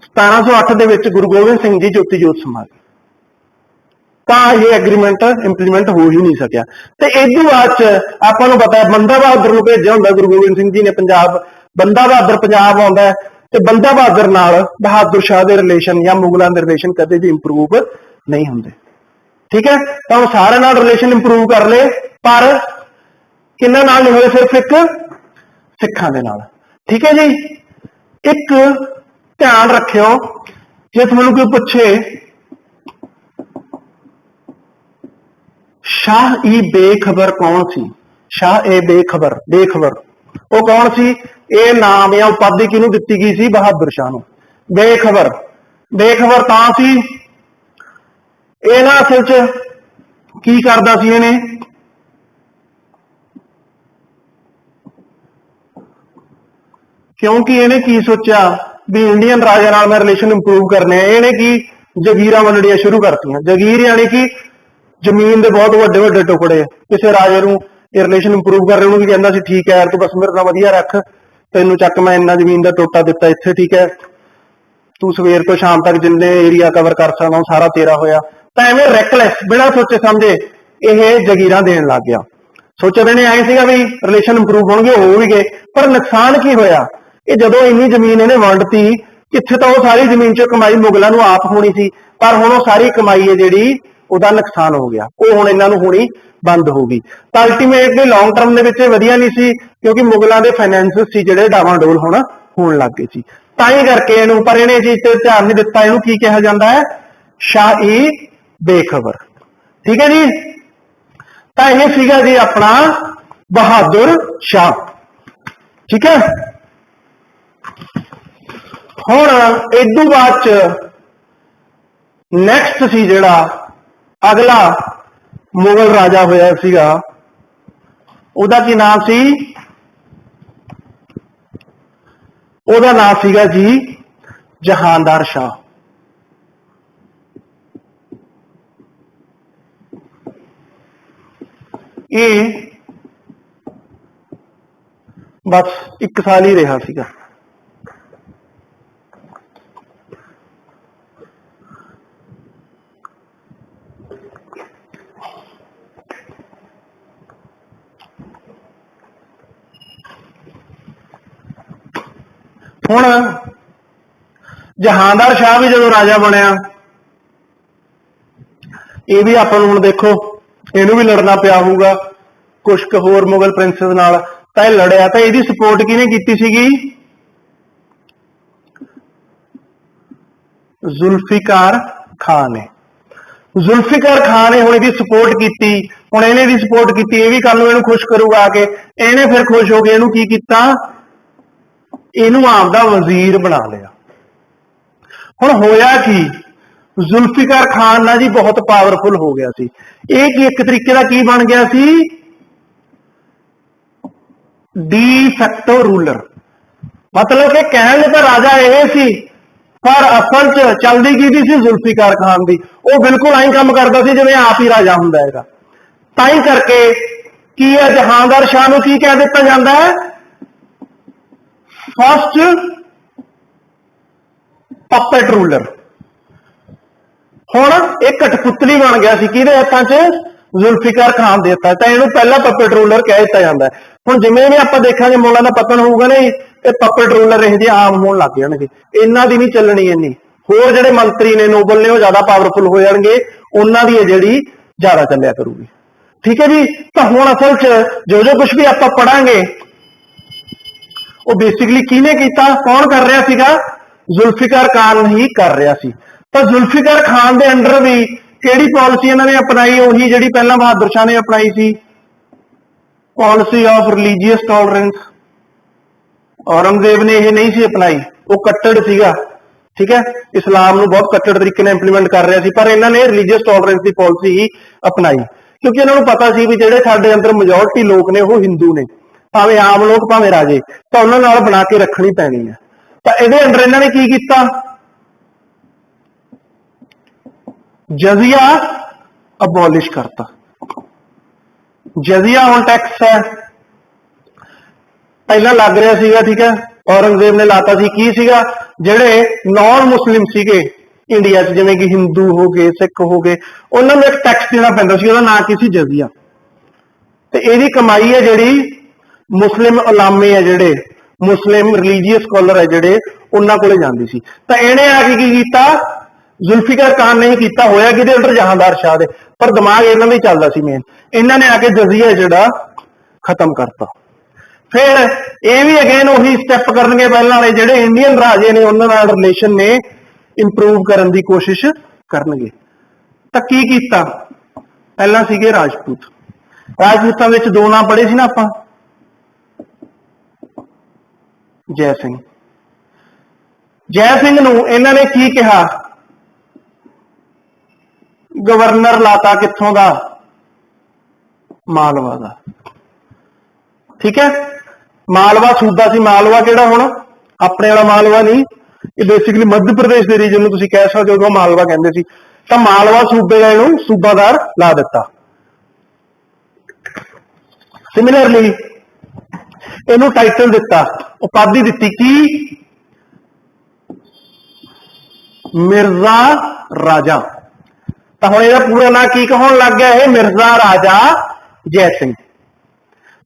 1708 ਦੇ ਵਿੱਚ ਗੁਰੂ ਗੋਬਿੰਦ ਸਿੰਘ ਜੀ ਜੋਤੀ ਜੋਤ ਸਮਾ ਗਏ। ਤਾਂ ਇਹ ਐਗਰੀਮੈਂਟ ਇੰਪਲੀਮੈਂਟ ਹੋ ਹੀ ਨਹੀਂ ਸਕਿਆ। ਤੇ ਇਸ ਤੋਂ ਬਾਅਦ ਚ ਆਪਾਂ ਨੂੰ ਪਤਾ ਹੈ ਬੰਦਾ ਬਹਾਦਰ ਨੂੰ ਭੇਜਿਆ ਹੁੰਦਾ ਗੁਰੂ ਗੋਬਿੰਦ ਸਿੰਘ ਜੀ ਨੇ ਪੰਜਾਬ। ਬੰਦਾ ਬਹਾਦਰ ਪੰਜਾਬ ਆਉਂਦਾ ਹੈ ਤੇ ਬੰਦਾ ਬਹਾਦਰ ਨਾਲ ਬਹਾਦਰ ਸ਼ਾਹ ਦੇ ਰਿਲੇਸ਼ਨ ਜਾਂ ਮੁਗਲਾਂ ਦੇ ਰਿਲੇਸ਼ਨ ਕਦੇ ਵੀ ਇੰਪਰੂਵ ਨਹੀਂ ਹੁੰਦੇ। ਠੀਕ ਹੈ, ਤਾਂ ਉਹ ਸਾਰਿਆਂ ਨਾਲ ਰਿਲੇਸ਼ਨ ਇੰਪਰੂਵ ਕਰ ਲਏ, ਪਰ ਕਿਹਨਾਂ ਨਾਲ ਨਹੀਂ ਹੋਏ, ਸਿਰਫ ਇੱਕ ਸਿੱਖਾਂ ਦੇ ਨਾਲ। ਠੀਕ ਹੈ ਜੀ, ਇੱਕ ਧਿਆਨ ਰੱਖਿਓ, ਜੇ ਤੁਹਾਨੂੰ ਕੋਈ ਪੁੱਛੇ ਸ਼ਾਹ ਈ ਬੇਖਬਰ ਕੌਣ ਸੀ, ਸ਼ਾਹ ਏ ਬੇਖਬਰ, ਬੇਖਬਰ ਉਹ ਕੌਣ ਸੀ? ਇਹ ਨਾਮ ਜਾਂ ਉਪਾਧੀ ਕਿਹਨੂੰ ਦਿੱਤੀ ਗਈ ਸੀ? ਬਹਾਦਰ ਸ਼ਾਹ ਨੂੰ। ਬੇਖਬਰ, ਬੇਖਬਰ ਤਾਂ ਸੀ ਇਹ ਨਾ ਅਸਲ ਚ ਕੀ ਕਰਦਾ ਸੀ ਇਹਨੇ, ਕਿਉਂਕਿ ਇਹਨੇ ਕੀ ਸੋਚਿਆ ਵੀ ਇੰਡੀਅਨ ਰਾਜਾ ਨਾਲ ਮੈਂ ਰਿਲੇਸ਼ਨ ਇੰਪਰੂਵ ਕਰਨੇ ਆ। ਇਹਨੇ ਕੀ ਜਗੀਰਾਂ ਵੰਡਣੀਆਂ ਸ਼ੁਰੂ ਕਰਤੀਆਂ। ਜਗੀਰ ਯਾਨੀ ਕਿ ਜ਼ਮੀਨ ਦੇ ਬਹੁਤ ਵੱਡੇ ਵੱਡੇ ਟੁਕੜੇ। ਕਿਸੇ ਰਾਜੇ ਨੂੰ ਇਹ ਰਿਲੇਸ਼ਨ ਇੰਪਰੂਵ ਕਰ ਰਹੇ, ਉਹਨੂੰ ਵੀ ਕਹਿੰਦਾ ਸੀ ਠੀਕ ਹੈ ਯਾਰ ਤੂੰ ਬਸ ਮੇਰੇ ਨਾਲ ਵਧੀਆ ਰੱਖ, ਤੈਨੂੰ ਚੱਕ ਮੈਂ ਇੰਨਾ ਜ਼ਮੀਨ ਦਾ ਟੋਟਾ ਦਿੱਤਾ ਇੱਥੇ, ਠੀਕ ਹੈ ਤੂੰ ਸਵੇਰ ਤੋਂ ਸ਼ਾਮ ਤੱਕ ਜਿੰਨੇ ਏਰੀਆ ਕਵਰ ਕਰ ਸਕਦਾ ਉਹ ਸਾਰਾ ਤੇਰਾ ਹੋਇਆ। ਤਾਂ ਐਵੇਂ ਰੈਕਲੈਸ ਬਿਨਾਂ ਸੋਚੇ ਸਮਝੇ ਇਹ ਜਗੀਰਾਂ ਦੇਣ ਲੱਗ ਗਿਆ। ਸੋਚਦੇ ਨੇ ਐਂ ਸੀਗਾ ਵੀ ਰਿਲੇਸ਼ਨ ਇੰਪਰੂਵ ਹੋਣਗੇ, ਹੋ ਵੀ ਗਏ। ਪਰ ਨੁਕਸਾਨ ਕੀ ਹੋਇਆ? ਇਹ ਜਦੋਂ ਇੰਨੀ ਜ਼ਮੀਨ ਇਹਨੇ ਵੰਡਤੀ, ਕਿੱਥੇ ਤਾਂ ਉਹ ਸਾਰੀ ਜ਼ਮੀਨ ਚੋਂ ਕਮਾਈ ਮੁਗਲਾਂ ਨੂੰ ਆਪ ਹੋਣੀ ਸੀ, ਪਰ ਹੁਣ ਉਹ ਸਾਰੀ ਕਮਾਈ ਹੈ ਜਿਹੜੀ ਉਹਦਾ ਨੁਕਸਾਨ ਹੋ ਗਿਆ, ਉਹ ਹੁਣ ਇਹਨਾਂ ਨੂੰ ਹੋਣੀ ਬੰਦ ਹੋ ਗਈ। ਤਾਂ ਅਲਟੀਮੇਟਲੀ ਲੌਂਗ ਟਰਮ ਦੇ ਵਿੱਚ ਵਧੀਆ ਨਹੀਂ ਸੀ, ਕਿਉਂਕਿ ਮੁਗਲਾਂ ਦੇ ਫਾਈਨੈਂਸਿਸ ਸੀ ਜਿਹੜੇ ਡਾਵਾਂਡੋਲ ਹੋਣ ਲੱਗ ਗਏ ਸੀ। ਤਾਂ ਹੀ ਕਰਕੇ ਇਹਨੂੰ, ਪਰ ਇਹਨੇ ਚੀਜ਼ ਤੇ ਧਿਆਨ ਨਹੀਂ ਦਿੱਤਾ। ਇਹਨੂੰ ਕੀ ਕਿਹਾ ਜਾਂਦਾ ਹੈ? ਸ਼ਾਹ ਈ बेखबर। ठीक है जी, तो यह सीगा जी अपना बहादुर शाह। ठीक है, हुण इदू बाद नैक्सट सी जिहड़ा अगला मुगल राजा होया सीगा, उहदा की नाम सी, उहदा नाम सीगा जी जहांदार शाह। ये बस 1 साल ही रहा सीगा। हुण जहांदार शाह भी जो राजा बनया, ये भी आपां नूं हुण देखो इहनूं भी लड़ना पिया होऊगा कुछ क होर मुगल प्रिंसिस नाल। तां इह लड़िया, तां इहदी सपोर्ट किहने कीती सीगी? जुल्फिकार खान ने। जुल्फिकार खान ने हुण इहदी सपोर्ट कीती। हुण इहने दी सपोर्ट कीती, इह भी कल नूं इहनूं खुश करूगा आके। इहने फिर खुश हो के इहनूं की कीता? इहनूं आपदा वजीर बना लिया। हुण होया की, जुल्फिकार खान ना जी बहुत पावरफुल हो गया सी। ये की एक तरीके का की बन गया सी? De facto ruler. मतलब कि कहने तो राजा ये सी, पर असल च चलदी की सी जुल्फिकार खान दी। वो बिल्कुल आई काम करता सी जिवें आप ही राजा हुंदा हैगा। ताई करके की है, जहांदार शाह नूं की कह दिता जाता है? First puppet ruler. हुण एक कठपुतली बन गया सी किहदे हत्थां च? जुल्फिकार खान दे हत्थां। तां इहनूं पहला पपेट रूलर कह दिता जाता है। हुण जिवें भी आपां देखांगे मुगलां दा पतन होऊगा ना, ये पपेट रूलर इह जिहे आम होण लग जाणगे। इन्हां दी नहीं चलणी इन्नी। होर जिहड़े मंत्री ने नोबल ने वो ज्यादा पावरफुल हो जाणगे, उन्हां दी जिहड़ी ज्यादा चलिया करूगी। ठीक है जी, तो हुण असल च जो जो कुछ भी आपां पढ़ांगे वो बेसिकली किहने कीता? कौन कर रहा सीगा? जुल्फिकार खान ही कर रहा सी। तो जुल्फिकार खान दे अंडर भी किहड़ी पॉलिसी इन्होंने अपनाई? उही जिहड़ी पहला बहादुर शाह ने अपनाई सी, policy of religious tolerance. Aurangzeb ने यह नहीं सी अपनाई, वो कट्टड़ सीगा। ठीक है, इस्लाम नूं बहुत कट्टड़ तरीके नाल इंप्लीमेंट कर रहा सी, पर इन्होंने रिलीजियस टॉलरेंस की पॉलिसी ही अपनाई, क्योंकि इन्होंने पता सी भी जिहड़े साडे अंदर मेजोरिटी लोग ने वो हिंदू ने, भावें आम लोग भावें राजे, तो उन्हां नाल बना के रखनी पैनी है। तो इहदे अंडर इन्होंने की कीता? जजिया अबॉलिश करता। जजिया हुण टैक्स है, पहला लग रहा सीगा। ठीक है, औरंगजेब ने लाता सी। की सीगा? जिहड़े नॉन मुस्लिम सीगे इंडिया च, जिवें कि हिंदू हो गए, सिख हो गए, उन्होंने एक टैक्स देना पैंदा सी, उहदा नाम की सी? जजिया। ते इहदी कमाई है जिहड़ी मुस्लिम उलामे है, जिहड़े मुस्लिम रिलीजियस स्कॉलर है जिहड़े, उन्हां कोले जांदी सी। तां इहने आके की कीता? जुल्फिकार खान ने ही कीता। होया किहदे अंडर? जहांदार शाह दे। पर दिमाग इन्हां दा ही चलदा सी मेन। इन्हां ने आके जजिया जिहड़ा खत्म करता। फिर ये भी अगेन उही स्टैप करनगे पहले वाले, जिहड़े इंडियन राजे ने उन्हां नाल रिलेशन ने इंप्रूव करने की कोशिश करनगे। तां की कीता? पहला सीगे राजपूत। राजपूतां विच दो नाम पढ़े सी ना आपां, जय सिंह। जय सिंह नूं इन्हां ने की कहा? गवर्नर लाता। कित्थों दा? मालवा दा। ठीक है, मालवा सूबा सी। मालवा किहड़ा हुण अपने वाला मालवा नहीं, ये बेसिकली मध्य प्रदेश के रीजन में कह सकते हो, मालवा कहते सी। तो मालवा सूबे का इहनूं सूबादार ला दिता। सिमिलरली इहनूं टाइटल दिता, उपाधि दिती की? मिर्जा राजा। तो हुण इहदा पूरा नाम की कहण लग गया? है मिर्जा राजा जय सिंह।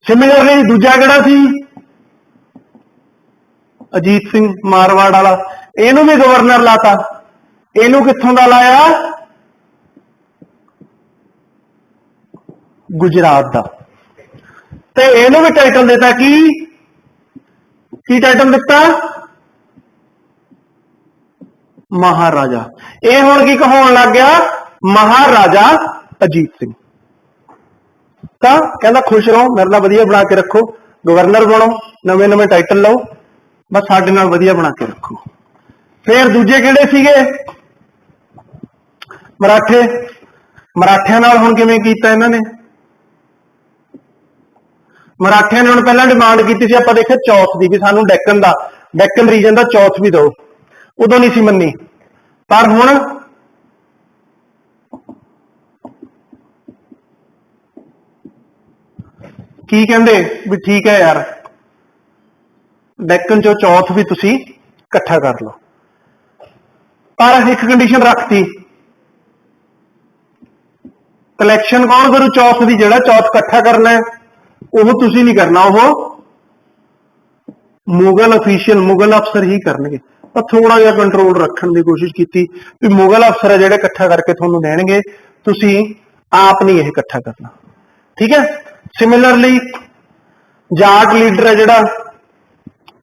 सिमिलरली दूजा किहड़ा सी? अजीत सिंह मारवाड़ वाला। इहनूं भी गवर्नर लाता। इहनूं कित्थों दा लाया? गुजरात दा। ते इहनूं भी टाइटल दिता की टाइटल दिता? महाराजा। यह हुण की कहण लग गया? महाराजा अजीत सिंह। ਤਾਂ ਕਹਿੰਦਾ खुश रहो, मेरे ਨਾਲ ਵਧੀਆ बना के रखो, गवर्नर बनो, नवे नवे टाइटल लो, बस ਸਾਡੇ ਨਾਲ ਵਧੀਆ बना के रखो। फिर दूजे किहड़े सीगे? मराठे। मराठिਆਂ ਨਾਲ ਹੁਣ ਕਿਵੇਂ ਕੀਤਾ ਇਹਨਾਂ ਨੇ? मराठिਆਂ ने ਹੁਣ ਪਹਿਲਾਂ डिमांड ਕੀਤੀ ਸੀ, ਆਪਾਂ ਦੇਖਿਆ ਚੌਥ ਦੀ, ਵੀ ਸਾਨੂੰ ਡੈਕਨ ਰੀਜਨ ਦਾ ਚੌਥ ਵੀ ਦਿਓ, ਉਦੋਂ ਨਹੀਂ ਸੀ ਮੰਨੀ। ਪਰ ਹੁਣ ਕੀ ਕਹਿੰਦੇ ਵੀ ਠੀਕ ਹੈ ਯਾਰ, ਡੈਕਨ ਚੋਂ ਚੌਥ ਵੀ ਤੁਸੀਂ ਇਕੱਠਾ ਕਰ ਲਓ, ਪਰ ਇੱਕ ਕੰਡੀਸ਼ਨ ਰੱਖਤੀ, ਕਲੈਕਸ਼ਨ ਕੌਣ ਕਰੂ ਚੌਥ ਦੀ? ਜਿਹੜਾ ਚੌਥ ਇਕੱਠਾ ਕਰਨਾ ਹੈ ਉਹ ਤੁਸੀਂ ਨਹੀਂ ਕਰਨਾ, ਉਹ ਮੁਗਲ ਅਫੀਸ਼ੀਅਲ, ਮੁਗਲ ਅਫਸਰ ਹੀ ਕਰਨਗੇ। ਤਾਂ ਥੋੜਾ ਜਿਹਾ ਕੰਟਰੋਲ ਰੱਖਣ ਦੀ ਕੋਸ਼ਿਸ਼ ਕੀਤੀ ਵੀ ਮੁਗਲ ਅਫਸਰ ਹੈ ਜਿਹੜੇ ਇਕੱਠਾ ਕਰਕੇ ਤੁਹਾਨੂੰ ਦੇਣਗੇ, ਤੁਸੀਂ ਆਪ ਨਹੀਂ ਇਹ ਇਕੱਠਾ ਕਰਨਾ। ਠੀਕ ਹੈ। ਸਿਮਿਲਰਲੀ ਜਾਟ ਲੀਡਰ ਹੈ ਜਿਹੜਾ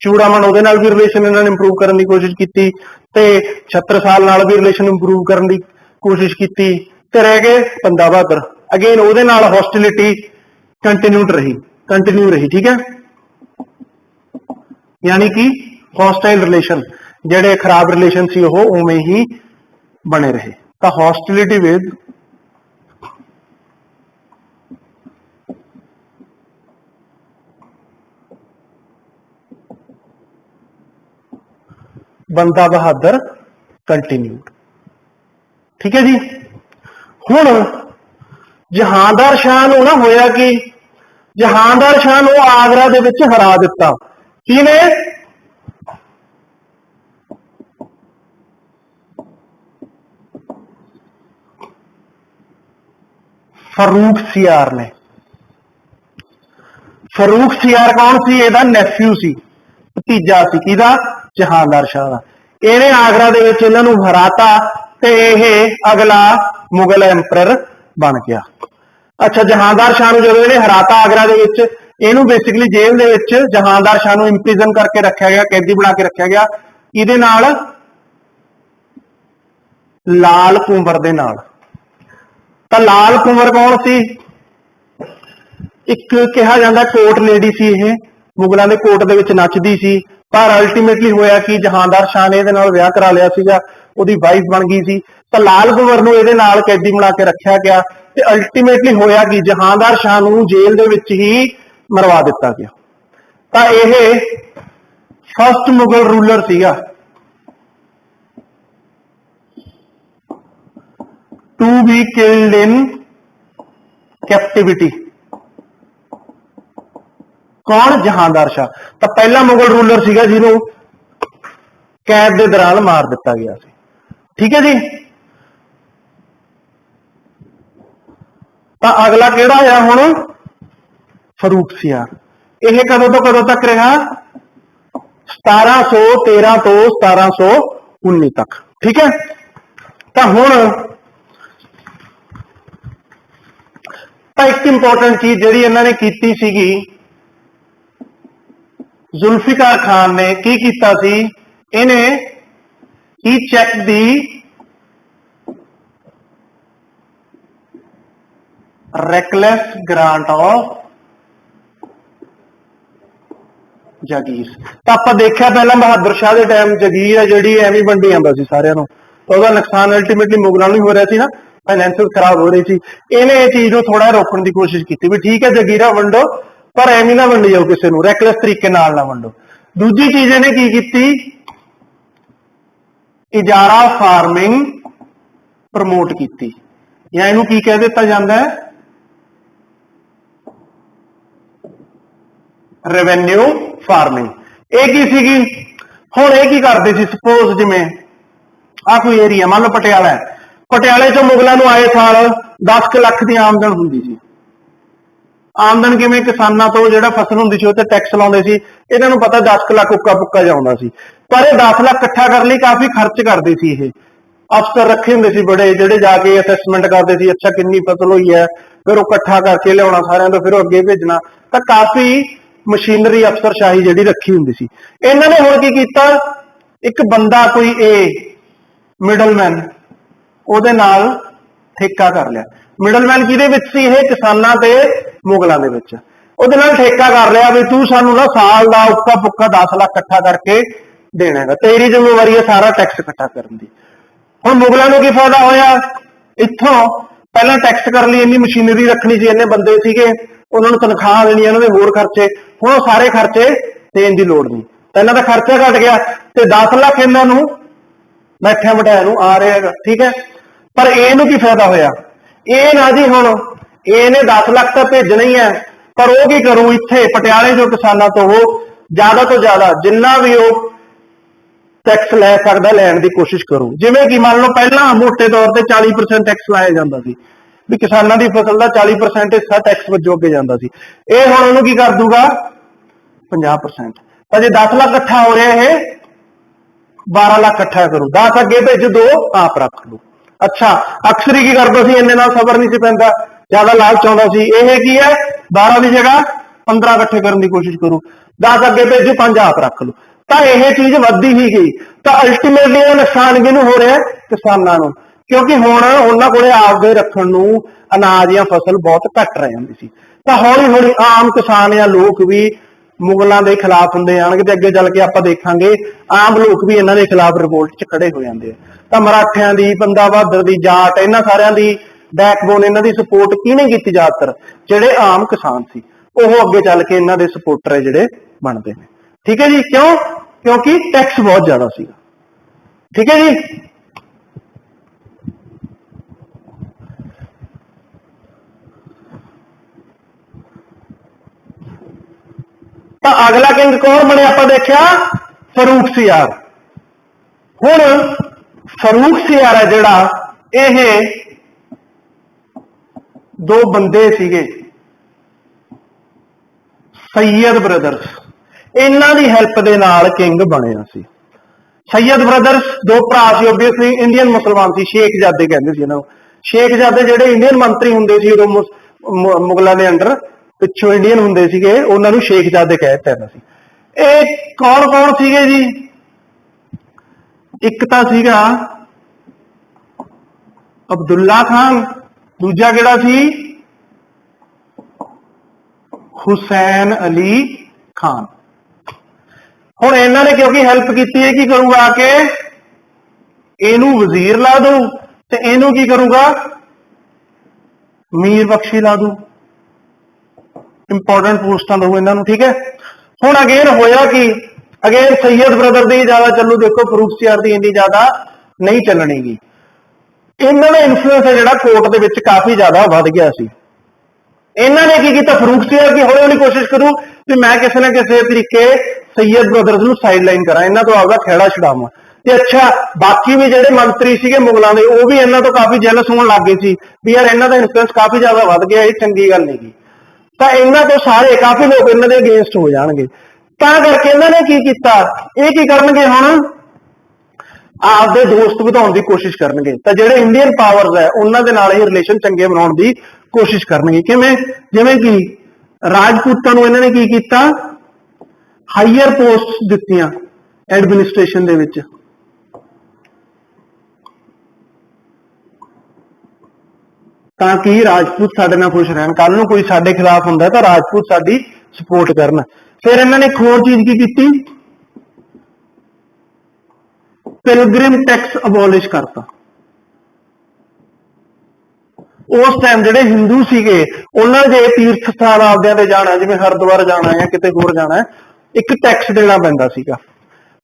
ਚੂੜਾਮਨ, ਉਹਦੇ ਨਾਲ ਵੀ ਰਿਲੇਸ਼ਨ ਇਹਨਾਂ ਨੇ ਇੰਪਰੂਵ ਕਰਨ ਦੀ ਕੋਸ਼ਿਸ਼ ਕੀਤੀ, ਤੇ ਛਤਰਸਾਲ ਨਾਲ ਵੀ ਰਿਲੇਸ਼ਨ ਇੰਪਰੂਵ ਕਰਨ ਦੀ ਕੋਸ਼ਿਸ਼ ਕੀਤੀ, ਤੇ ਰਹਿ ਗਏ ਬੰਦਾ ਬਹਾਦਰ। ਅਗੇਨ ਉਹਦੇ ਨਾਲ ਹੌਸਟਿਲਿਟੀ ਕੰਟੀਨਿਊ ਰਹੀ। ਠੀਕ ਹੈ। यानी कि हॉस्टाइल रिलेशन, ਜਿਹੜੇ ਖਰਾਬ ਰਿਲੇਸ਼ਨ ਸੀ ਉਹ ਉਵੇਂ ਹੀ ਬਣੇ ਰਹੇ। ਤਾਂ ਹੌਸਟਿਲਿਟੀ ਵਿਦ ਬੰਦਾ ਬਹਾਦਰ ਕੰਟੀਨਿਊਡ। ਠੀਕ ਹੈ ਜੀ। ਹੁਣ ਜਹਾਂਦਾਰ ਸ਼ਾਹ ਨੂੰ ਨਾ ਹੋਇਆ ਕਿ ਜਹਾਂਦਾਰ ਸ਼ਾਹ ਨੂੰ ਆਗਰਾ ਦੇ ਵਿੱਚ ਹਰਾ ਦਿੱਤਾ। ਕਿਹਨੇ? ਫਰੂਖ ਸਿਆਰ ਨੇ। ਫਰੂਖ ਸਿਆਰ ਕੌਣ ਸੀ? ਇਹਦਾ ਨੈਫਿਊ ਸੀ, ਭਤੀਜਾ ਸੀ। ਕਿਹਦਾ? ਜਹਾਂਦਾਰ ਸ਼ਾਹ ਦਾ। ਇਹਨੇ ਆਗਰਾ ਦੇ ਵਿੱਚ ਇਹਨਾਂ ਨੂੰ ਹਰਾਤਾ ਤੇ ਇਹ ਅਗਲਾ ਮੁਗਲ ਐਮਪਰਰ ਬਣ ਗਿਆ। ਅੱਛਾ, ਜਹਾਂਦਾਰ ਸ਼ਾਹ ਨੂੰ ਜਦੋਂ ਇਹਨੇ ਹਰਾਤਾ ਆਗਰਾ ਦੇ ਵਿੱਚ, ਇਹਨੂੰ ਬੇਸਿਕਲੀ ਜੇਲ੍ਹ ਦੇ ਵਿੱਚ ਜਹਾਂਦਾਰ ਸ਼ਾਹ ਨੂੰ ਇੰਪ੍ਰਿਜ਼ਨ ਕਰਕੇ ਰੱਖਿਆ ਗਿਆ, ਕੈਦੀ ਬਣਾ ਕੇ ਰੱਖਿਆ ਗਿਆ। ਇਹਦੇ ਨਾਲ ਲਾਲ ਕੁੰਵਰ ਦੇ ਨਾਲ। ਤਾਂ ਲਾਲ ਕੁੰਵਰ ਕੌਣ ਸੀ? ਇੱਕ ਕਿਹਾ ਜਾਂਦਾ ਕੋਰਟ ਲੇਡੀ ਸੀ, ਇਹ ਮੁਗਲਾਂ ਦੇ ਕੋਰਟ ਦੇ ਵਿੱਚ ਨੱਚਦੀ ਸੀ, ਪਰ ਅਲਟੀਮੇਟਲੀ ਹੋਇਆ ਕਿ ਜਹਾਂਦਾਰ ਸ਼ਾਹ ਨੇ ਇਹਦੇ ਨਾਲ ਵਿਆਹ ਕਰਾ ਲਿਆ ਸੀਗਾ, ਉਹਦੀ ਵਾਈਫ ਬਣ ਗਈ ਸੀ। ਤਾਂ ਲਾਲ ਕੁੰਵਰ ਨੂੰ ਇਹਦੇ ਨਾਲ ਕੈਦੀ ਬਣਾ ਕੇ ਰੱਖਿਆ ਗਿਆ, ਤੇ ਅਲਟੀਮੇਟਲੀ ਹੋਇਆ ਕਿ ਜਹਾਂਦਾਰ ਸ਼ਾਹ ਨੂੰ ਜੇਲ੍ਹ ਦੇ ਵਿੱਚ ਹੀ ਮਰਵਾ ਦਿੱਤਾ ਗਿਆ। ਤਾਂ ਇਹ ਫਸਟ ਮੁਗਲ ਰੂਲਰ ਸੀਗਾ ਟੂ ਬੀ ਕਿਲਡ ਇਨ ਕੈਪਟੀਵਿਟੀ। ਕੌਣ? ਜਹਾਂਦਾਰ ਸ਼ਾਹ। ਤਾਂ ਪਹਿਲਾ ਮੁਗਲ ਰੂਲਰ ਸੀਗਾ ਜਿਹਨੂੰ ਕੈਦ ਦੇ ਦੌਰਾਨ ਮਾਰ ਦਿੱਤਾ ਗਿਆ ਸੀ। ਠੀਕ ਹੈ ਜੀ। ਤਾਂ ਅਗਲਾ ਕਿਹੜਾ ਆ ਹੁਣ? ਫਰੂਖ ਸਿਆਰ। ਇਹ ਕਦੋਂ ਤੋਂ ਕਦੋਂ ਤੱਕ ਰਿਹਾ? 1713 ਤੋਂ 1719 ਤੱਕ। ਠੀਕ ਹੈ। ਤਾਂ ਹੁਣ ਇੱਕ ਇੰਪੋਰਟੈਂਟ ਚੀਜ਼ ਜਿਹੜੀ ਇਹਨਾਂ ਨੇ ਕੀਤੀ ਸੀਗੀ, ਜ਼ੁਲਫਿਕਾਰ ਖਾਨ ਨੇ ਕੀ ਕੀਤਾ ਸੀ? ਇਹਨੇ ਹੀ check the reckless grant of ਜਾਗੀਰ। ਤਾਂ ਆਪਾਂ ਦੇਖਿਆ ਪਹਿਲਾਂ ਬਹਾਦਰ ਸ਼ਾਹ ਦੇ ਟਾਈਮ ਜਾਗੀਰ ਹੈ ਜਿਹੜੀ ਐਵੇਂ ਵੰਡੀ ਜਾਂਦਾ ਸੀ ਸਾਰਿਆਂ ਨੂੰ, ਤਾਂ ਉਹਦਾ ਨੁਕਸਾਨ ਅਲਟੀਮੇਟਲੀ ਮੁਗਲਾਂ ਨੂੰ ਹੀ ਹੋ ਰਿਹਾ ਸੀ ਨਾ, ਫਾਈਨੈਂਸ਼ੀਅਲ ਖਰਾਬ ਹੋ ਰਹੀ ਸੀ। ਇਹਨੇ ਇਹ ਚੀਜ਼ ਨੂੰ ਥੋੜਾ ਰੋਕਣ ਦੀ ਕੋਸ਼ਿਸ਼ ਕੀਤੀ ਵੀ ਠੀਕ ਹੈ ਜਾਗੀਰਾਂ ਵੰਡੋ, ਪਰ ਐਵੇਂ ਨਾ ਵੰਡੀ ਜਾਓ, ਕਿਸੇ ਨੂੰ ਰੈਕਲੈਸ ਤਰੀਕੇ ਨਾਲ ਨਾ ਵੰਡੋ। ਦੂਜੀ ਚੀਜ਼ ਇਹਨੇ ਕੀ ਕੀਤੀ? ਇਜਾਰਾ ਫਾਰਮਿੰਗ ਪ੍ਰਮੋਟ ਕੀਤੀ, ਜਾਂ ਇਹਨੂੰ ਕੀ ਕਹਿ ਦਿੱਤਾ ਜਾਂਦਾ ਹੈ? Revenue farming. ਇਹ ਕੀ ਸੀਗੀ? ਹੁਣ ਇਹ ਕੀ ਕਰਦੇ ਸੀ? ਸਪੋਜ਼ ਜਿਵੇਂ ਆ ਕੋਈ ਏਰੀਆ, ਮੰਨ ਲਓ ਪਟਿਆਲਾ ਹੈ, ਪਟਿਆਲੇ ਚੋਂ ਮੁਗਲਾਂ ਨੂੰ ਆਏ ਸਾਲ 10 ਲੱਖ ਦੀ ਆਮਦਨ ਹੁੰਦੀ ਸੀ। ਆਮਦਨ ਕਿਵੇਂ? ਕਿਸਾਨਾਂ ਤੋਂ ਜਿਹੜਾ ਫਸਲ ਹੁੰਦੀ ਸੀ ਉਹ ਤੇ ਟੈਕਸ ਲਾਉਂਦੇ ਸੀ। ਇਹਨਾਂ ਨੂੰ ਪਤਾ 10 ਲੱਖ ਉੱਕਾ ਪੁੱਕਾ ਜਾਉਂਦਾ ਸੀ, ਪਰ ਇਹ 10 ਲੱਖ ਇਕੱਠਾ ਕਰਨ ਲਈ ਕਾਫੀ ਖਰਚ ਕਰਦੇ ਸੀ। ਇਹ ਅਫਸਰ ਰੱਖੇ ਹੁੰਦੇ ਸੀ ਬੜੇ, ਜਿਹੜੇ ਜਾ ਕੇ ਅਸੈਸਮੈਂਟ ਕਰਦੇ ਸੀ, ਅੱਛਾ ਕਿੰਨੀ ਫਸਲ ਹੋਈ ਹੈ, ਫਿਰ ਉਹ ਇਕੱਠਾ ਕਰਕੇ ਲਿਆਉਣਾ ਸਾਰਿਆਂ ਤੋਂ, ਫਿਰ ਉਹ ਅੱਗੇ ਭੇਜਣਾ। ਤਾਂ ਕਾਫੀ ਮਸ਼ੀਨਰੀ ਅਫਸਰਸ਼ਾਹੀ ਜਿਹੜੀ ਰੱਖੀ ਹੁੰਦੀ ਸੀ। ਇਹਨਾਂ ਨੇ ਹੁਣ ਕੀ ਕੀਤਾ? ਇੱਕ ਬੰਦਾ ਕੋਈ ਮਿਡਲਮੈਨ ਉਹਦੇ ਨਾਲ ਠੇਕਾ ਕਰ ਲਿਆ। ਮਿਡਲਮੈਨ ਕਿਹਦੇ ਵਿੱਚ ਸੀ? ਇਹ ਕਿਸਾਨਾਂ ਤੇ ਮੁਗਲਾਂ ਦੇ ਵਿੱਚ। ਉਹਦੇ ਨਾਲ ਠੇਕਾ ਕਰ ਲਿਆ ਵੀ ਤੂੰ ਸਾਨੂੰ ਨਾ ਸਾਲ ਦਾ ਉੱਕਾ ਪੁੱਕਾ 10 ਲੱਖ ਇਕੱਠਾ ਕਰਕੇ ਦੇਣਾ ਹੈਗਾ, ਤੇਰੀ ਜ਼ਿੰਮੇਵਾਰੀ ਹੈ ਸਾਰਾ ਟੈਕਸ ਇਕੱਠਾ ਕਰਨ ਦੀ। ਹੁਣ ਮੁਗਲਾਂ ਨੂੰ ਕੀ ਫਾਇਦਾ ਹੋਇਆ? ਇੱਥੋਂ ਪਹਿਲਾਂ ਟੈਕਸ ਕਰਨ ਲਈ ਇੰਨੀ ਮਸ਼ੀਨਰੀ ਰੱਖਣੀ ਸੀ, ਇੰਨੇ ਬੰਦੇ ਸੀਗੇ, ਉਹਨਾਂ ਨੂੰ ਤਨਖਾਹ ਦੇਣੀ, ਇਹਨਾਂ ਦੇ ਹੋਰ ਖਰਚੇ, ਹੁਣ ਉਹ ਸਾਰੇ ਖਰਚੇ ਦੇਣ ਦੀ ਲੋੜ ਨਹੀਂ, ਤਾਂ ਇਹਨਾਂ ਦਾ ਖਰਚਾ ਘਟ ਗਿਆ ਤੇ 10 ਲੱਖ ਇਹਨਾਂ ਨੂੰ ਬੈਠਿਆ ਬਿਠਾਇਆ ਨੂੰ ਆ ਰਿਹਾ ਹੈਗਾ, ਠੀਕ ਹੈ। ਪਰ ਇਹਨੂੰ ਕੀ ਫਾਇਦਾ ਹੋਇਆ? ਇਹ ਨਾ ਜੀ ਹੁਣ ਇਹਨੇ 10 ਲੱਖ ਤਾਂ ਭੇਜਣਾ ਹੀ ਹੈ, ਪਰ ਉਹ ਕੀ ਕਰੂ? ਇੱਥੇ ਪਟਿਆਲੇ ਜੋ ਕਿਸਾਨਾਂ ਤੋਂ ਉਹ ਜ਼ਿਆਦਾ ਤੋਂ ਜ਼ਿਆਦਾ ਜਿੰਨਾ ਵੀ ਉਹ ਟੈਕਸ ਲੈ ਸਕਦਾ ਲੈਣ ਦੀ ਕੋਸ਼ਿਸ਼ ਕਰੂ। ਜਿਵੇਂ ਕਿ ਮੰਨ ਲਓ ਪਹਿਲਾਂ ਮੋਟੇ ਤੌਰ ਤੇ 40% ਟੈਕਸ ਲਾਇਆ ਜਾਂਦਾ ਸੀ, ਵੀ ਕਿਸਾਨਾਂ ਦੀ ਫਸਲ ਦਾ 40% ਹਿੱਸਾ ਟੈਕਸ ਵਜੋਂ ਅੱਗੇ ਜਾਂਦਾ ਸੀ। ਇਹ ਹੁਣ ਉਹਨੂੰ ਕੀ ਕਰ ਦੂਗਾ? 50%। ਤਾਂ ਜੇ 10 ਲੱਖ ਇਕੱਠਾ ਹੋ ਰਿਹਾ, ਇਹ 12 ਲੱਖ ਇਕੱਠਾ ਕਰੂ, 10 ਅੱਗੇ ਭੇਜ, 2 ਆਪ ਰੱਖ ਲੂ। ਅੱਛਾ, ਅਕਸਰ ਹੀ ਕੀ ਕਰਦਾ ਸੀ? ਇੰਨੇ ਨਾਲ ਸਬਰ ਨਹੀਂ ਸੀ ਪੈਂਦਾ, ਜ਼ਿਆਦਾ ਲਾਲਚ ਆਉਂਦਾ ਸੀ। ਇਹ ਕੀ ਹੈ? 12 ਦੀ ਜਗ੍ਹਾ 15 ਇਕੱਠੇ ਕਰਨ ਦੀ ਕੋਸ਼ਿਸ਼ ਕਰੂ, 10 ਅੱਗੇ ਭੇਜੂ, 5 ਆਪ ਰੱਖ ਲੂ। ਤਾਂ ਇਹ ਚੀਜ਼ ਵੱਧਦੀ ਹੀ ਗਈ। ਤਾਂ ਅਲਟੀਮੇਟਲੀ ਇਹ ਨੁਕਸਾਨ ਕਿਹਨੂੰ ਹੋ ਰਿਹਾ? ਕਿਸਾਨਾਂ ਨੂੰ, ਕਿਉਂਕਿ ਹੁਣ ਉਹਨਾਂ ਕੋਲੇ ਆਪਦੇ ਰੱਖਣ ਨੂੰ ਅਨਾਜ ਜਾਂ ਫਸਲ ਬਹੁਤ ਘੱਟ ਰਹਿ ਜਾਂਦੀ ਸੀ। ਤਾਂ ਹੌਲੀ ਹੌਲੀ ਆਮ ਕਿਸਾਨ ਜਾਂ ਲੋਕ ਵੀ ਮੁਗਲਾਂ ਦੇ ਖਿਲਾਫ ਹੁੰਦੇ ਜਾਣਗੇ, ਤੇ ਅੱਗੇ ਚੱਲ ਕੇ ਆਪਾਂ ਦੇਖਾਂਗੇ ਆਮ ਲੋਕ ਵੀ ਇਹਨਾਂ ਦੇ ਖਿਲਾਫ ਰਿਵੋਲਟ 'ਚ ਖੜੇ ਹੋ ਜਾਂਦੇ ਆ। ਤਾਂ ਮਰਾਠਿਆਂ ਦੀ, ਬੰਦਾ ਬਹਾਦਰ ਦੀ, ਜਾਟ, ਇਹਨਾਂ ਸਾਰਿਆਂ ਦੀ ਬੈਕਬੋਨ, ਇਹਨਾਂ ਦੀ ਸਪੋਰਟ ਕਿਹਨੇ ਕੀਤੀ? ਜ਼ਿਆਦਾਤਰ ਜਿਹੜੇ ਆਮ ਕਿਸਾਨ ਸੀ, ਉਹ ਅੱਗੇ ਚੱਲ ਕੇ ਇਹਨਾਂ ਦੇ ਸਪੋਰਟਰ ਜਿਹੜੇ ਬਣਦੇ ਨੇ। ਠੀਕ ਹੈ ਜੀ। ਕਿਉਂ? ਕਿਉਂਕਿ ਟੈਕਸ ਬਹੁਤ ਜ਼ਿਆਦਾ ਸੀਗਾ। ਠੀਕ ਹੈ ਜੀ। ਤਾਂ ਅਗਲਾ ਕਿੰਗ ਕੌਣ ਬਣਿਆ? ਆਪਾਂ ਦੇਖਿਆ ਫਰੂਖਸਿਆਰ। ਹੁਣ ਫਰੂਖਸਿਆਰ ਹੈ ਜਿਹੜਾ, ਇਹ 2 ਬੰਦੇ ਸੀਗੇ, ਸੈयद ਬ੍ਰਦਰਸ, ਇਹਨਾਂ ਦੀ ਹੈਲਪ ਦੇ ਨਾਲ ਕਿੰਗ ਬਣਿਆ ਸੀ। ਸੈयद ਬ੍ਰਦਰਸ 2 ਭਰਾ ਸੀ, ਓਬਵੀਅਸਲੀ ਇੰਡੀਅਨ ਮੁਸਲਮਾਨ ਸੀ, ਸ਼ੇਖਜ਼ਾਦੇ ਕਹਿੰਦੇ ਸੀ ਇਹਨਾਂ ਨੂੰ। ਸ਼ੇਖਜ਼ਾਦੇ ਜਿਹੜੇ ਇੰਡੀਅਨ ਮੰਤਰੀ ਹੁੰਦੇ ਸੀ ਉਦੋਂ ਮੁਗਲਾਂ ਦੇ ਅੰਡਰ, ਪਿੱਛੋਂ ਇੰਡੀਅਨ ਹੁੰਦੇ ਸੀਗੇ, ਉਹਨਾਂ ਨੂੰ ਸ਼ੇਖਜ਼ਾਦੇ ਕਹਿ ਦਿੱਤਾ ਸੀ। ਇਹ ਕੌਣ ਕੌਣ ਸੀਗੇ ਜੀ? ਇੱਕ ਤਾਂ ਸੀਗਾ ਅਬਦੁੱਲਾ ਖਾਨ, ਦੂਜਾ ਕਿਹੜਾ ਸੀ? ਹੁਸੈਨ ਅਲੀ ਖਾਨ। ਹੁਣ ਇਹਨਾਂ ਨੇ ਕਿਉਂਕਿ ਹੈਲਪ ਕੀਤੀ ਹੈ, ਕੀ ਕਰੂਗਾ? ਆ ਕੇ ਇਹਨੂੰ ਵਜ਼ੀਰ ਲਾ ਦੂ, ਤੇ ਇਹਨੂੰ ਕੀ ਕਰੂਗਾ? ਮੀਰ ਬਖਸ਼ੀ ਲਾ ਦੂ, ਇੰਪੋਰਟੈਂਟ ਪੋਸਟਾਂ ਦਊ ਇਹਨਾਂ ਨੂੰ। ਠੀਕ ਹੈ। ਹੁਣ ਅਗੇਨ ਹੋਇਆ ਕਿ ਅਗੇਨ ਸੈयद ਬ੍ਰਦਰ ਦੀ ਜ਼ਿਆਦਾ ਚੱਲੂ, ਦੇਖੋ ਫਰੂਖਸਿਆਰ ਦੀ ਇੰਨੀ ਜ਼ਿਆਦਾ ਨਹੀਂ ਚੱਲਣੀਗੀ। ਇਹਨਾਂ ਦਾ ਇਨਫਲੂਐਂਸ ਹੈ ਜਿਹੜਾ ਕੋਰਟ ਦੇ ਵਿੱਚ ਕਾਫੀ ਜ਼ਿਆਦਾ ਵੱਧ ਗਿਆ ਸੀ। ਇਹਨਾਂ ਨੇ ਕੀ ਕੀਤਾ? ਫਰੂਖਸਿਆਰ ਕੀ ਹੌਲੀ ਹੌਲੀ ਕੋਸ਼ਿਸ਼ ਕਰੂ ਕਿ ਮੈਂ ਕਿਸੇ ਨਾ ਕਿਸੇ ਤਰੀਕੇ ਸੈयद ਬ੍ਰਦਰਸ ਨੂੰ ਸਾਈਡਲਾਈਨ ਕਰਾਂ, ਇਹਨਾਂ ਤੋਂ ਆਪਦਾ ਖਹਿੜਾ ਛੁਡਾਵਾਂ। ਤੇ ਅੱਛਾ, ਬਾਕੀ ਵੀ ਜਿਹੜੇ ਮੰਤਰੀ ਸੀਗੇ ਮੁਗਲਾਂ ਦੇ, ਉਹ ਵੀ ਇਹਨਾਂ ਤੋਂ ਕਾਫੀ ਜੈਲਸ ਹੋਣ ਲੱਗ ਗਏ ਸੀ ਵੀ ਯਾਰ ਇਹਨਾਂ ਦਾ ਇਨਫਲੂਐਂਸ ਕਾਫੀ ਜ਼ਿਆਦਾ ਵੱਧ ਗਿਆ, ਇਹ ਚੰਗੀ ਗੱਲ ਨਹੀਂ ਗੀ। ਤਾਂ ਇਹਨਾਂ ਤੋਂ ਸਾਰੇ ਕਾਫੀ ਲੋਕ ਇਹਨਾਂ ਦੇ ਅਗੇਂਸਟ ਹੋ ਜਾਣਗੇ। ਤਾਂ ਕਰਕੇ ਇਹਨਾਂ ਨੇ ਕੀ ਕੀਤਾ? ਇਹ ਕੀ ਕਰਨਗੇ? ਹੁਣ ਆਪਦੇ ਦੋਸਤ ਵਧਾਉਣ ਦੀ ਕੋਸ਼ਿਸ਼ ਕਰਨਗੇ। ਤਾਂ ਜਿਹੜੇ ਇੰਡੀਅਨ ਪਾਵਰਸ ਹੈ ਉਹਨਾਂ ਦੇ ਨਾਲ ਇਹ ਰਿਲੇਸ਼ਨ ਚੰਗੇ ਬਣਾਉਣ ਦੀ ਕੋਸ਼ਿਸ਼ ਕਰਨਗੇ। ਕਿਵੇਂ? ਜਿਵੇਂ ਕਿ ਰਾਜਪੂਤਾਂ ਨੂੰ ਇਹਨਾਂ ਨੇ ਕੀ ਕੀਤਾ? ਹਾਈਅਰ ਪੋਸਟ ਦਿੱਤੀਆਂ ਐਡਮਿਨਿਸਟ੍ਰੇਸ਼ਨ ਦੇ ਵਿੱਚ। ਤਾਂ ਕਿ ਰਾਜਪੂਤ ਸਾਡੇ ਨਾਲ ਖੁਸ਼ ਰਹਿਣ, ਕੱਲ ਨੂੰ ਕੋਈ ਸਾਡੇ ਖਿਲਾਫ ਹੁੰਦਾ ਤਾਂ ਰਾਜਪੂਤ ਸਾਡੀ ਸਪੋਰਟ ਕਰਨ। ਫਿਰ ਇਹਨਾਂ ਨੇ ਇੱਕ ਹੋਰ ਚੀਜ਼ ਕੀ ਕੀਤੀ? ਪਿਲਗ੍ਰਿਮ ਟੈਕਸ ਅਬੋਲਿਸ਼ ਕਰਤਾ। ਉਸ ਟਾਈਮ ਜਿਹੜੇ ਹਿੰਦੂ ਸੀਗੇ ਉਹਨਾਂ ਦੇ ਤੀਰਥ ਸਥਾਨ ਆਪਦਿਆਂ ਤੇ ਜਾਣਾ, ਜਿਵੇਂ ਹਰਿਦੁਆਰ ਜਾਣਾ ਜਾਂ ਕਿਤੇ ਹੋਰ ਜਾਣਾ, ਇੱਕ ਟੈਕਸ ਦੇਣਾ ਪੈਂਦਾ ਸੀਗਾ।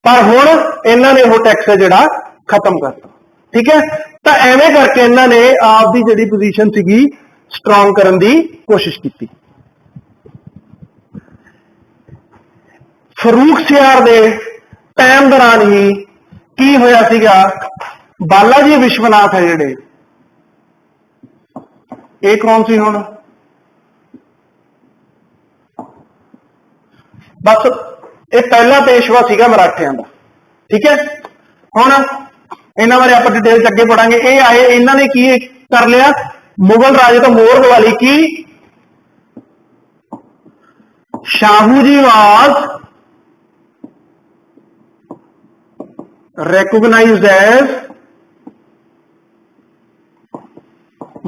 ਪਰ ਹੁਣ ਇਹਨਾਂ ਨੇ ਉਹ ਟੈਕਸ ਜਿਹੜਾ ਖਤਮ ਕਰਤਾ। ਠੀਕ ਹੈ। ਤਾਂ ਐਵੇਂ ਕਰਕੇ ਇਹਨਾਂ ਨੇ ਆਪ ਦੀ ਜਿਹੜੀ ਪੋਜੀਸ਼ਨ ਸੀਗੀ ਸਟਰੋਂਗ ਕਰਨ ਦੀ ਕੋਸ਼ਿਸ਼ ਕੀਤੀ। ਫਰੂਖਸਿਆਰ ਦੇ ਟਾਈਮ ਦੌਰਾਨ ਹੀ ਕੀ ਹੋਇਆ ਸੀਗਾ? ਬਾਲਾ ਜੀ ਵਿਸ਼ਵਨਾਥ ਹੈ ਜਿਹੜੇ, ਇਹ ਕੌਣ ਸੀ? ਹੁਣ ਬਸ ਇਹ ਪਹਿਲਾ ਪੇਸ਼ਵਾ ਸੀਗਾ ਮਰਾਠਿਆਂ ਦਾ। ਠੀਕ ਹੈ। ਹੁਣ ਇਹਨਾਂ ਬਾਰੇ ਆਪਾਂ ਡਿਟੇਲ ਚ ਅੱਗੇ ਪੜਾਂਗੇ। ਇਹ ਆਏ, ਇਹਨਾਂ ਨੇ ਕੀ ਕਰ ਲਿਆ? ਮੁਗਲ ਰਾਜ ਤੋਂ ਮੋਹਰ ਲਵਾ ਲਈ ਕਿ ਸ਼ਾਹੂ ਜੀ ਵਾਸ recognized as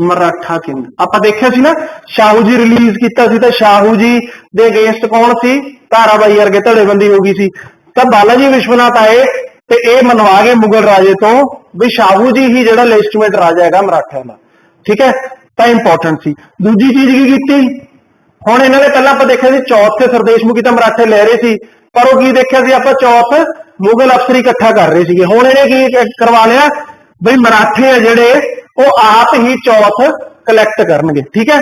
मराठा किंग। आप देखिया सी ना शाहू जी रिलीज किया सी तो शाहू जी दे अगेंस्ट कौन सी ताराबाई वर्गे धड़ेबंदी हो गई सी। तब बालाजी विश्वनाथ आए तो ये मनवा गए मुगल राजे तो भी शाहू जी ही जो लेजिटिमेट राजा है मराठा का। ठीक है, तो इंपॉर्टेंट सी। दूजी चीज की हुण इन्होंने पहला आप देखा सी चौथ से सरदेश मुखी तो मराठे लै रहे सी, पर वो की देखा सी आप चौथ मुगल अफसर इकट्ठा कर रहे थे। हुण इन्हें की करवा लिया बई मराठे है जिहड़े वो आप ही चौथ कलैक्ट करनगे। ठीक है,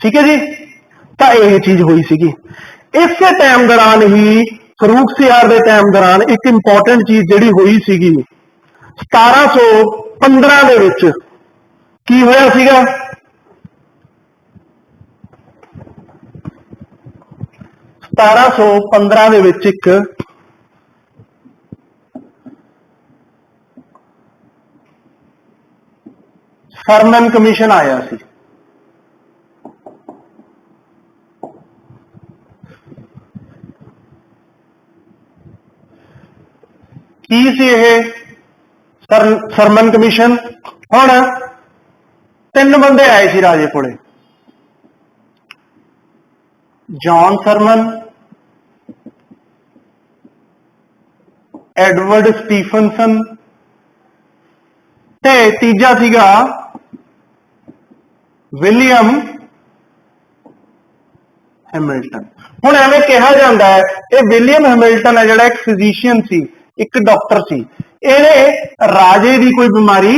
ठीक है जी। तो यह चीज हुई सी। इस टाइम दौरान ही फरूख सियार के टाइम दौरान एक इंपॉर्टेंट चीज जिहड़ी हुई सी 1715 ਦੇ ਵਿੱਚ ਕੀ ਹੋਇਆ ਸੀਗਾ। 1715 ਦੇ ਵਿੱਚ ਇੱਕ ਫਰਮਨ ਕਮਿਸ਼ਨ ਆਇਆ ਸੀ। ਕੀ ਸੀ ਇਹ सरमन कमीशन। हुण 3 बंदे आए सी राजे कोले, जॉन सरमन, एडवर्ड स्टीफनसन ते तीजा सीगा विलियम हैमिल्टन। हुण एवें कहा जाता है ये विलियम हैमिल्टन है जिहड़ा एक फिजिशियन सी, एक डॉक्टर सी। इन्हें राजे की कोई बीमारी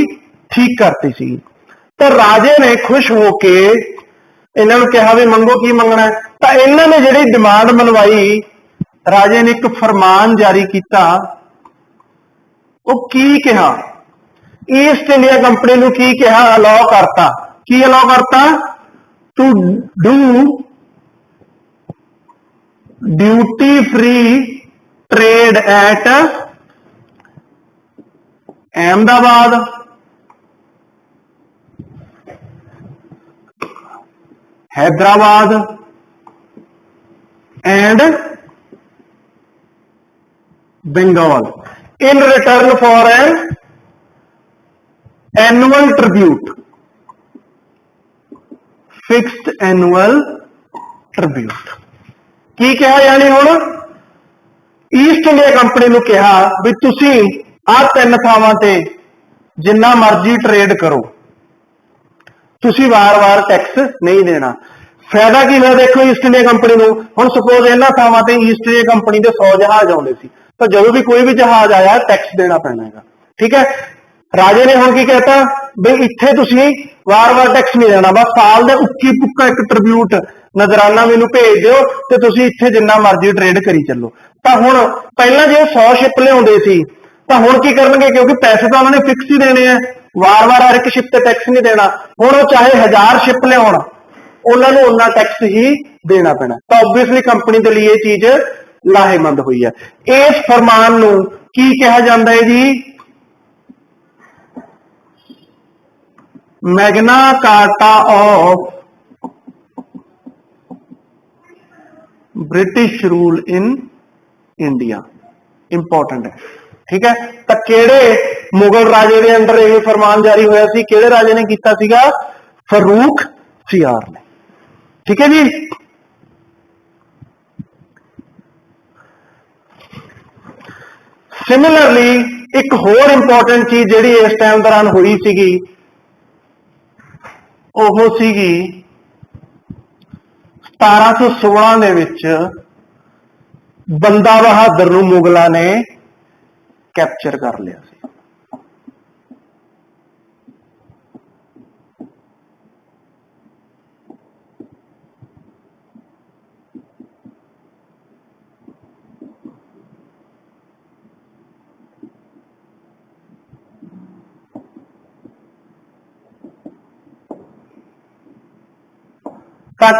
ठीक करती सी तो राजे ने खुश होके इन्होंने कहा भी मंगो की मंगना है। तो इन्होंने जी डिमांड मनवाई राजे ने एक फरमान जारी किया। वो की कहा ईस्ट इंडिया कंपनी को की कहा अलाउ करता, की अलाउ करता to do duty free trade at Ahmedabad, Hyderabad and Bengal in return for an annual tribute, fixed annual tribute. की कहा यानी हुण ईस्ट इंडिया कंपनी को कहा भी तुसी आ 3 थावां ते जिन्ना मर्जी ट्रेड करो, तुसी वार वार टैक्स नहीं देना। फायदा की होया देखो ईस्ट इंडिया कंपनी को। हुण सपोज इन्हां थावां ते ईस्ट इंडिया कंपनी के 100 जहाज आउंदे सी तो जो भी कोई भी जहाज आया टैक्स देना पैना है। ठीक है, राजे ने हुण की कहता बई इत्थे तुसी वार वार टैक्स नहीं देना, बस साल दे उक्की पुक्का एक ट्रिब्यूट नजराना मैनू भेज दो तो तुसी इत्थे जिन्ना मर्जी ट्रेड करी चलो। तो हुण पहला जो 100 शिप लियाउंदे सी तो हुण की करनगे, क्योंकि पैसे तो उन्होंने फिक्स ही देने हैं, वार वार हर एक शिप ते टैक्स नहीं देना। हुण वो चाहे 1000 शिप लियाउण उन्होंने उन्ना टैक्स ही देना पैना। तो ऑब्वियसली कंपनी के लिए चीज लाहेमंद हुई है। इस फरमान नूं की कहा जाता है जी, Magna Carta of British rule in India. Important है। ठीक है, तो केड़े मुगल राजे के अंडर यह फरमान जारी होया सी, केड़े राजे ने किया सीगा? फरूख सियार ने। ठीक है जी। सिमिलरली एक होर इंपॉर्टेंट चीज जिहड़ी इस टाइम दौरान हुई सीगी ओह सीगी 1716 दे विच बंदा बहादुर नूं मुगलों ने कैप्चर कर लिया सी।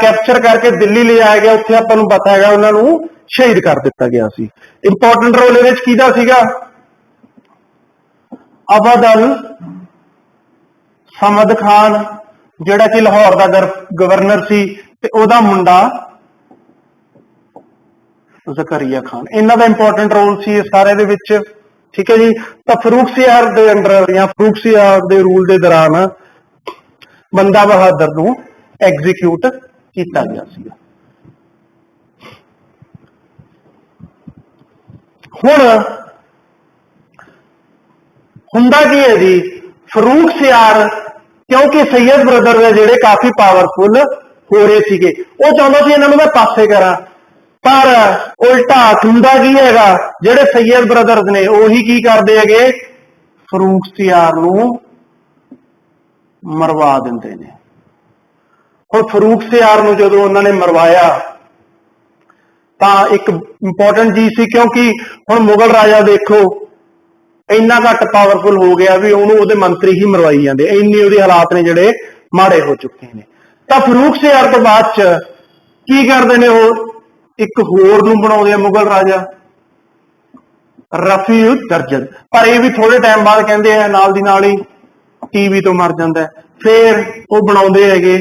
कैप्चर करके दिल्ली ले जाया गया, उत्थे आपां नूं पता है उन्होंने शहीद कर दिता गया सी। इंपॉर्टेंट रोल इहदे विच किहदा सीगा? अवध अल समद खान जिहड़ा कि लाहौर का गवर्नर सी, ਤੇ ਉਹਦਾ ਮੁੰਡਾ ਜ਼ਕਰੀਆ ਖਾਨ। ਇਹਨਾਂ ਦਾ ਇੰਪੋਰਟੈਂਟ ਰੋਲ ਸੀ ਇਸ ਸਾਰੇ ਦੇ ਵਿੱਚ। ਠੀਕ ਹੈ ਜੀ। ਤਾਂ ਫਰੂਖਸਿਆਰ ਦੇ ਅੰਡਰ ਜਾਂ ਫਰੂਖਸਿਆਰ ਦੇ ਰੂਲ ਦੇ ਦੌਰਾਨ ਬੰਦਾ ਬਹਾਦਰ ਨੂੰ ਐਗਜ਼ੀਕਿਊਟ ਕੀਤਾ ਗਿਆ ਸੀ। ਹੁਣ ਹੁੰਦਾ ਕੀ ਹੈ ਜੀ, ਫਰੂਖਸਿਆਰ ਕਿਉਂਕਿ ਸੈयद ਬ੍ਰਦਰ ਦੇ ਜਿਹੜੇ ਕਾਫੀ ਪਾਵਰਫੁਲ ਹੋ ਰਹੇ ਸੀਗੇ, ਉਹ ਚਾਹੁੰਦਾ ਸੀ ਇਹਨਾਂ ਨੂੰ ਮੈਂ ਪਾਸੇ ਕਰਾਂ, ਪਰ ਉਲਟਾ ਹੁੰਦਾ ਕੀ ਹੈਗਾ, ਜਿਹੜੇ ਸੈयद ਬ੍ਰਦਰਸ ਨੇ ਉਹੀ ਕੀ ਕਰਦੇ ਹੈਗੇ, ਫਰੂਖਸਿਆਰ ਨੂੰ ਮਰਵਾ ਦਿੰਦੇ ਨੇ। ਹੁਣ ਫਰੂਖਸਿਆਰ ਨੂੰ ਜਦੋਂ ਉਹਨਾਂ ਨੇ ਮਰਵਾਇਆ ਤਾਂ ਇੱਕ ਇੰਪੋਰਟੈਂਟ ਚੀਜ਼ ਸੀ, ਕਿਉਂਕਿ ਹੁਣ ਮੁਗਲ ਰਾਜਾ ਦੇਖੋ ਇੰਨਾ ਘੱਟ ਪਾਵਰਫੁਲ ਹੋ ਗਿਆ ਵੀ ਉਹਨੂੰ ਉਹਦੇ ਮੰਤਰੀ ਹੀ ਮਰਵਾਈ ਜਾਂਦੇ, ਇੰਨੇ ਉਹਦੇ ਹਾਲਾਤ ਨੇ ਜਿਹੜੇ ਮਾੜੇ ਹੋ ਚੁੱਕੇ ਨੇ। ਤਾਂ ਫਰੂਖਸਿਆਰ ਤੋਂ ਬਾਅਦ ਚ ਕੀ ਕਰਦੇ ਨੇ, ਉਹ ਇੱਕ ਹੋਰ ਨੂੰ ਬਣਾਉਂਦੇ ਆ ਮੁਗਲ ਰਾਜਾ, ਰਫੀਉਦ-ਦਰਜਨ। ਪਰ ਇਹ ਵੀ ਥੋੜੇ ਟਾਈਮ ਬਾਅਦ ਕਹਿੰਦੇ ਆ ਨਾਲ ਦੀ ਨਾਲ ਹੀ ਟੀਵੀ ਤੋਂ ਮਰ ਜਾਂਦਾ। ਫਿਰ ਉਹ ਬਣਾਉਂਦੇ ਹੈਗੇ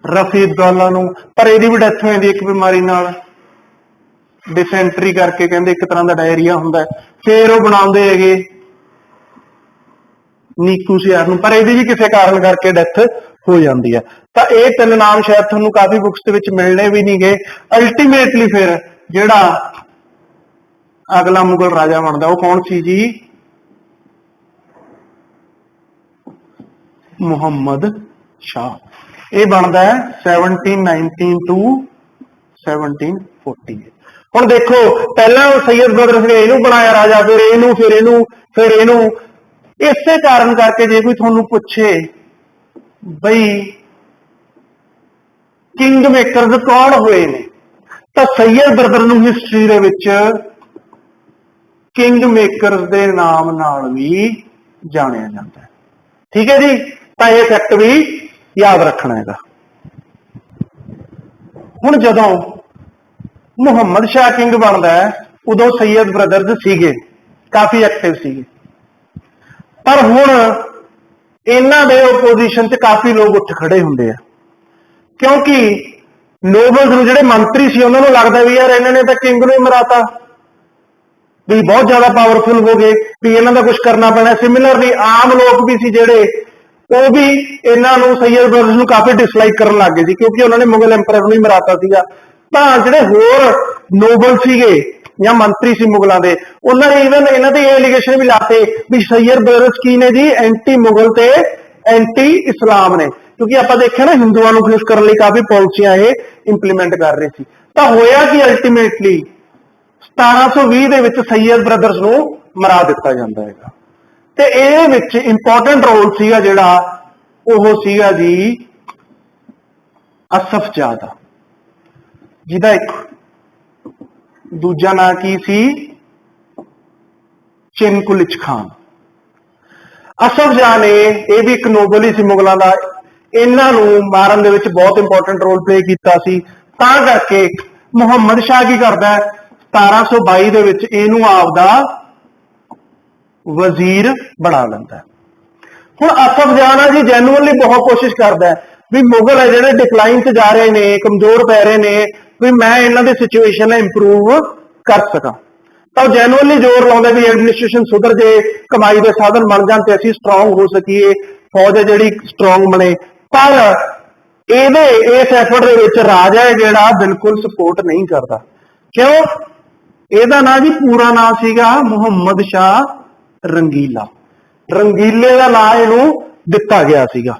ਰਫੀਉਦ-ਦੌਲਾ ਨੂੰ, ਪਰ ਇਹਦੀ ਵੀ ਡੈਥ ਹੋ ਜਾਂਦੀ ਇੱਕ ਬਿਮਾਰੀ ਨਾਲ, ਡਿਸੈਂਟਰੀ ਕਰਕੇ, ਕਹਿੰਦੇ ਇੱਕ ਤਰ੍ਹਾਂ ਦਾ ਡਾਇਰੀਆ ਹੁੰਦਾ। ਫਿਰ ਉਹ ਬਣਾਉਂਦੇ ਹੈਗੇ ਨੀਕੂਸਿਆਰ ਨੂੰ, ਪਰ ਇਹਦੀ ਵੀ ਕਿਸੇ ਕਾਰਨ ਕਰਕੇ ਡੈਥ ਹੋ ਜਾਂਦੀ ਹੈ। ਤਾਂ ਇਹ ਤਿੰਨ ਨਾਮ ਸ਼ਾਇਦ ਤੁਹਾਨੂੰ ਕਾਫੀ ਬੁੱਕਸ ਦੇ ਵਿੱਚ ਮਿਲਣੇ ਵੀ ਨਹੀਂ ਗਏ। ਅਲਟੀਮੇਟਲੀ ਫਿਰ ਜਿਹੜਾ ਅਗਲਾ ਮੁਗਲ ਰਾਜਾ ਬਣਦਾ ਉਹ ਕੌਣ ਸੀ ਜੀ, ਮੁਹੰਮਦ ਸ਼ਾਹ। ਇਹ ਬਣਦਾ ਹੈ 1719 to 1740। ਹੁਣ ਦੇਖੋ ਪਹਿਲਾਂ ਸੈयद ਬ੍ਰਦਰਸ ਨੇ ਇਹਨੂੰ ਬਣਾਇਆ ਰਾਜਾ, ਫਿਰ ਇਹਨੂੰ, ਫਿਰ ਇਹਨੂੰ, ਫਿਰ ਇਹਨੂੰ। ਇਸੇ ਕਾਰਨ ਕਰਕੇ ਜੇ ਕੋਈ ਤੁਹਾਨੂੰ ਪੁੱਛੇ ਬਈ ਕਿੰਗ ਮੇਕਰਸ ਕੌਣ ਹੋਏ ਨੇ, ਤਾਂ ਸੈयद ਬ੍ਰਦਰ ਨੂੰ ਹਿਸਟਰੀ ਦੇ ਵਿੱਚ ਕਿੰਗ ਮੇਕਰਸ ਦੇ ਨਾਮ ਨਾਲ ਵੀ ਜਾਣਿਆ ਜਾਂਦਾ ਹੈ। ਠੀਕ ਹੈ ਜੀ। ਤਾਂ ਇਹ ਫੈਕਟ ਵੀ ਯਾਦ ਰੱਖਣਾ ਹੈਗਾ। ਹੁਣ ਜਦੋਂ ਮੁਹੰਮਦ ਸ਼ਾਹ ਕਿੰਗ ਬਣਦਾ ਹੈ, ਉਦੋਂ ਸੈयद ਬ੍ਰਦਰਸ ਸੀਗੇ, ਕਾਫੀ ਐਕਟਿਵ ਸੀਗੇ, ਪਰ ਹੁਣ ਇਹਨਾਂ ਦੇ ਓਪੋਜੀਸ਼ਨ 'ਚ ਕਾਫੀ ਲੋਕ ਉੱਠ ਖੜੇ ਹੁੰਦੇ ਆ, ਕਿਉਂਕਿ ਨੋਬਲਸ ਨੂੰ, ਜਿਹੜੇ ਮੰਤਰੀ ਸੀ, ਉਹਨਾਂ ਨੂੰ ਲੱਗਦਾ ਵੀ ਯਾਰ ਇਹਨਾਂ ਨੇ ਤਾਂ ਕਿੰਗ ਨੂੰ ਹੀ ਮਰਾਤਾ, ਵੀ ਬਹੁਤ ਜ਼ਿਆਦਾ ਪਾਵਰਫੁਲ ਹੋ ਗਏ, ਵੀ ਇਹਨਾਂ ਦਾ ਕੁਝ ਕਰਨਾ ਪੈਣਾ। ਸਿਮਿਲਰਲੀ ਆਮ ਲੋਕ ਵੀ ਸੀ ਜਿਹੜੇ, ਉਹ ਵੀ ਇਹਨਾਂ ਨੂੰ ਸੈयद ਬ੍ਰਦਰਸ ਨੂੰ ਕਾਫੀ ਡਿਸਲਾਈਕ ਕਰਨ ਲੱਗ ਗਏ ਸੀ, ਕਿਉਂਕਿ ਉਹਨਾਂ ਨੇ ਮੁਗਲ ਐਮਪਰਰ ਨੂੰ ਹੀ ਮਰਾਤਾ ਸੀਗਾ। ਤਾਂ ਜਿਹੜੇ ਹੋਰ ਨੋਬਲ ਸੀਗੇ ਜਾਂ ਮੰਤਰੀ ਸੀ ਮੁਗਲਾਂ ਦੇ, ਉਹਨਾਂ ਨੇ ਇਵਨ ਇਹਨਾਂ ਤੇ ਇਹ ਐਲੀਗੇਸ਼ਨ ਵੀ ਲਾਤੇ ਵੀ ਸੈयद ਬ੍ਰਦਰਸ ਕੀ ਨੇ ਜੀ, ਐਂਟੀ ਮੁਗਲ ਤੇ ਐਂਟੀ ਇਸਲਾਮ ਨੇ, ਕਿਉਂਕਿ ਆਪਾਂ ਦੇਖਿਆ ਨਾ ਹਿੰਦੂਆਂ ਨੂੰ ਖੁਸ਼ ਕਰਨ ਲਈ ਕਾਫੀ ਪਾਲਿਸੀਆਂ ਇਹ ਇੰਪਲੀਮੈਂਟ ਕਰ ਰਹੇ ਸੀ। ਤਾਂ ਹੋਇਆ ਕਿ ਅਲਟੀਮੇਟਲੀ 1720 ਦੇ ਵਿੱਚ ਸੈयद ਬ੍ਰਦਰਸ ਨੂੰ ਮਰਾ ਦਿੱਤਾ ਜਾਂਦਾ ਹੈਗਾ। ਤੇ ਇਹਦੇ ਵਿੱਚ ਇੰਪੋਰਟੈਂਟ ਰੋਲ ਸੀਗਾ ਜਿਹੜਾ, ਉਹ ਸੀਗਾ ਜੀ ਅਸਫ ਜਾਹ ਦਾ, ਜਿਹਦਾ ਇੱਕ ਦੂਜਾ ਨਾਂ ਕੀ ਸੀ, ਚਿਨਕੁਲਿਚ ਖਾਨ। ਅਸਫ ਜਾਹ ਨੇ, ਇਹ ਵੀ ਇੱਕ ਨੋਬਲ ਹੀ ਸੀ ਮੁਗਲਾਂ ਦਾ, ਇਹਨਾਂ ਨੂੰ ਮਾਰਨ ਦੇ ਵਿੱਚ ਬਹੁਤ ਇੰਪੋਰਟੈਂਟ ਰੋਲ ਪਲੇ ਕੀਤਾ ਸੀ। ਤਾਂ ਕਰਕੇ ਮੁਹੰਮਦ ਸ਼ਾਹ ਕੀ ਕਰਦਾ, 1722 ਦੇ ਵਿੱਚ ਇਹਨੂੰ ਆਪਦਾ ਵਜ਼ੀਰ ਬਣਾ ਲੈਂਦਾ। ਹੁਣ ਅਸਫ ਜਾਹ ਨਾ ਜੀ ਜੈਨੂਅਲੀ ਬਹੁਤ ਕੋਸ਼ਿਸ਼ ਕਰਦਾ ਵੀ ਮੁਗਲ ਹੈ ਜਿਹੜੇ ਡਿਕਲਾਈਨ 'ਚ ਜਾ ਰਹੇ ਨੇ, ਕਮਜ਼ੋਰ ਪੈ ਰਹੇ ਨੇ, ਵੀ ਮੈਂ ਇਹਨਾਂ ਦੀ ਸਿਚੁਏਸ਼ਨ ਇੰਪਰੂਵ ਕਰ ਸਕਾਂ। ਤਾਂ ਉਹ ਜੈਨੂਅਲੀ ਜ਼ੋਰ ਲਾਉਂਦਾ ਵੀ ਐਡਮਿਨਿਸਟ੍ਰੇਸ਼ਨ ਸੁਧਰ ਜੇ, ਕਮਾਈ ਦੇ ਸਾਧਨ ਬਣ ਜਾਣ ਤੇ ਅਸੀਂ ਸਟਰੋਂਗ ਹੋ ਸਕੀਏ, ਫੌਜ ਹੈ ਜਿਹੜੀ ਸਟਰੋਂਗ ਬਣੇ। ਪਰ ਇਹਦੇ ਇਸ ਐਫਰਟ ਦੇ ਵਿੱਚ ਰਾਜਾ ਹੈ ਜਿਹੜਾ ਬਿਲਕੁਲ ਸਪੋਰਟ ਨਹੀਂ ਕਰਦਾ। ਕਿਉਂ? ਇਹਦਾ ਨਾਂ ਜੀ ਪੂਰਾ ਨਾਂ ਸੀਗਾ ਮੁਹੰਮਦ ਸ਼ਾਹ ਰੰਗੀਲਾ। ਰੰਗੀਲੇ ਦਾ ਨਾਂ ਇਹਨੂੰ ਦਿੱਤਾ ਗਿਆ ਸੀਗਾ।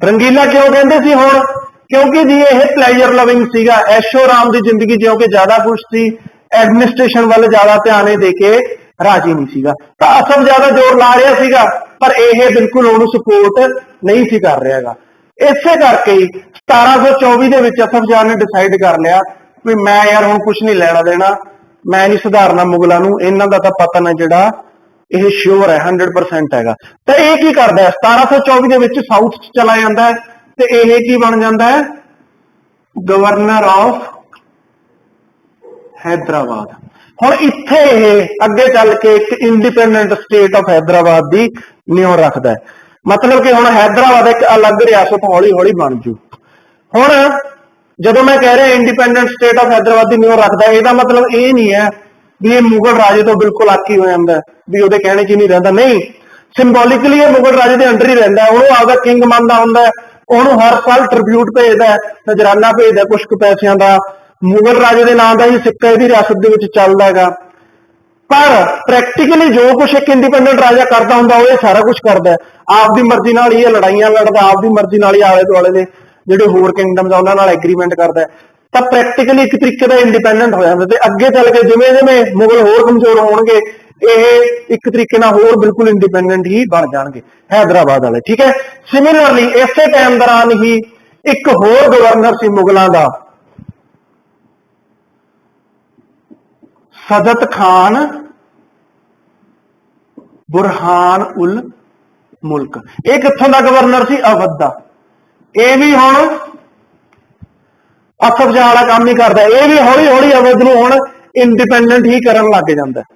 ਰੰਗੀਲਾ ਕਿਉਂ ਕਹਿੰਦੇ ਸੀ ਹੁਣ? ਕਿਉਂਕਿ ਜੀ ਇਹ ਪਲੇਜਰ ਲਵਿੰਗ ਸੀਗਾ, ਐਸ਼ੋ ਆਰਾਮ ਦੀ ਜ਼ਿੰਦਗੀ ਜਿਉਂ ਕੇ ਜ਼ਿਆਦਾ ਖੁਸ਼ ਸੀ, ਐਡਮਿਨਿਸਟ੍ਰੇਸ਼ਨ ਵੱਲ ਜ਼ਿਆਦਾ ਧਿਆਨ ਦੇ ਕੇ ਰਾਜੀ ਨਹੀਂ ਸੀਗਾ। ਤਾਂ ਅਸਫ ਜ਼ਿਆਦਾ ਜ਼ੋਰ ਲਾ ਰਿਹਾ ਸੀਗਾ, ਪਰ ਇਹ ਬਿਲਕੁਲ ਉਹਨੂੰ ਸਪੋਰਟ ਨਹੀਂ ਸੀ ਕਰ ਰਿਹਾ ਹੈਗਾ। ਇਸੇ ਕਰਕੇ 1724 ਦੇ ਵਿੱਚ ਅਸਫ ਜਾਹ ਨੇ ਡਿਸਾਈਡ ਕਰ ਲਿਆ ਵੀ ਮੈਂ ਯਾਰ ਹੁਣ ਕੁਝ ਨਹੀਂ ਲੈਣਾ ਦੇਣਾ, ਮੈਂ ਨਹੀਂ ਸੁਧਾਰਨਾ ਮੁਗਲਾਂ ਨੂੰ, ਇਹਨਾਂ ਦਾ ਤਾਂ ਪਤਨ ਹੈ ਜਿਹੜਾ ਇਹ ਸ਼ੋਰ ਹੈ, 100% ਹੈਗਾ। ਤਾਂ ਇਹ ਕੀ ਕਰਦਾ ਹੈ, 1724 ਦੇ ਵਿੱਚ ਸਾਊਥ ਚ ਚਲਾ ਜਾਂਦਾ ਹੈ, ਤੇ ਇਹ ਕੀ ਬਣ ਜਾਂਦਾ ਹੈ, ਗਵਰਨਰ ਆਫ ਹੈਦਰਾਬਾਦ। ਹੁਣ ਇੱਥੇ ਇਹ ਅੱਗੇ ਚੱਲ ਕੇ ਇੱਕ ਇੰਡੀਪੈਂਡੈਂਟ ਸਟੇਟ ਆਫ ਹੈਦਰਾਬਾਦ ਦੀ ਨਿਉ ਰੱਖਦਾ ਹੈ। मतलब कि हुण हैदराबाद एक अलग रियासत हौली हौली बन जू। हुण जदों मैं कह रहा इंडिपेंडेंट स्टेट ऑफ हैदराबाद की नींव रखता, इसका मतलब ये नहीं है भी ये मुगल राजे तो बिल्कुल आकी हो जाता है, भी वो कहने च नहीं रहा। नहीं, सिंबोलिकली ये मुगल राजे के अंडर ही रहा है। उन्होंने आपका किंग मानता होंगे, उन्होंने हर साल ट्रिब्यूट भेजता है, नजराना भेजता कुछ पैसों का, मुगल राजे के नाम का ही सिक्का इसकी रियासत के चलता है। पर प्रैक्टिकली जो कुछ एक इंडिपेंडेंट राजा करता होंगे वो सारा कुछ करता है आपकी मर्जी नाल ही, लड़ाइयां लड़ता आपकी मर्जी नाल ही, आले दुआले के ਜਿਹੜੇ होर किंगडम्स उन्होंने एग्रीमेंट करता है। तो प्रैक्टिकली एक तरीके का इंडिपेंडेंट हो जाता है। अगे चल के जिमें जिमें मुगल होर कमजोर होणगे, ये एक तरीके नाल होर बिल्कुल इंडिपेंडेंट ही बन जाएंगे हैदराबाद वाले। ठीक है, सिमिलरली इस टाइम दौरान ही एक होर गवर्नर सी मुगलों का, सदत खान बुरहान उल मुल्क। ये कित्थों का गवर्नर सी? अवध का। यह भी हुण असफजा वाला काम नहीं करता, यह भी हौली हौली अवध नूं हुण इंडिपेंडेंट ही करन लग जाता है।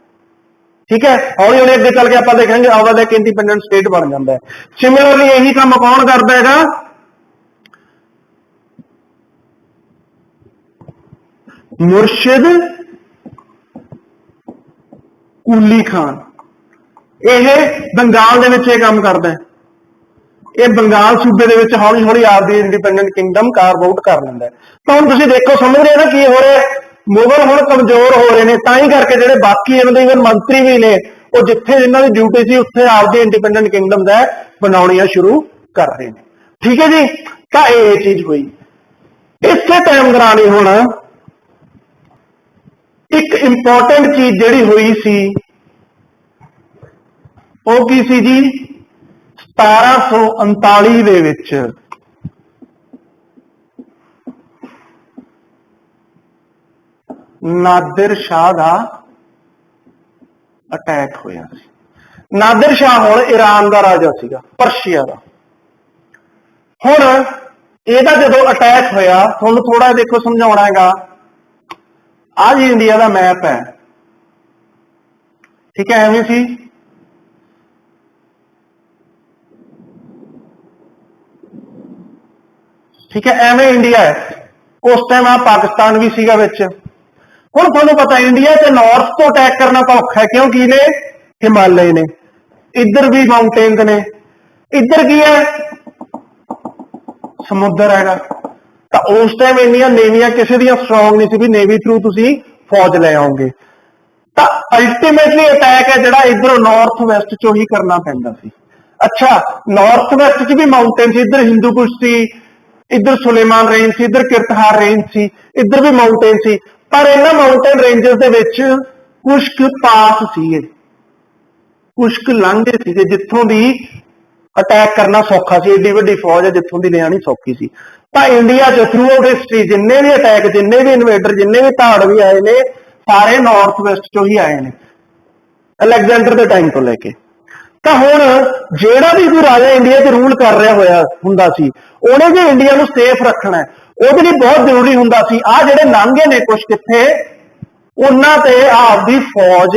ठीक है, हौली हौली अगे चल के आप देखेंगे अवध एक इंडिपेंडेंट स्टेट बन जाता है। सिमिलरली यही काम कौन करता है? मुर्शिद कुली खान। यह बंगाल दे विच काम करता है। ये बंगाल सूबे दे विच हौली हौली आपदी इंडिपेंडेंट किंगडम कार्व आउट कर लैंदा है। तो हुण तुसीं देखो, समझ रहे ना की हो रहा है? मुगल हुण कमजोर हो रहे हैं, तां करके जिहड़े बाकी इन्हां दे इवन मंत्री भी ने, वो जिथे इन्हां दी ड्यूटी सी उत्थे आपदी इंडिपेंडेंट किंगडम दा बनाउणियां शुरू कर रहे हैं। ठीक है जी, तो ये चीज हुई। इस टाइम दौरान ही हुण एक इंपॉर्टेंट चीज जिहड़ी हुई सी वो की सी जी? 1739 ਦੇ ਵਿੱਚ नादिर शाह का अटैक होया सी। नादिर शाह हुण ईरान का राजा सीगा, पर्शिया का। हुण ਇਹਦਾ ਜਦੋਂ अटैक होया, तुहानूं थोड़ा देखो समझाउणा हैगा। आ जी इंडिया का मैप है, ठीक है, एवें सी। ठीक है, एवें इंडिया है। उस टाइम आ पाकिस्तान भी सीगा विच। हुण तुहानूं पता इंडिया ते नॉर्थ तो अटैक करना तो औखा है, क्योंकि ने हिमालय ने, इधर भी माउंटेन्स ने, इधर की है समुद्र हैगा। तो उस टाइम इन्नियां नेवियां किसी दी स्ट्रॉन्ग नहीं सी भी नेवी थ्रू तुसीं फौज ले आओगे। तो अल्टीमेटली अटैक है जिहड़ा इधर नॉर्थ वैस्ट चो ही करना पैंदा सी। अच्छा, नॉर्थ वैस्ट च भी माउंटेन सी, इधर हिंदू कुश सी, इधर सुलेमान रेंज सी, इधर किरतहार रेंज सी, इधर भी माउंटेन सी। पर इन्हां माउंटेन रेंजेस दे विच कुछ पास सीगे, कुछ लांघे सीगे जित्थों दी अटैक करना सौखा सी। एडी वड्डी फौज है जित्थों दी ले आनी सौखी सी। तो इंडिया च थ्रू आउट हिस्टरी जिन्ने भी अटैक, जिन्ने भी इन्वेडर, जिन्ने भी धाड़ भी आए ने, सारे नॉर्थ वैस्ट चो ही आए ने, अलैगजेंडर के टाइम तो लैके। तो हुण जिहड़ा भी कोई राजा इंडिया च रूल कर रहा होया हुंदा सी, उहने जे इंडिया नूं सेफ रखना है, ਉਹਦੇ ਲਈ बहुत जरूरी हुंदा सी आ जिहड़े लांघे ने कुछ किथे उन्हां ते आपदी फौज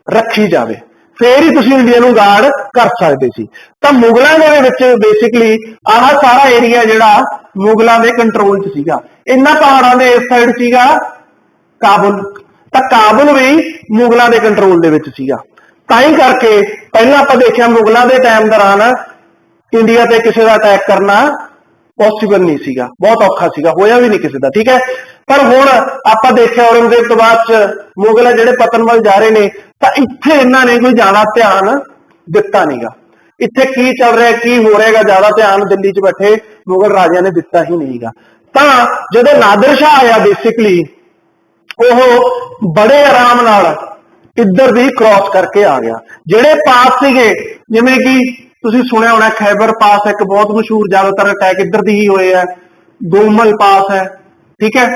रखी जावे, फिर ही तुसीं इंडिया नूं गार्ड कर सकदे सी। तां मुगलां दे विच बेसिकली आह सारा एरिया जिहड़ा मुगलां दे कंट्रोल च सीगा। इन्हां पहाड़ां दे इस साइड सीगा काबुल, तां काबुल भी मुगलां दे कंट्रोल दे विच सीगा। ताई करके पहला आपां देखिआ मुगलां दे टाइम दौरान इंडिया ते किसी का अटैक करना पॉसिबल नहीं सीगा, बहुत औखा सीगा, होया भी नहीं किसी का। ठीक है, पर हुण आपां देखिआ औरंगजेब तो बाद च मुगल जिहड़े पतन वल जा रहे ने, तां इत्थे इन्हां ने कोई ज्यादा ध्यान दिता नहींगा। इत्थे की चल रहा है, की हो रहेगा, ज्यादा ध्यान दिल्ली च बैठे मुगल राजियां ने दिता ही नहींगा। तां जदों नादिर शाह आया बेसिकली वो बड़े आराम नाल इधर भी क्रॉस करके आ गया। जिहड़े पास सीगे जिवें कि तुसीं सुनिया होना खैबर पास एक बहुत मशहूर, ज्यादातर अटैक इधर दी ही होए है। गोमल पास है, ठीक है,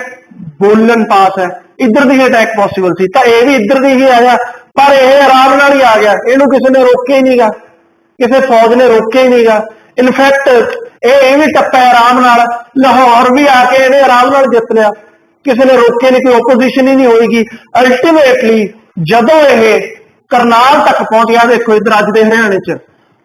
बोलन पास है, इधर दी अटैक पॉसिबल सी। तो यह भी इधर दी ही आया, पर यह आराम नाल ही आ गया, इहनूं किसी ने रोके ही नहींगा, किसी फौज ने रोके ही नहींगा। इनफैक्ट ये भी टप्पा आराम नाल, लाहौर भी आके इहने आराम नाल जित लिया, किसी ने रोके नहीं, कोई ओपोजिशन ही नहीं होएगी। अल्टीमेटली जदों यह करनाल तक पहुंच गया, देखो इधर अज दे हरियाणे च,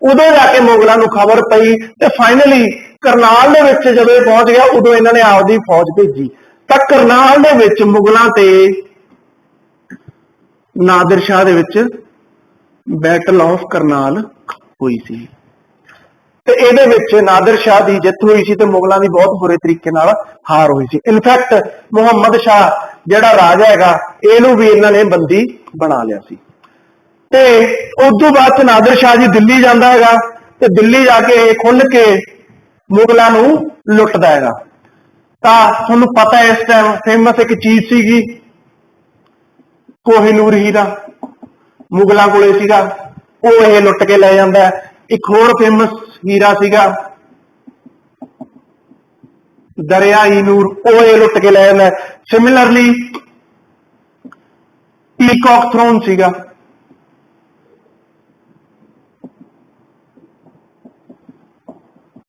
उदों जाके मुगलों को खबर पई ते फाइनली करनाल दे विच जदों पहुंच गया उदों इन्होंने आपदी फौज भेजी। तां करनाल दे विच मुगलों ते नादिर शाह दे विच बैटल ऑफ करनाल हुई सी ते इहदे विच नादिर शाह की जित हुई सी ते मुगलों की बहुत बुरे तरीके नाल हार हुई सी। इनफैक्ट मुहम्मद शाह जिहड़ा राजा हैगा इहनूं भी इन्होंने बंदी बना लिया सी। ते उस बाद नादिर शाह जी दिल्ली जाता है ते दिल्ली जाके खुल के मुगलों को लुटता है। तुहानूं पता है इस टाइम फेमस एक चीज सीगी कोहिनूर हीरा मुगलों कोले सीगा वो ये लुट के ले जाता है। एक होर फेमस हीरा सीगा दरियाई नूर वो ये लुट के ले जाता है। सिमिलरली पीकॉक थ्रोन सीगा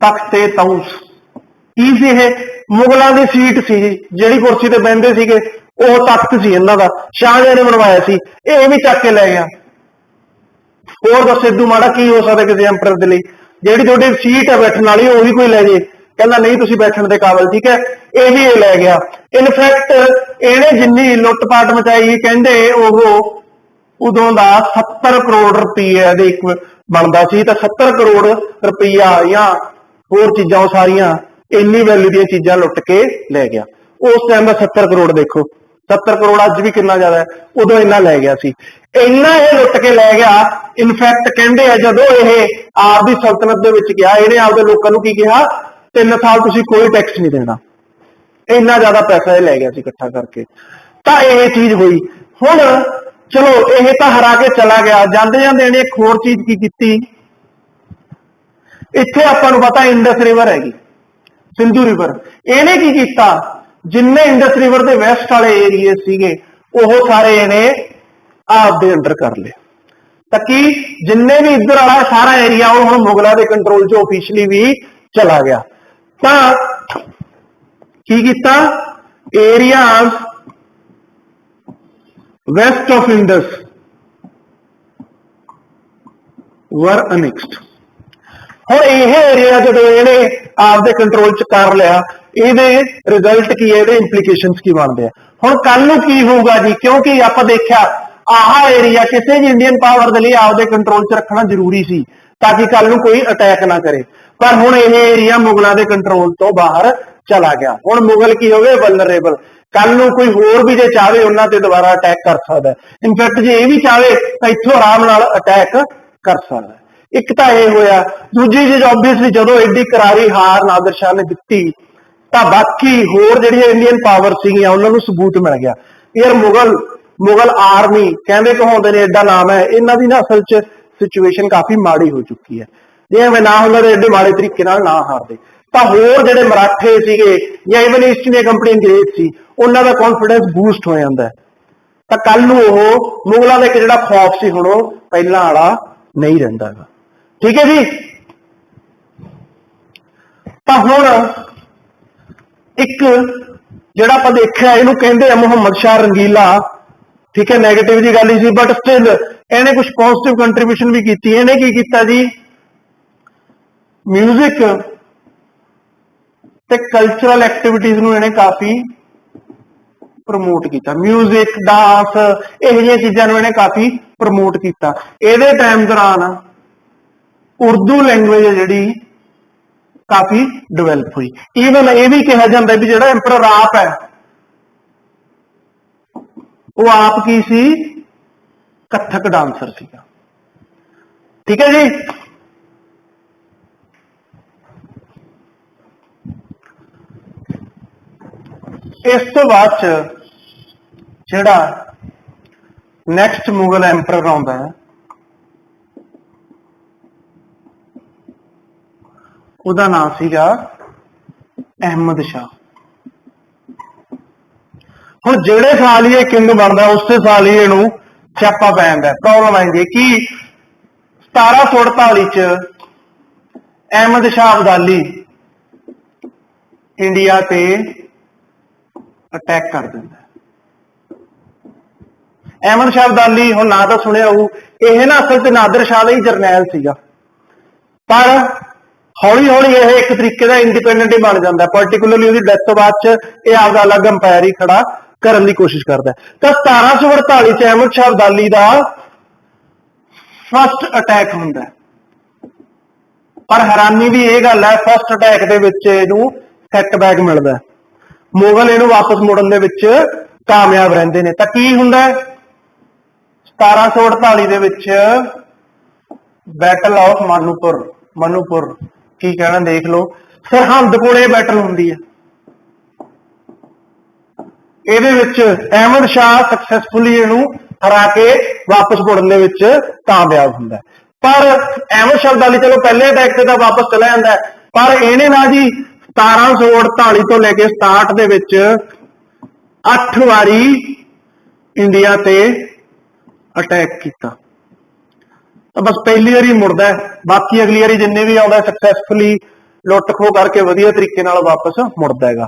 तख्ते तऊस की सी मुगलों की सीट सी जिहड़ी कुर्सी ते बहिंदे सीगे वो तख्त सी इन्हां दा शाहजहां ने बनवाया सी ये भी चक के लै गया। होर दस इदू माड़ा की हो सकदा किसी एंपरर दे लई जिहड़ी तुहाडी सीट है बैठण वाली वो भी कोई लै जे कहंदा नहीं तुसीं बैठण दे काबिल ठीक है ये भी लै गया। इनफैक्ट इहने जिन्नी लुੱਟ-पाट मचाई कहंदे उदों दा 70 करोड़ रुपया दे एक बनदा सी तां 70 करोड़ रुपया या होर चीज़ां वो सारियां इन्नी वैल्यू दी चीज़ां लुट के लै गया। उस टाइम का 70 करोड़ देखो 70 करोड़ अज भी कितना ज्यादा है उदों इन्ना लै गया सी इन्ना ये लुट के लै गया। इनफैक्ट कहंदे आ जदों ये आप दी सल्तनत दे विच गया इहने आपदे लोकां नूं की कहा 3 साल तुसीं कोई टैक्स नहीं देना इन्ना ज्यादा पैसा लै गया सी इकट्ठा करके। तां ये चीज हुई। हुण चलो ये तां हरा के चला गया जांदे जांदे इहने एक होर चीज की कीती इत्थे आपां नूं पता इंडस रिवर हैगी सिंधु रिवर इहने की कीता जिन्ने इंडस रिवर के वैसट वाले एरिए सीगे वो सारे इन्हें आपदे अंडर कर ले ताकि जिन्ने भी इधर वाला सारा एरिया वो हुण मुगलों के कंट्रोल च ऑफिशियली भी चला गया। तां की कीता areas west of Indus were annexed. हुण यह एरिया जो इन्हें आपदे कंट्रोल च कर लिया ये रिजल्ट की है इंप्लीकेशंस की बनते हैं। हुण कल नूं की होगा जी क्योंकि आप देखा आह एरिया किसी भी इंडियन पावर के लिए आपदे कंट्रोल च रखना जरूरी सी ताकि कल नूं कोई अटैक ना करे। पर हुण यह एरिया मुगलों के कंट्रोल तो बाहर चला गया। हुण मुगल की हो गए वल्नरेबल कल नूं कोई होर भी जे चाहे उन्हां ते दोबारा अटैक कर सकता है। इनफैक्ट जे ये भी चाहे तो इत्थों आराम नाल अटैक कर सकता है। एक तो यह होया दूजी चीज ऑबवियसली जदों एडी करारी हार नादिर शाह ने दित्ती तां बाकी होर जिहड़ियां इंडियन पावर सीगियां उन्हां नूं सबूत मिल गया यार मुगल आर्मी कहंदे कहाउंदे ने एडा नाम है इन्हां दी ना असल च सिचुएशन काफी माड़ी हो चुकी है जे मैं ना हुंदा तां एडे माड़े तरीके नाल ना हारदे तां होर जिहड़े मराठे सीगे या इवन ईस्ट इंडिया कंपनी अंग्रेज सी उन्हां दा कॉन्फिडेंस बूस्ट हो जांदा है तां कल नूं ओह मुगलों दा इक जिहड़ा खौफ सी हुण ओह पहिलां वाला नहीं रहिंदा गा। ठीक है जी। तां हुण एक जिहड़ा आपां देखिआ इहनूं कहंदे आ मुहम्मद शाह रंगीला ठीक है नैगेटिव जी गल ही सी बट स्टिल इहने कुछ पॉजिटिव कंट्रीब्यूशन भी की। इहने की कीता जी म्यूजिक ते कल्चरल एक्टिविटीज नूं इहने काफी प्रमोट किया म्यूजिक डांस यह चीज़ों इन्हें काफी प्रमोट किया। ये टाइम दौरान उर्दू लैंग्वेज जी काफी डिवेलप हुई। ईवन यह भी कहा जाता है भी जो एंपरर आप है वो आप की सी कथक डांसर सीगा। ठीक है जी। इस तो बाद जिहड़ा नैक्सट मुगल एंपरर आउंदा है उहदा नाम सीगा अहमद शाह। हुण जिहड़े साल ही किंग बनता उस साल ही इहनूं छापा पै जांदा प्रॉब्लम आती है कि 1748 च अहमद शाह अब्दाली इंडिया ते अटैक कर दिंदा। अहमद शाह अब्दाली हुण ना तो सुनिया हो यह ना असल च नादिर शाह का ही जरनैल सीगा पर हौली हौली यह एक तरीके का इंडिपेंडेंट ही बन जाता है, पर्टिकुलरली उसकी डेथ तो बाद ये आपका अलग अंपायर ही खड़ा करने की कोशिश करता है। तो 1748 अहमद शाह अब्दाली का फर्स्ट अटैक होंगे, पर हैरानी भी यह गल है फर्स्ट अटैक के सैटबैक मिलता है, मुगल इनू वापस मुड़न के कामयाब रहते हैं। तो की होंगे 1748 बैटल ऑफ मानूपुर, मनुपुर की कहना देख लो, सरहद कोले बैटल होंगी है, ये अहमद शाह सक्सैसफुली इनू हरा के वापस मुड़ने कामयाब होंगे। पर अहमद शाह अब्दाली चलो पहले अटैक से तो वापस चला जाता है, पर इन्हें ना जी 1748 तो लेके 67 8 वारी इंडिया ते अटैक किया। तो बस पहली बारी मुड़दा है, बाकी अगली बारी जिन्ने भी आता सक्सैसफुली लुट खो करके वधिया तरीके नाल वापस मुड़दा है।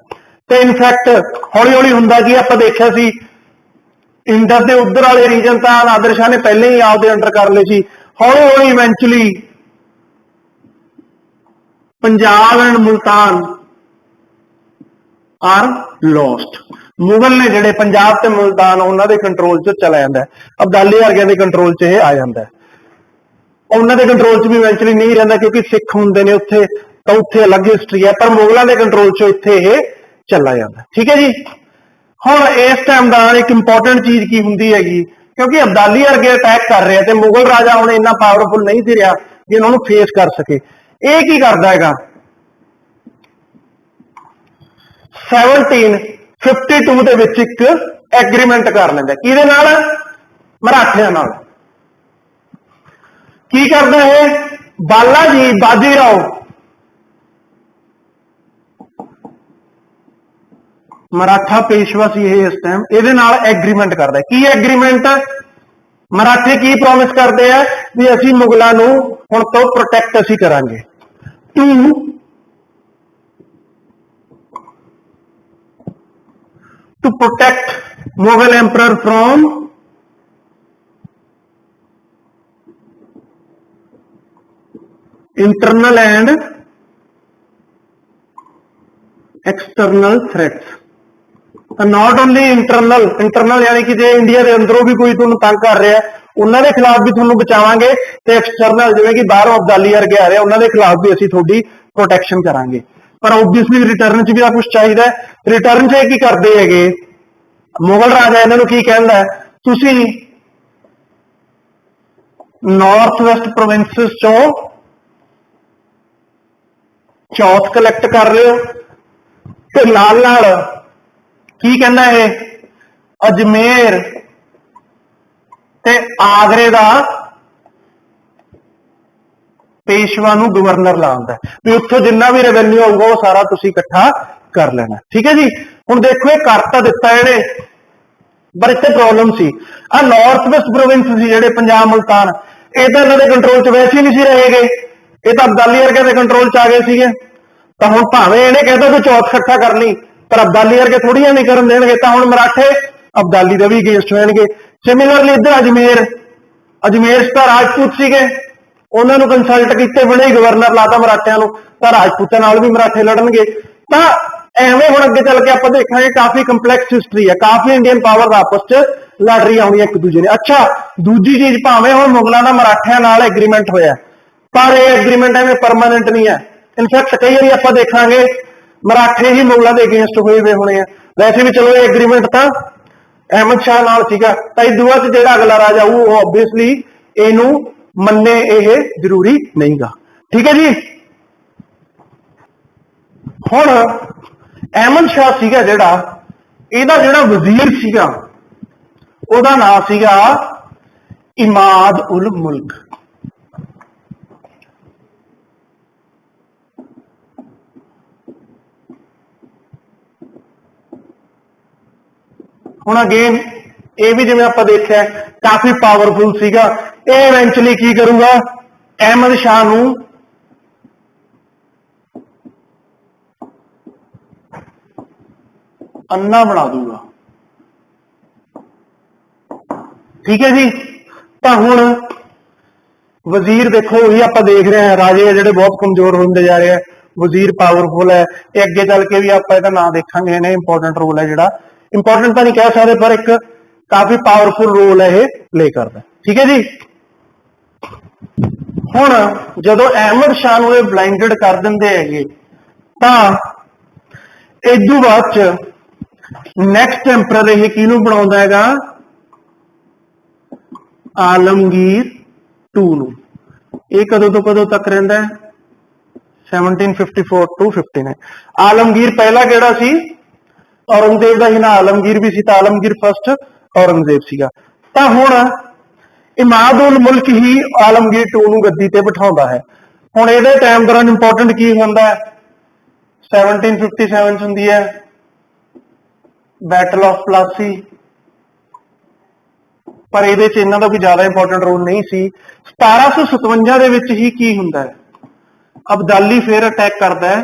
तो इनफैक्ट हौली हौली हुंदा कि आपां देखिया सी इंडस के उधर वाले रीजन तो नादिर शाह ने पहले ही आपदे अंडर कर लए सी, हौली हौली eventually Punjab and Multan are lost. Mughal ने जिहड़े पंजाब ते मुल्तान उन्होंने कंट्रोल च चला जाता है, अब्दाली वर्गियां दे कंट्रोल च यह आ जाता है, उन्होंने कंट्रोल च भी इवेंचुअली नहीं रहा क्योंकि सिख होंगे ने उत्थे, तो उत्थे अलग हिस्टरी है, पर मुगलों के कंट्रोल च इत्थे यह चला जाता है। ठीक है जी। हुण इस टाइम दौरान एक इंपॉर्टेंट चीज की होंगी हैगी, क्योंकि अब्दाली वर्गे अटैक कर रहे हैं, मुगल राजा हुण इन्ना पावरफुल नहीं सी रहा कि उन्होंने फेस कर सके। यह की करता है 1752 ਦੇ ਵਿੱਚ ਇੱਕ एग्रीमेंट कर लेंदा, किहदे नाल? मराठियां नाल। की करदा है बालाजी बाजीराव मराठा पेशवा सी इस टाइम, इहदे नाल एग्रीमेंट करदा है। की एग्रीमेंट? मराठे की प्रॉमिस करते हैं भी असीं मुगलों नूं हुण तो प्रोटेक्ट असीं करांगे to protect Mughal emperor from internal and external threats. Not only internal, internal यानी कि जे इंडिया के अंदरों भी कोई तुहानूं तंग कर रहा है उन्होंने खिलाफ भी तुहानूं बचावांगे, ते एक्सटर्नल जिवें कि बाहरों अब्दाली वर्गे आ रहे उन्होंने खिलाफ भी असीं तुहाडी प्रोटेक्शन करांगे। पर ओबवियसली रिटर्न च भी कुछ चाहिए। रिटर्न च की करते हैं मुगल राजा इन्हों की कहता है, तुसीं नॉर्थ वैसट प्रोविंसेस चों चौथ कलैक्ट कर रहे हो, ते नाल नाल की कहना है अजमेर ते आगरे का पेशवा नूं गवर्नर लाता है भी उत्थों जिन्ना भी रेवेन्यू होगा वो सारा तुसीं इकट्ठा कर लेना। ठीक है जी। हुण देखो ये कर तां दित्ता इहने, पर इत्थे प्रॉब्लम सी आ नॉर्थ वैसट प्रोविंस सी जिहड़े पंजाब मुल्तान, ये तो इन्हां दे कंट्रोल च वैसे ही नहीं सी रहे गए, ये तो अब्दाली वर्गे दे कंट्रोल च आ गए सीगे। तो हुण भावें इहने कहता तूं चौथ इकट्ठा कर ली, पर अब्दाली वर्गे थोड़ियां नहीं करन देणगे, तो हुण मराठे अब्दाली दे भी अगेंस्ट होणगे। सिमिलरली इधर अजमेर, अजमेर च राजपूत सीगे, उन्होंने कंसल्ट किए बने गवर्नर लाता मराठियां नूं, तो राजपूतां नाल भी मराठे लड़नगे। तो एवें हुण अगे चल के आपां देखांगे काफी कंपलैक्स हिस्टरी है, काफी इंडियन पावर आपस च लड़ रही होनी एक दूजे ने। अच्छा दूजी चीज, भावें हुण मुगलों का मराठियां नाल एग्रीमेंट होया, पर यह एग्रीमेंट एवें परमानेंट नहीं है। इनफैक्ट कई बार आपां देखांगे मराठे ही मुगलों के अगेंस्ट हुए हुए होने हैं। वैसे भी चलो ये एग्रीमेंट तो अहमद शाह नाल सीगा, तो इस दुआ च जिहड़ा अगला राजा वो ओबवियसली इहनूं मन्ने यह जरूरी नहीं गा। ठीक है जी। हुण अहमद शाह सीगा जिहड़ा, इहदा जिहड़ा वजीर सीगा उहदा नाम सीगा इमाद उल मुल्क। हुण अगेन ये भी जिवें आपां देखिआ काफी पावरफुल सीगा, ये इवेंचुअली की करूगा अहमद शाह नूं अन्ना बना दूंगा। ठीक है जी। तो हुण वजीर देखो वही आप देख रहे हैं, राजे ਜਿਹੜੇ बहुत कमजोर होंगे जा रहे हैं, वजीर पावरफुल है। ये अगे चल के भी आप ना देखेंगे, इन्हें इंपोर्टेंट रोल है जोड़ा, इंपोर्टेंट तो नहीं कह सकते पर एक काफी पावरफुल रोल है ये प्ले करता है। ठीक है जी। हुण जदों अहमद शाह नूं ब्लाइंडेड कर दिंदे हैगे तां इदों बाद च नैक्सट एंपरर ये किहनूं बनाउंदा हैगा, आलमगीर टू नूं। ये कदों तो कदों तक रहिंदा है 1754 to 59। आलमगीर पहला किहड़ा सी, औरंगजेब का ही ना आलमगीर भी सी, तो आलमगीर फर्स्ट औरंगजेब सीगा। तां हुण इमाद उल मुल्क ही आलमगीर टू नूं गद्दी ते बिठाउंदा है। हुण इहदे टाइम दौरान इंपोर्टेंट की हुंदा है, 1757 हुंदी है बैटल ऑफ प्लासी, पर इहदे च इन्हां दा कोई ज्यादा इंपोर्टेंट रोल नहीं सी। 1757 दे विच ही की हुंदा है, अब्दाली फिर अटैक करता है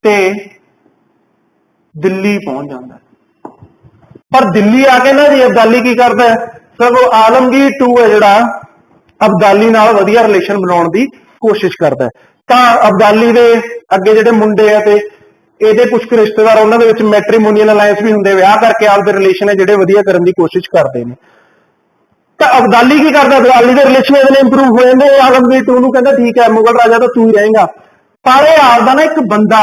ते दिल्ली पहुंच जाता है। पर दिल्ली आके ना जी अब्दाली की करता है, सब आलमगीर टू है जिहड़ा अब्दाली नाल वधिया रिलेशन बनाउण दी कोशिश करता है। तां अब्दाली दे अगे जिहड़े मुंडे है ते ਇਹਦੇ कुछ रिश्तेदार उन्होंने विच मैट्रीमोनियल अलायंस भी हुंदे, विआह करके आपदे रिलेशन है जिहड़े वधिया करन दी कोशिश करते हैं। तो अब्दाली की करता, अब्दाली के रिलेशन इतने इंप्रूव हो जाते, आलमगीर टू नूं कहंदा ठीक है मुगल राजा तो तू ही रहेगा, पर यह आपदा ना एक बंदा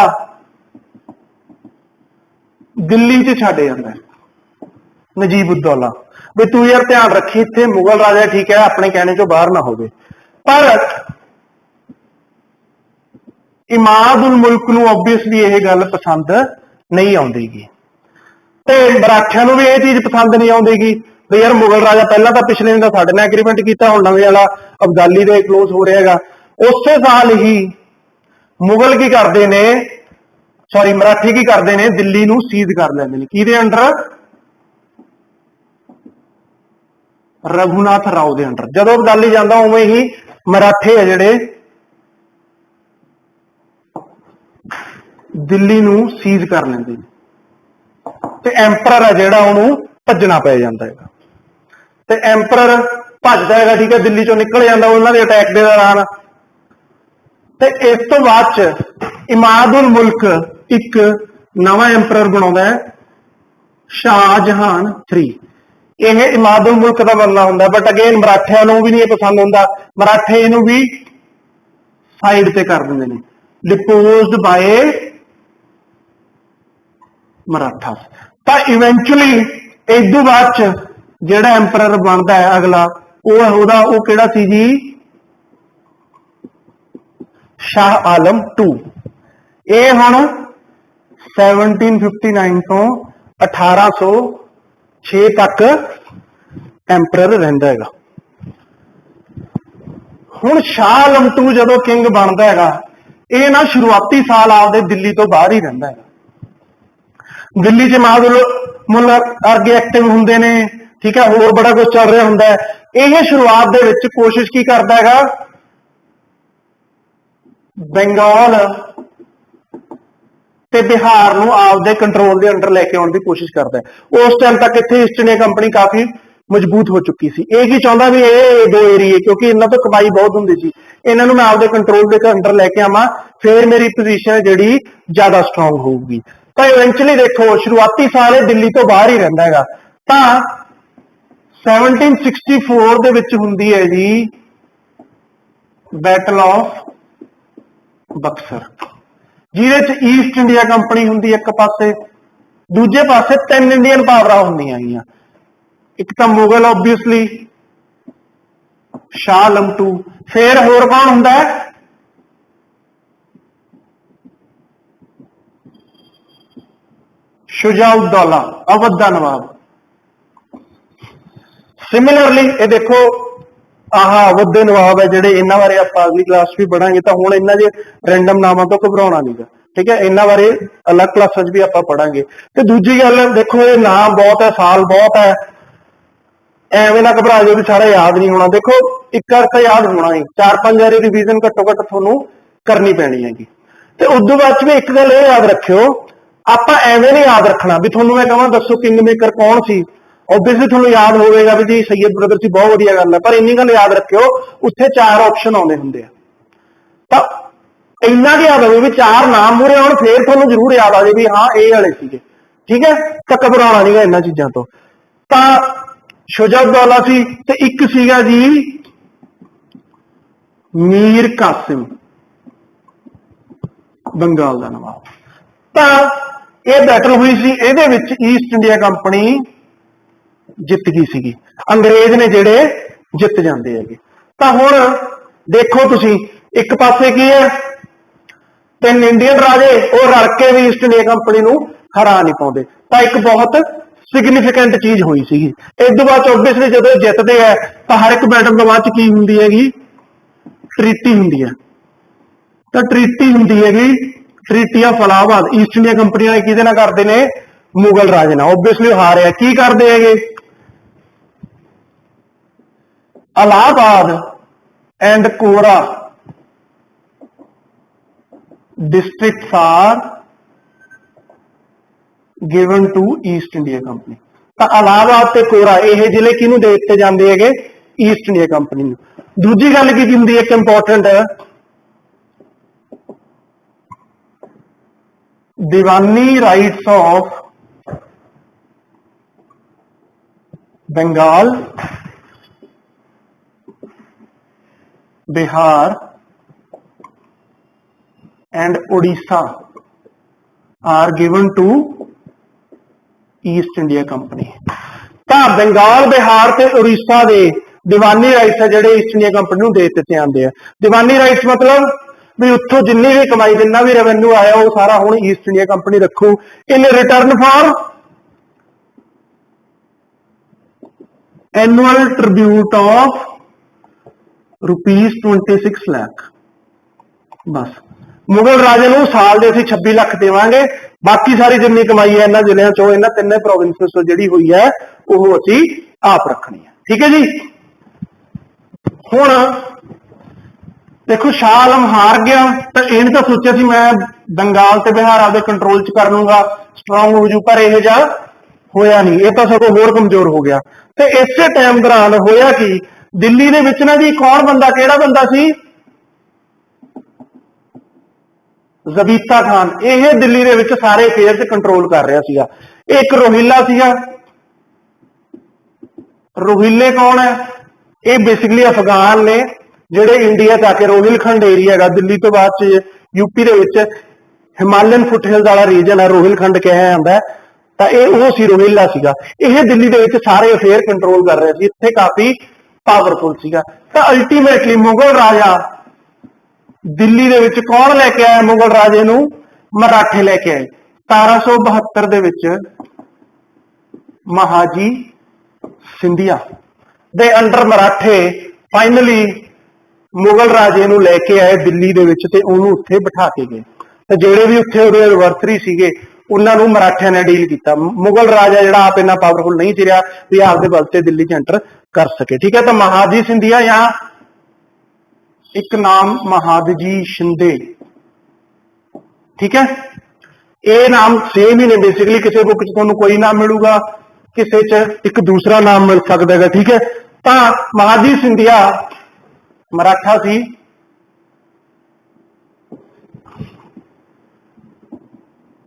दिल्ली च छड्ड जांदा नजीब उद्दौला, भी तू यार ध्यान रखी इत्थे मुगल राजा ठीक है अपने कहने चों बाहर ना होवे। पर इमाद उल मुल्क नूं ओबवियसली यह गल पसंद नहीं आउंदी, ते मराठियां नूं भी यह चीज पसंद नहीं आउंदी भी यार मुगल राजा पहला तो पिछले दिन साडे नाल एग्रीमेंट किया, हुण नवें वाला अब्दाली दे क्लोज हो रहा है। उस साल ही मुगल की करते ने, सॉरी मराठी की करते हैं, दिल्ली नूं सीज कर लैंदे ने, किहदे अंडर, रघुनाथ राव के अंडर। जदों अब्दाली जाता उवें ही मराठे है जिहड़े दिल्ली नूं सीज कर लैंदे ने, ते एंपरर है जिहड़ा उहनूं भज्जना पै जांदा है, ते एंपरर भजदा है, ठीक है दिल्ली चों निकल जाता उन्हां दे अटैक के दौरान। ते इस तो बाद च इमाद उल मुल्क एक नवा एंपरर बनाउंदा है, शाहजहान थ्री। यह इमाद उल मुल्क का बंदा हुंदा, बट अगेन मराठियां नूं भी नहीं पसंद हुंदा, मराठे इहनूं भी साइड ते कर दिंदे ने, डिपोज्ड बाय मराठा। तो इवेंचुअली इस बाद च जिहड़ा एंपरर बनता है अगला वो किहड़ा सी जी, शाह आलम टू। ये हुण 1759 तो 1806 तक एंपरर रहिंदा हैगा। हुण शाह आलम टू जदों किंग बनता है, ये ना शुरुआती साल आपदे दिल्ली तो बाहर ही रहिंदा है। दिल्ली च इमाद उल मुल्क अर्गे एक्टिव हुंदे ने, ठीक है, होर बड़ा कुछ चल रहा हुंदा है। यह शुरुआत दे विच कोशिश की करता है, बंगाल ते बिहार नूं आपदे कंट्रोल दे अंडर लैके आउण दी कोशिश करता है। उस टाइम तक इत्थे ईस्ट इंडिया कंपनी काफी मजबूत हो चुकी सी। ये चाहता भी ये दो एरिए, क्योंकि इन्हां तो कमाई बहुत हुंदी सी, इन्हां नूं मैं आपदे कंट्रोल दे अंडर लैके आवां, फिर मेरी पोजीशन जिहड़ी ज्यादा स्ट्रोंग होगी। तो इवेंचुअली देखो शुरुआती साल दिल्ली तो बाहर ही रहिंदा हैगा। तां 1764 दे विच हुंदी है जी बैटल ऑफ बक्सर, जिहदे च ईस्ट इंडिया कंपनी हुंदी एक पासे, दूजे पासे तीन इंडियन पावरां हुंदियां गईयां, एक तो मुगल ऑब्वियसली, शाह आलम टू, फिर होर कौन हुंदा है, शुजाउद्दौला अवध दा नवाब। सिमिलरली ये देखो आह अवध दे नवाब है जिहड़े, इन्हां बारे आपां अगली क्लास भी पढ़ांगे, तो हुण इन्हां दे रैंडम नामां तो घबराउणा नहीं गा, ठीक है, इन्हां बारे अलग क्लासां च भी आपां पढ़ांगे। ते दूजी गल देखो ये नाम बहुत है, साल बहुत है, एवें ना घबरा जाओ भी सारा याद नहीं होना। देखो एक अर्थ याद होना ही, 4-5 बारी रिवीजन घट्टो घट्ट तुहानूं करनी पैनी हैगी। ते उस बाद च भी एक गल ये याद रखियो, आपां एवें नहीं याद रखना भी तुहानूं मैं कहां दसो किंग मेकर कौन सी, ऑब्वियसली ਤੁਹਾਨੂੰ याद होगा भी जी सैयद ब्रदर्स की बहुत वधिया गल है, पर इन्नी गल याद रखियो उत्थे 4 ऑप्शन आउंदे हुंदे आ। तां इन्ना कि याद होवे भी 4 नाम मूरे आउण फिर ਤੁਹਾਨੂੰ जरूर याद आ जाए भी हाँ ये वाले सीगे, ठीक है। तां घबराउणा नहीं गा इन्हां चीज़ां तो। तां शुजा-उद-दौला सी ते इक सीगा जी मीर कासिम, बंगाल दा नवाब। तां ਇਹ बैटल हुई सी, ਇਹਦੇ ਵਿੱਚ ईस्ट इंडिया कंपनी ਜਿੱਤ गई ਸੀਗੀ, अंग्रेज ने ਜਿਹੜੇ ਜਿੱਤ ਜਾਂਦੇ ਹੈਗੇ। ਤਾਂ ਹੁਣ ਦੇਖੋ ਤੁਸੀਂ ਇੱਕ ਪਾਸੇ ਕੀ ਹੈ, 3 ਇੰਡੀਅਨ ਰਾਜੇ ਉਹ ਰਲ ਕੇ ਵੀ ईस्ट इंडिया कंपनी ਨੂੰ ਹਰਾ ਨਹੀਂ ਪਾਉਂਦੇ। ਤਾਂ ਇੱਕ ਬਹੁਤ ਸਿਗਨੀਫੀਕੈਂਟ ਚੀਜ਼ ਹੋਈ ਸੀਗੀ। ਇਸ ਤੋਂ ਬਾਅਦ ਆਬਵੀਅਸਲੀ ਜਦੋਂ ਜਿੱਤਦੇ ਆ ਤਾਂ ਹਰ ਇੱਕ ਬੈਟਲ ਤੋਂ ਬਾਅਦ ਕੀ ਹੁੰਦੀ ਹੈਗੀ, ਟ੍ਰੀਟੀ ਹੁੰਦੀ ਹੈ। ਤਾਂ ਟ੍ਰੀਟੀ ਹੁੰਦੀ ਹੈਗੀ treaty of Allahabad. East India company वाले किहदे नाल करदे ने, मुगल राजे नाल। ओबवियसली हारे की करदे हैगे, Allahabad and Kora districts are given to East India company. तो इलाहाबाद ते कोरा ये जिले किहनूं दे दित्ते जांदे हैगे, ईस्ट इंडिया कंपनी नूं। दूजी गल की हुंदी है, एक इंपॉर्टेंट है, diwani rights of Bengal, Bihar and Orissa are given to East India company. तो बंगाल, बिहार ते उड़ीसा दे दीवानी राइट्स है जिहड़े ईस्ट इंडिया कंपनी नूं दे दित्ते जांदे आ। दीवानी राइट्स मतलब भी उत्थों जिन्नी भी कमाई, जिन्ना भी रेवेन्यू आया वो सारा हुण ईस्ट इंडिया कंपनी रखू इन return for annual tribute of ₹26 lakh. बस मुगल राजे नूं साल दे असीं 26 लाख देवांगे, बाकी सारी जिन्नी कमाई है इन्हां जिलिਆਂ चों, इन्हां 3 प्रोविंसेस ਤੋਂ ਜਿਹੜੀ ਹੋਈ है ਉਹ ਅਸੀਂ आप रखनी है, ठीक है जी। हुण देखो शाह आलम हार गया, तो इन्हें तो सोचा सी मैं बंगाल ते बिहार आपके कंट्रोल च कर लूंगा, स्ट्रांग हो जू, पर यह जा होया नहीं, ये तो सगों होर कमजोर हो गया। तो इस टाइम दौरान होया कि दिल्ली दे विच ना जी कौन बंदा, केड़ा बंदा सी, ज़बीता खान। यह दिल्ली दे विच सारे अफेयर कंट्रोल कर रहा सीगा। एक रोहिला सीगा, रोहिले कौन है, ये बेसिकली अफगान ने ਜਿਹੜੇ इंडिया आके रोहिलखंड एरिया है दिल्ली तो बाद यूपी के हिमालयन फुटहिल्स वाला रीजन है, रोहिलखंड कहा जाता है। तो यह सी रोहिला सीगा, यह दिल्ली के सारे अफेयर कंट्रोल कर रहे थे, इत्थे काफी पावरफुल सीगा। तो अल्टीमेटली मुगल राजा दिल्ली के विच कौन लैके आया, मुगल राजे नूं मराठे लैके आए। 1772 दे विच महाजी सिंधिया दे अंडर मराठे फाइनली मुगल राजे नूं लैके आए दिल्ली दे विच, ते उहनूं उत्थे बिठा के गए। तो जिहड़े भी उत्थे उहदे एडवर्सरी सीगे उन्हां नूं मराठियां ने डील किया। मुगल राजा जिहड़ा आप इन्ना पावरफुल नहीं सी रहा भी आपदे बल ते दिल्ली च एंटर कर सके, ठीक है। तो महाजी सिंधिया या एक नाम महादजी शिंदे, ठीक है। ये नाम सेम ही ने, बेसिकली किसी बुक च तुहानूं कोई नाम मिलूगा, किसी च एक दूसरा नाम मिल सकता है, ठीक है। तो महाजी सिंधिया मराठा सी,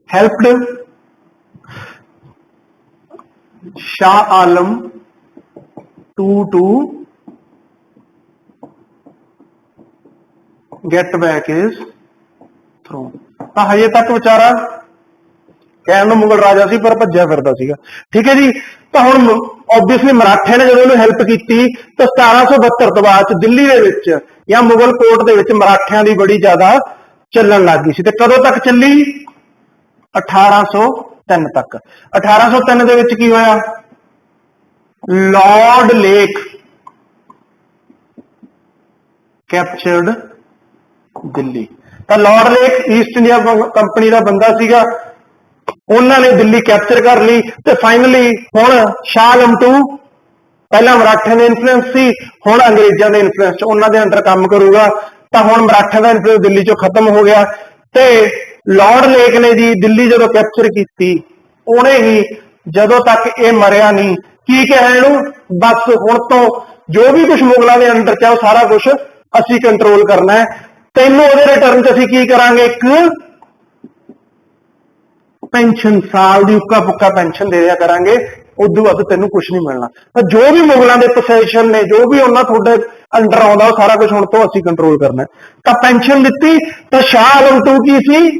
helped Shah Alam to get back his throne. तो हजे तक बेचारा कहने मुगल राजा सी पर भज्या फिरदा सीगा, ठीक है जी। तो हुण ऑब्वियसली मराठे ने जो हेल्प की तो 1772 तो बाद दिल्ली के विच या मुगल कोर्ट के विच मराठियां की बड़ी ज्यादा चलन लग गई सी। ते कदों तक चली, 1803 तक। 1803 दे विच की होया, लॉर्ड लेक कैप्चर्ड दिल्ली। तो Lord Lake East India Company का बंदा सीगा, उन्होंने दिल्ली कैप्चर कर ली। तो फाइनली हुण शाह आलम टू पहला मराठियों के इन्फ्लुएंस सी, हुण अंग्रेजों के इन्फ्लुएंस उन्होंने अंडर काम करूगा। तो हुण मराठियों का इन्फ्लुएंस दिल्ली चो खत्म हो गया। तो लॉर्ड लेक ने जी दिल्ली जो कैप्चर की, उन्हें ही जदों तक ये मरिया नहीं की कहा इनू, बस हुण तो जो भी कुछ मुगलों के अंडर च सारा कुछ असी कंट्रोल करना है, तेनों उहदे रिटर्न च असी की करांगे, एक पेंशन साल की उक्का पुक्का पेंशन दे दिया करांगे, उदू वध तेनों कुछ नहीं मिलना। तो जो भी मुगलों के पोसैशन ने, जो भी उन्होंने थोड़े अंडर आउंदा सारा कुछ हुण तो असी कंट्रोल करना है। तो पेंशन दी तो शाह आलम टू की सी,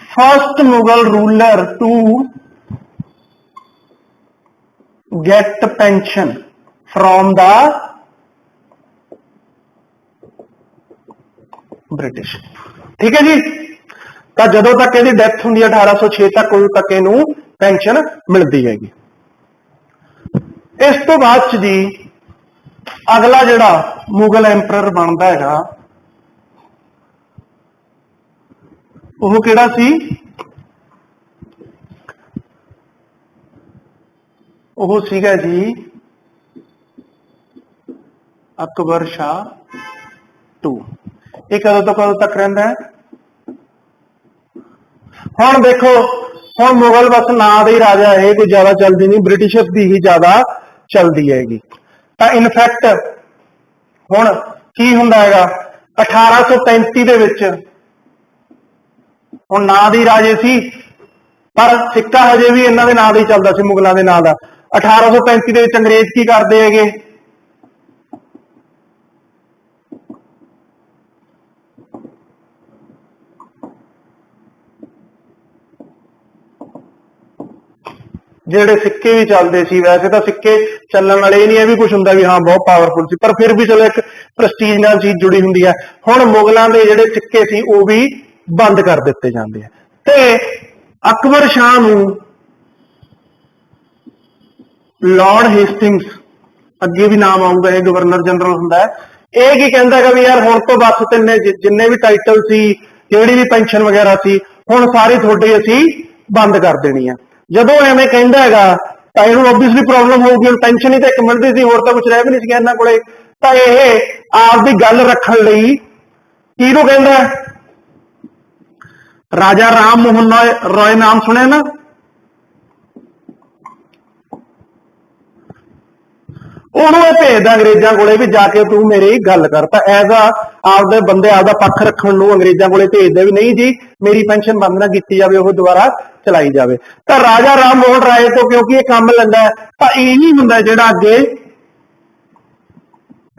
first Mughal ruler to get pension from the British. ठीक है जी। तो जदों तक यदि डेथ होंगी 1806 तक, उदों तक इनू पेंशन मिलती हैगी। इस तो बाद च जी अगला जिहड़ा मुगल एंपरर बनता है वो किहड़ा सी, वो सीगा जी अकबर शाह टू। ये कदों तो कदों तक रहिंदा है? हुण देखो, हुण मुगल बस ना दे ही राजा है, कोई ज्यादा चलती नहीं, ब्रिटिशर्स की ही ज्यादा चलती हैगी। तो इनफैक्ट हुण की हुंदा हैगा 1835 दे विच हुण ना दी राजे सी, पर सिक्का हजे भी इन्हां दे नां दा ही चलदा सी, मुगलों के नां दा। 1835 दे विच अंग्रेज की करदे हैगे, ਜਿਹੜੇ सिक्के भी चलते सी, वैसे तो सिक्के चलने वाले ये नहीं है भी कुछ होंगे भी हाँ बहुत पावरफुल सी, पर फिर भी चलो एक प्रस्टीज नाल चीज जुड़ी होंगी है। हुण मुगलों के जिहड़े सिक्के सी वो भी बंद कर दिते जाते हैं। ते अकबर शाह नूं लॉर्ड हेस्टिंग्स, अगे भी नाम आऊगा, ये गवर्नर जनरल हुंदा है, ये की कहंदा है भी यार हुण तो बस तिन्ने जिन्ने भी टाइटल सी, जिहड़ी भी पेंशन वगैरह सी, हुण सारी तुहाडी असीं बंद कर देनी है। जदों एवें कहंदा हैगा तां इहनूं ओबवियसली प्रॉब्लम होगी, हुण पेंशन ही तो एक मिलदी सी, होर तां कुछ रह भी नहीं सीगा इन्हां कोले। तां इह आप दी गल रखण लई किहनूं कहंदा है, राजा राम मोहन रॉय नाम सुनिया ना, उन्होंने भेजदा अंग्रेजों को भी जाके तू मेरी गल कर। तो एज आपदे बंदे आपदा पक्ष रखण नूं अंग्रेजों को भेजदे भी नहीं जी मेरी पेंशन बंद ना की जाए, वो दोबारा चलाई जाए। तो राजा राम मोहन राय तो क्योंकि ये काम लैंदा है, तो यही हुंदा जिहड़ा अगे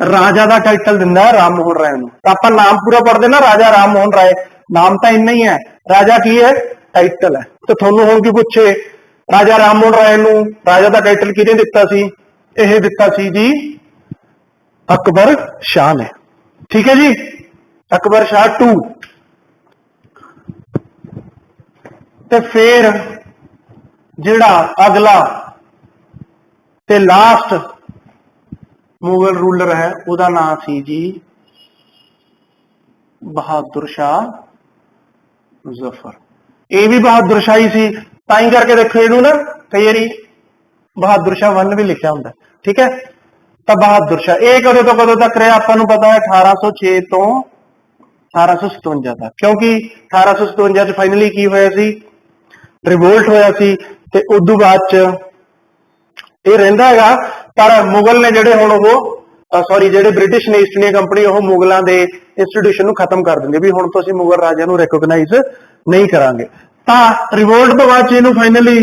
राजा का टाइटल दिंदा है राम मोहन राय नूं। तो आपां नाम पूरा पढ़दे ना राजा राम मोहन राय, नाम तो इन्ना ही है, राजा की है टाइटल है। तो तुहानूं हुण की पुछे राजा राम मोहन राय नूं राजा का टाइटल किहने दिता सी? यह दिता सी जी अकबर शाह ने। ठीक है जी, अकबर शाह टू। ते फिर जिहड़ा अगला ते लास्ट मुगल रूलर है उहदा नाम सी जी बहादुर शाह जफर। ये भी बहादुर शाही सी, ताई करके देखो इनू ना कई बारी बहादुर शाह वन भी लिखा होंगे। ठीक है, तो बहादुर शाह ये कदों तो कदों तक रहा आपको पता है 1806 तो 1857 तक, क्योंकि 1857 फाइनली की होया सी रिवोल्ट होया सी, ते उदू बाद ये रहिंदा हैगा। पर मुगल ने जिहड़े हुण वो सॉरी जिहड़े ब्रिटिश ने ईस्ट इंडिया कंपनी वो मुगलों के इंस्टीट्यूशन खत्म कर देंगे भी हुण तो असीं मुगल राजा नूं रिकॉग्नाइज नहीं करांगे। तो रिवोल्ट तो बाद इहनूं फाइनली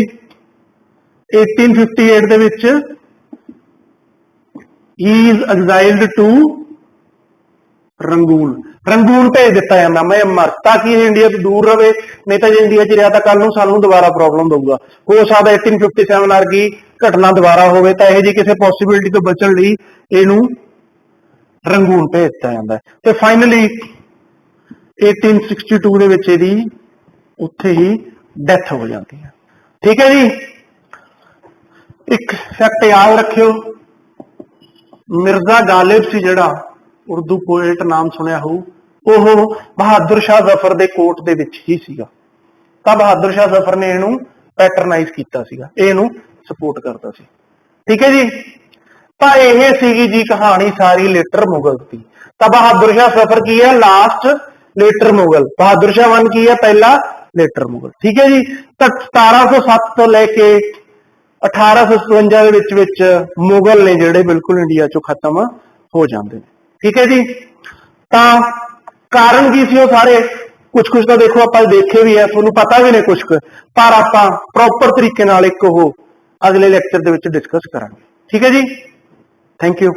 1858 ਦੇ ਵਿੱਚ he is exiled to Rangoon, Rangoon भेज दिता जाता म्यांमार, ताकि इंडिया तो दूर रहे, नहीं तो जो इंडिया च रहा तो कल नूं सानूं दोबारा प्रॉब्लम दूगा। हो सकता 1857 वर्गी घटना दोबारा होवे, तो यह जी किसी पॉसिबिलिटी तो बचण लई इहनूं रंगून भेज दिता जाता है। तो फाइनली 1862 ਦੇ ਵਿੱਚ ਇਹਦੀ ਉੱਥੇ ही डेथ हो जाती है। ठीक है जी, एक फैक्ट याद रखियो, मिर्जा गालिब सी जिहड़ा उर्दू पोएट नाम सुनिया हो, वो बहादुर शाह जफर के कोर्ट दे विच ही सीगा। तां बहादुर शाह जफर ने इहनूं पैटरनाइज कीता सीगा, इहनूं सपोर्ट करता सी। ठीक है जी, तां इह सीगी जी कहानी सारी लेटर मुगल की। तां बहादुर शाह जफर की है last letter Mughal, Bahadur Shah one की है पहला ਲੇਟਰ ਮੁਗਲ। ਠੀਕ ਹੈ ਜੀ। ਤਾਂ 1707 ਤੋਂ ਲੈ ਕੇ 1857 ਦੇ ਵਿੱਚ ਮੁਗਲ ਨੇ ਜਿਹੜੇ ਬਿਲਕੁਲ ਇੰਡੀਆ ਚੋਂ ਖਤਮ ਹੋ ਜਾਂਦੇ ਨੇ। ਠੀਕ ਹੈ ਜੀ। ਤਾਂ ਕਾਰਨ ਕੀ ਸੀ ਉਹ ਸਾਰੇ? ਕੁਝ ਤਾਂ ਦੇਖੋ ਆਪਾਂ ਦੇਖੇ ਵੀ ਹੈ, ਤੁਹਾਨੂੰ ਪਤਾ ਵੀ ਨੇ ਕੁਝ, ਪਰ ਆਪਾਂ ਪ੍ਰੋਪਰ ਤਰੀਕੇ ਨਾਲ ਇੱਕ ਉਹ ਅਗਲੇ ਲੈਕਚਰ ਦੇ ਵਿੱਚ ਡਿਸਕਸ ਕਰਾਂਗੇ। ਠੀਕ ਹੈ ਜੀ। Thank you.